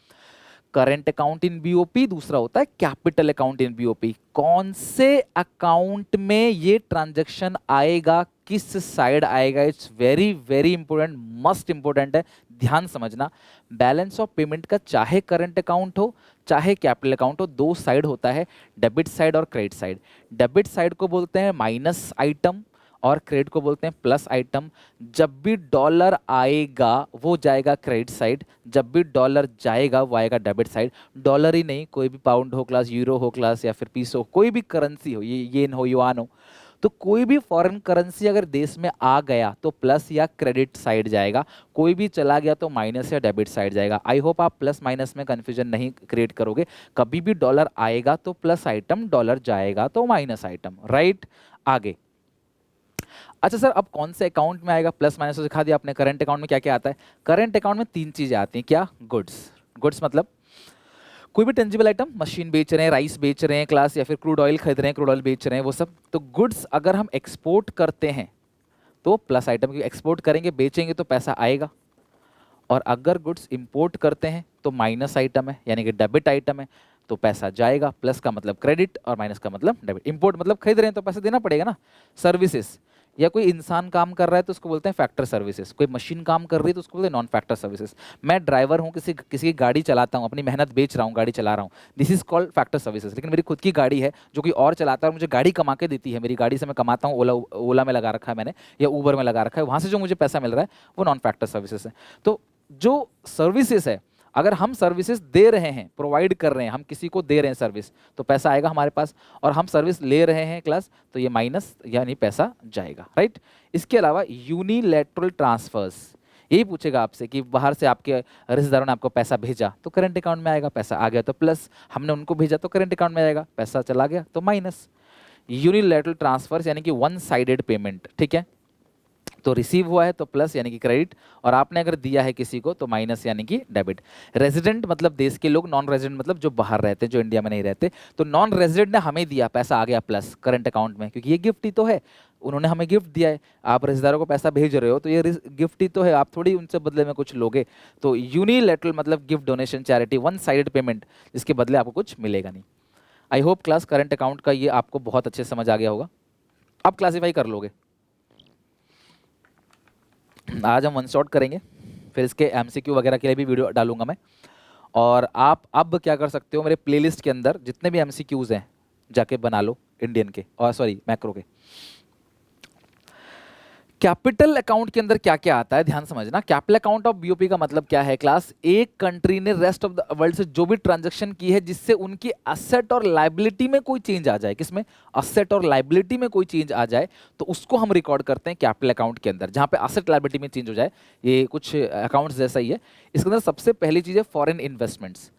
करंट अकाउंट इन BOP, दूसरा होता है कैपिटल अकाउंट इन BOP। कौन से अकाउंट में ये ट्रांजैक्शन आएगा, किस साइड आएगा, it's very very important, must important है, ध्यान समझना। बैलेंस ऑफ पेमेंट का चाहे करंट अकाउंट हो चाहे कैपिटल अकाउंट हो, 2 साइड होता है, डेबिट साइड और क्रेडिट साइड। डेबिट साइड को बोलते हैं माइनस आइटम और क्रेडिट को बोलते हैं प्लस आइटम। जब भी डॉलर आएगा वो जाएगा क्रेडिट साइड, जब भी डॉलर जाएगा वो आएगा डेबिट साइड। डॉलर ही नहीं, कोई भी पाउंड हो क्लास, यूरो हो क्लास, या फिर पीसो, कोई भी करेंसी हो, ये येन हो, युआन हो, तो कोई भी फॉरेन करेंसी अगर देश में आ गया तो प्लस या क्रेडिट साइड जाएगा, कोई भी चला गया तो माइनस या डेबिट साइड जाएगा। आई होप आप प्लस माइनस में कंफ्यूजन नहीं क्रिएट करोगे। कभी भी डॉलर आएगा तो प्लस आइटम, डॉलर जाएगा तो माइनस आइटम, राइट। आगे, अच्छा सर अब कौन से अकाउंट में आएगा, प्लस माइनस तो दिखा दिया आपने। करंट अकाउंट में क्या क्या आता है, करंट अकाउंट में 3 चीजें आती हैं, क्या, गुड्स। गुड्स मतलब कोई भी टेंजिबल आइटम, मशीन बेच रहे हैं, राइस बेच रहे हैं क्लास, या फिर क्रूड ऑयल खरीद रहे हैं, क्रूड ऑयल बेच रहे हैं, वो सब। तो गुड्स अगर हम एक्सपोर्ट करते हैं तो प्लस आइटम, क्योंकि एक्सपोर्ट करेंगे बेचेंगे तो पैसा आएगा, और अगर गुड्स इंपोर्ट करते हैं तो माइनस आइटम है, यानी कि डेबिट आइटम है, तो पैसा जाएगा। प्लस का मतलब क्रेडिट और माइनस का मतलब डेबिट। इंपोर्ट मतलब खरीद रहे हैं तो पैसा देना पड़ेगा ना। सर्विसेज, या कोई इंसान काम कर रहा है तो उसको बोलते हैं फैक्टर सर्विसेज, कोई मशीन काम कर रही है तो उसको बोलते हैं नॉन फैक्टर सर्विसेज। मैं ड्राइवर हूँ, किसी किसी की गाड़ी चलाता हूँ, अपनी मेहनत बेच रहा हूँ, गाड़ी चला रहा हूँ, this is called factor services. लेकिन मेरी खुद की गाड़ी है जो कोई और चलाता है और मुझे गाड़ी कमा के देती है, मेरी गाड़ी से मैं कमाता हूँ, ओला ओला में लगा रखा है मैंने या ऊबर में लगा रखा है, वहाँ से जो मुझे पैसा मिल रहा है वो नॉन फैक्टर सर्विसेज है। तो जो सर्विसेज है, अगर हम सर्विसेज दे रहे हैं, प्रोवाइड कर रहे हैं, हम किसी को दे रहे हैं सर्विस, तो पैसा आएगा हमारे पास। और हम सर्विस ले रहे हैं क्लास, तो ये माइनस यानी पैसा जाएगा, राइट। इसके अलावा यूनिलैटरल ट्रांसफर्स, यही पूछेगा आपसे कि बाहर से आपके रिश्तेदारों ने आपको पैसा भेजा तो करेंट अकाउंट में आएगा, पैसा आ गया तो प्लस, हमने उनको भेजा तो करेंट अकाउंट में आएगा, पैसा चला गया तो माइनस। यूनिलैटरल ट्रांसफर्स यानी कि वन साइडेड पेमेंट, ठीक है, तो रिसीव हुआ है तो प्लस यानी कि क्रेडिट, और आपने अगर दिया है किसी को तो माइनस यानी कि डेबिट। रेजिडेंट मतलब देश के लोग, नॉन रेजिडेंट मतलब जो बाहर रहते हैं, जो इंडिया में नहीं रहते। तो नॉन रेजिडेंट ने हमें दिया, पैसा आ गया प्लस करंट अकाउंट में, क्योंकि ये गिफ्ट ही तो है, उन्होंने हमें गिफ्ट दिया है। आप रिश्तेदारों को पैसा भेज रहे हो तो ये गिफ्ट ही तो है, आप थोड़ी उनसे बदले में कुछ लोगे। तो यूनिलैटरल मतलब gift, donation, charity, one sided payment, जिसके बदले आपको कुछ मिलेगा नहीं। I hope class current account का ये आपको बहुत अच्छे समझ आ गया होगा, आप क्लासीफाई कर लोगे। आज हम वन शॉट करेंगे, फिर इसके एमसीक्यू वगैरह के लिए भी वीडियो डालूंगा मैं। और आप अब क्या कर सकते हो, मेरे प्लेलिस्ट के अंदर जितने भी एमसीक्यूज हैं जाके बना लो, इंडियन के और सॉरी मैक्रो के। कैपिटल अकाउंट के अंदर क्या क्या आता है ध्यान समझना। कैपिटल अकाउंट ऑफ बीओपी का मतलब क्या है क्लास, एक कंट्री ने रेस्ट ऑफ द वर्ल्ड से जो भी ट्रांजैक्शन की है जिससे उनकी असेट और लाइबिलिटी में कोई चेंज आ जाए, किसमें, असेट और लाइबिलिटी में कोई चेंज आ जाए, तो उसको हम रिकॉर्ड करते हैं कैपिटल अकाउंट के अंदर। जहां पे असेट लाइबिलिटी में चेंज हो जाए, ये कुछ अकाउंट्स जैसा ही है। इसके अंदर सबसे पहली चीज है फॉरेन इन्वेस्टमेंट्स।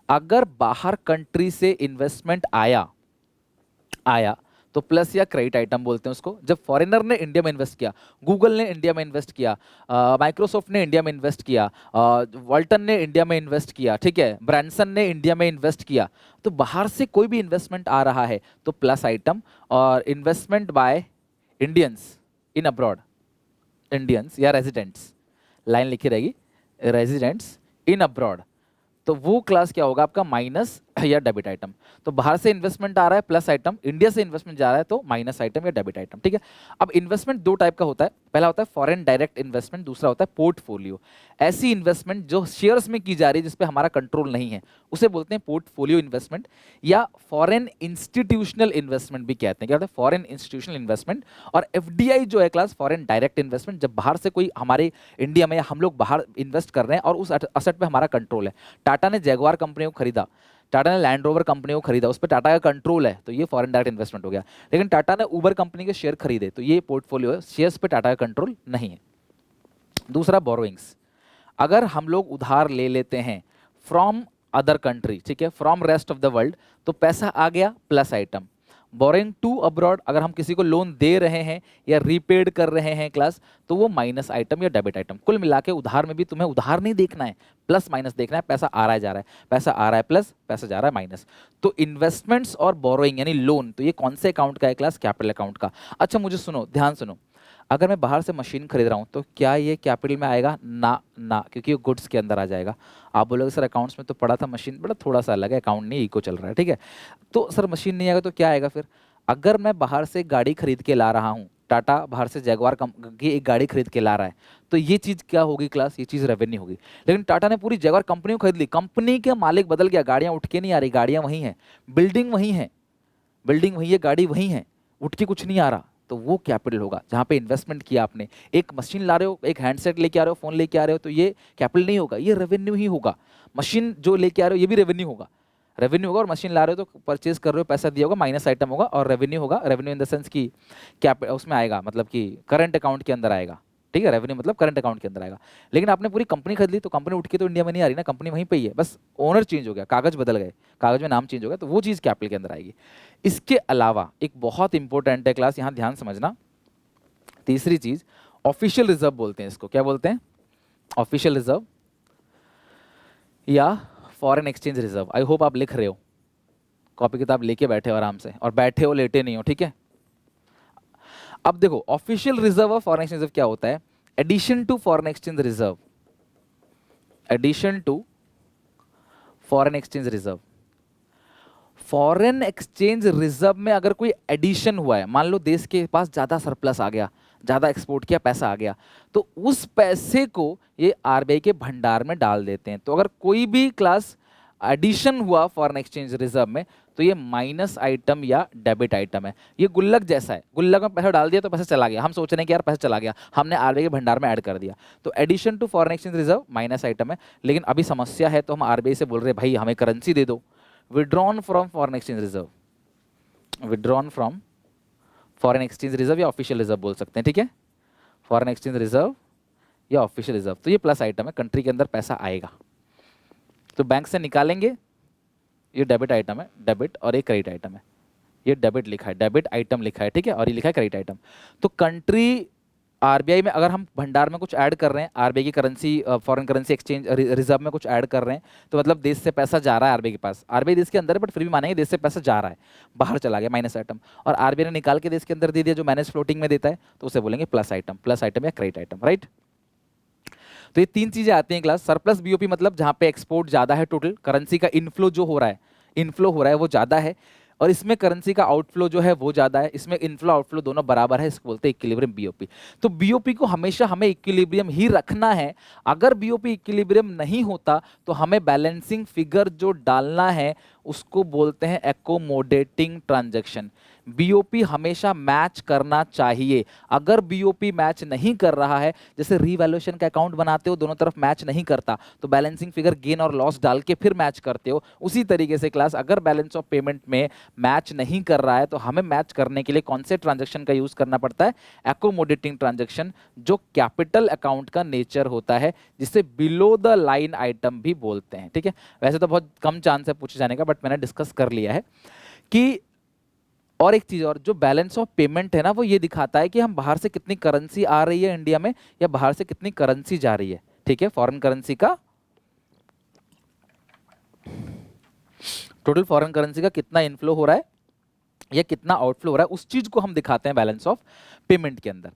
अगर बाहर कंट्री से इन्वेस्टमेंट आया तो प्लस या क्रेडिट आइटम बोलते हैं उसको। जब फॉरेनर ने इंडिया में इन्वेस्ट किया, गूगल ने इंडिया में इन्वेस्ट किया, माइक्रोसॉफ्ट ने इंडिया में इन्वेस्ट किया, वॉल्टन ने इंडिया में इन्वेस्ट किया, ठीक है, ब्रांसन ने इंडिया में इन्वेस्ट किया, तो बाहर से कोई भी इन्वेस्टमेंट आ रहा है तो प्लस आइटम। और investment by Indians in abroad, Indians या रेजिडेंट्स, लाइन लिखी रहेगी, रेजिडेंट्स इन अब्रॉड, तो वो क्लास क्या होगा आपका, माइनस या डेबिट आइटम। तो बाहर से इन्वेस्टमेंट आ रहा है प्लस आइटम, इंडिया से इन्वेस्टमेंट जा रहा है तो माइनस आइटम या डेबिट आइटम, ठीक है। अब इन्वेस्टमेंट दो टाइप का होता है, पहला होता है फॉरेन डायरेक्ट इन्वेस्टमेंट, दूसरा होता है पोर्टफोलियो। ऐसी इन्वेस्टमेंट जो शेयर्स में की जा रही है, जिसपे हमारा कंट्रोल नहीं है, उसे बोलते हैं पोर्टफोलियो इन्वेस्टमेंट, या फॉरेन इंस्टीट्यूशनल इन्वेस्टमेंट भी कहते हैं। क्या होता है, फॉरेन इंस्टीट्यूशनल इन्वेस्टमेंट। और एफडीआई जो है क्लास, फॉरेन डायरेक्ट इन्वेस्टमेंट, जब बाहर से कोई हमारे इंडिया में या हम लोग बाहर इन्वेस्ट कर रहे हैं और उस असेट पे हमारा कंट्रोल है। टाटा ने जैगवार कंपनी को खरीदा, टाटा ने लैंड रोवर कंपनी को खरीदा, उस पर टाटा का कंट्रोल है, तो ये फॉरेन डायरेक्ट इन्वेस्टमेंट हो गया। लेकिन टाटा ने उबर कंपनी के शेयर खरीदे, तो ये पोर्टफोलियो है, शेयर्स पे टाटा का कंट्रोल नहीं है। दूसरा बोरोइंग्स, अगर हम लोग उधार ले लेते हैं फ्रॉम अदर कंट्री, ठीक है, from rest of the world, तो पैसा आ गया plus item. Borrowing to abroad, अगर हम किसी को लोन दे रहे हैं या रीपेड कर रहे हैं क्लास, तो वो माइनस आइटम या डेबिट आइटम। कुल मिला के उधार में भी तुम्हें उधार नहीं देखना है, प्लस माइनस देखना है, पैसा आ रहा है जा रहा है, पैसा आ रहा है प्लस, पैसा जा रहा है माइनस। तो इन्वेस्टमेंट्स और बोरोइंग यानी लोन, तो ये कौन से अकाउंट का है क्लास, कैपिटल अकाउंट का। अच्छा मुझे सुनो, ध्यान सुनो, अगर मैं बाहर से मशीन खरीद रहा हूँ तो क्या ये कैपिटल में आएगा, ना ना, क्योंकि ये गुड्स के अंदर आ जाएगा। आप बोलोगे सर अकाउंट्स में तो पढ़ा था मशीन, बड़ा थोड़ा सा अलग है, अकाउंट नहीं इको चल रहा है, ठीक है। तो सर मशीन नहीं आएगा तो क्या आएगा फिर, अगर मैं बाहर से गाड़ी खरीद के ला रहा हूँ, टाटा बाहर से जैगवार की एक गाड़ी खरीद के ला रहा है, तो ये चीज़ क्या होगी क्लास, ये चीज़ रेवेन्यू होगी। लेकिन टाटा ने पूरी जैगवार कंपनी को खरीद ली, कंपनी के मालिक बदल गया, गाड़ियाँ उठ के नहीं आ रही, गाड़ियाँ वहीं हैं, बिल्डिंग वहीं है, बिल्डिंग वहीं है, गाड़ी वहीं है, उठ के कुछ नहीं आ रहा, तो वो कैपिटल होगा जहाँ पे इन्वेस्टमेंट किया आपने। एक मशीन ला रहे हो, एक हैंडसेट लेके आ रहे हो, फोन लेके आ रहे हो, तो ये कैपिटल नहीं होगा, ये रेवेन्यू ही होगा। मशीन जो लेके आ रहे हो ये भी रेवेन्यू होगा, रेवेन्यू होगा। और मशीन ला रहे हो तो परचेज कर रहे हो, पैसा दिया होगा, माइनस आइटम होगा, और रेवेन्यू होगा, रेवेन्यू इन द सेंस की कैप उसमें आएगा, मतलब कि करंट अकाउंट के अंदर आएगा, ठीक है, रेवेन्यू मतलब करंट अकाउंट के अंदर आएगा। लेकिन आपने पूरी कंपनी खरीद ली तो कंपनी उठ के तो इंडिया में नहीं आ रही ना, कंपनी वहीं पे ही है, बस ओनर चेंज हो गया, कागज बदल गए, कागज में नाम चेंज हो गया, तो वो चीज़ कैपिटल के अंदर आएगी। इसके अलावा एक बहुत इंपॉर्टेंट है क्लास, यहाँ ध्यान समझना, तीसरी चीज ऑफिशियल रिजर्व बोलते हैं इसको, क्या बोलते हैं, ऑफिशियल रिजर्व या foreign exchange reserve. I hope आप लिख रहे हो, कॉपी किताब लेके बैठे हो आराम से, और बैठे हो लेटे नहीं हो, ठीक है। अब देखो ऑफिशियल रिजर्व और फॉरेन एक्सचेंज रिजर्व क्या होता है, addition to foreign exchange reserve, addition to foreign exchange reserve. Foreign exchange reserve में अगर कोई एडिशन हुआ है, मान लो देश के पास ज्यादा सरप्लस आ गया, ज्यादा एक्सपोर्ट किया, पैसा आ गया, तो उस पैसे को ये आरबीआई के भंडार में डाल देते हैं। तो अगर कोई भी क्लास एडिशन हुआ फॉरेन एक्सचेंज रिजर्व में, तो ये माइनस आइटम या डेबिट आइटम है। ये गुल्लक जैसा है, गुल्लक में पैसा डाल दिया तो पैसा चला गया, हम सोच रहे हैं कि यार पैसा चला गया, हमने आरबीआई के भंडार में ऐड कर दिया। तो addition to foreign exchange reserve minus item है। लेकिन अभी समस्या है, तो हम आरबीआई से बोल रहे हैं भाई हमें करेंसी दे दो। Withdrawn from foreign exchange reserve, withdrawn from foreign exchange reserve या ऑफिशियल रिजर्व बोल सकते हैं, ठीक है, फॉरेन एक्सचेंज रिजर्व या ऑफिशियल रिजर्व। तो ये प्लस आइटम है, कंट्री के अंदर पैसा आएगा तो बैंक से निकालेंगे। ये डेबिट आइटम है, डेबिट, और ये क्रेडिट आइटम है। ये डेबिट लिखा है, डेबिट आइटम लिखा है, ठीक है, और ये लिखा है क्रेडिट आइटम। तो कंट्री आरबीआई में अगर हम भंडार में कुछ ऐड कर रहे हैं, आरबीआई की currency, foreign currency exchange reserve में कुछ ऐड कर रहे हैं, तो मतलब देश से पैसा जा रहा है आरबीआई के पास। आरबीआई देश के अंदर है, बट फिर भी मानेंगे देश से पैसा जा रहा है, बाहर चला गया, माइनस आइटम। और आरबीआई ने निकाल के देश के अंदर दे दिया, जो मैनेज फ्लोटिंग में देता है, तो उसे बोलेंगे प्लस आइटम, प्लस आइटम या क्रेडिट आइटम, राइट। तो ये तीन चीजें आती हैं क्लास। सरप्लस बीओपी मतलब जहां पे एक्सपोर्ट ज्यादा है, टोटल करेंसी का इनफ्लो जो हो रहा है, इनफ्लो हो रहा है वो ज्यादा है, और इसमें करेंसी का आउटफ्लो जो है वो ज्यादा है। इसमें इनफ्लो आउटफ्लो दोनों बराबर है, इसको बोलते हैं इक्विलिब्रियम बीओपी। तो बीओपी को हमेशा हमें इक्विलिब्रियम ही रखना है। अगर बीओपी इक्विलिब्रियम नहीं होता तो हमें बैलेंसिंग फिगर जो डालना है उसको बोलते हैं एकोमोडेटिंग ट्रांजैक्शन। बीओपी हमेशा मैच करना चाहिए। अगर बीओपी मैच नहीं कर रहा है, जैसे रीवैल्यूएशन का अकाउंट बनाते हो, दोनों तरफ मैच नहीं करता, तो बैलेंसिंग फिगर गेन और लॉस डाल के फिर मैच करते हो। उसी तरीके से क्लास, अगर बैलेंस ऑफ पेमेंट में मैच नहीं कर रहा है, तो हमें मैच करने के लिए कौन से ट्रांजैक्शन का यूज करना पड़ता है? एकोमोडेटिंग ट्रांजैक्शन, जो कैपिटल अकाउंट का नेचर होता है, जिसे बिलो द लाइन आइटम भी बोलते हैं, ठीक है। वैसे तो बहुत कम चांस है पूछे जाने का, बट मैंने डिस्कस कर लिया है कि, और एक चीज और, जो बैलेंस ऑफ पेमेंट है ना, वो ये दिखाता है कि हम बाहर से कितनी करेंसी आ रही है इंडिया में, या बाहर से कितनी करेंसी जा रही है, ठीक है। फॉरेन करेंसी का टोटल, फॉरेन करेंसी का कितना इनफ्लो हो रहा है या कितना आउटफ्लो हो रहा है, उस चीज को हम दिखाते हैं बैलेंस ऑफ पेमेंट के अंदर।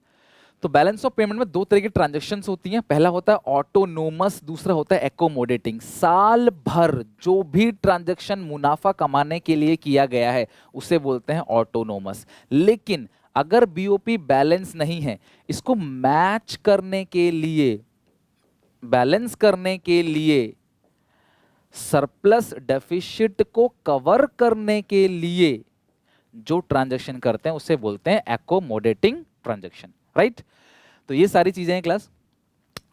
तो बैलेंस ऑफ पेमेंट में दो तरह की ट्रांजैक्शंस होती हैं। पहला होता है ऑटोनोमस, दूसरा होता है एकोमोडेटिंग। साल भर जो भी ट्रांजैक्शन मुनाफा कमाने के लिए किया गया है उसे बोलते हैं ऑटोनोमस। लेकिन अगर बीओपी बैलेंस नहीं है, इसको मैच करने के लिए, बैलेंस करने के लिए, सरप्लस डेफिसिट को कवर करने के लिए जो ट्रांजैक्शन करते हैं उसे बोलते हैं एकोमोडेटिंग ट्रांजैक्शन, राइट। तो ये सारी चीजें हैं क्लास।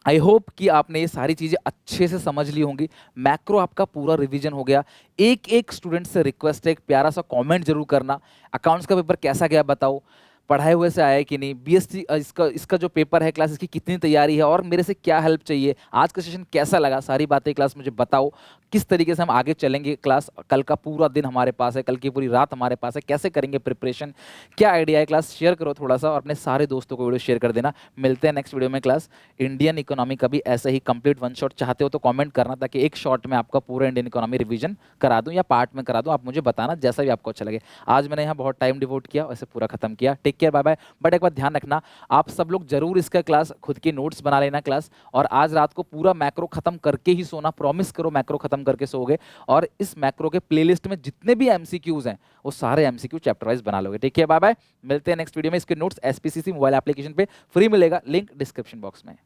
आई होप कि आपने ये सारी चीजें अच्छे से समझ ली होंगी। मैक्रो आपका पूरा रिवीजन हो गया। एक एक स्टूडेंट से रिक्वेस्ट है, एक प्यारा सा कमेंट जरूर करना, अकाउंट्स का पेपर कैसा गया बताओ, पढ़ाए हुए से आया है कि नहीं, बीएससी इसका जो पेपर है क्लास, इसकी कितनी तैयारी है, और मेरे से क्या हेल्प चाहिए, आज का सेशन कैसा लगा, सारी बातें क्लास मुझे बताओ। किस तरीके से हम आगे चलेंगे क्लास, कल का पूरा दिन हमारे पास है, कल की पूरी रात हमारे पास है, कैसे करेंगे प्रिपरेशन, क्या आइडिया है क्लास, शेयर करो थोड़ा सा, और अपने सारे दोस्तों को वीडियो शेयर कर देना। मिलते हैं नेक्स्ट वीडियो में क्लास। इंडियन इकोनॉमी का भी ऐसे ही कंप्लीट वन शॉट चाहते हो तो कमेंट करना, ताकि एक शॉट में आपका पूरा इंडियन इकोनॉमी रिवीजन करा दूं या पार्ट में करा दूं, आप मुझे बताना, जैसा भी आपको अच्छा लगे। आज मैंने यहाँ बहुत टाइम डिवोट किया, वैसे पूरा खत्म किया। Take care, bye bye. But एक बात ध्यान रखना, आप सब लोग जरूर इसका क्लास खुद की नोट्स बना लेना क्लास, और आज रात को पूरा मैक्रो खत्म करके ही सोना, प्रॉमिस करो मैक्रो खत्म करके सोओगे। और इस मैक्रो के प्लेलिस्ट में जितने भी एमसीक्यूज हैं वो सारे एमसीक्यू चैप्टर वाइज बना लोगे। ठीक है, बाय बाय। मिलते हैं नेक्स्ट वीडियो में। इसके नोट्स एसपीसीसी मोबाइल एप्लीकेशन पे फ्री मिलेगा, लिंक डिस्क्रिप्शन बॉक्स में।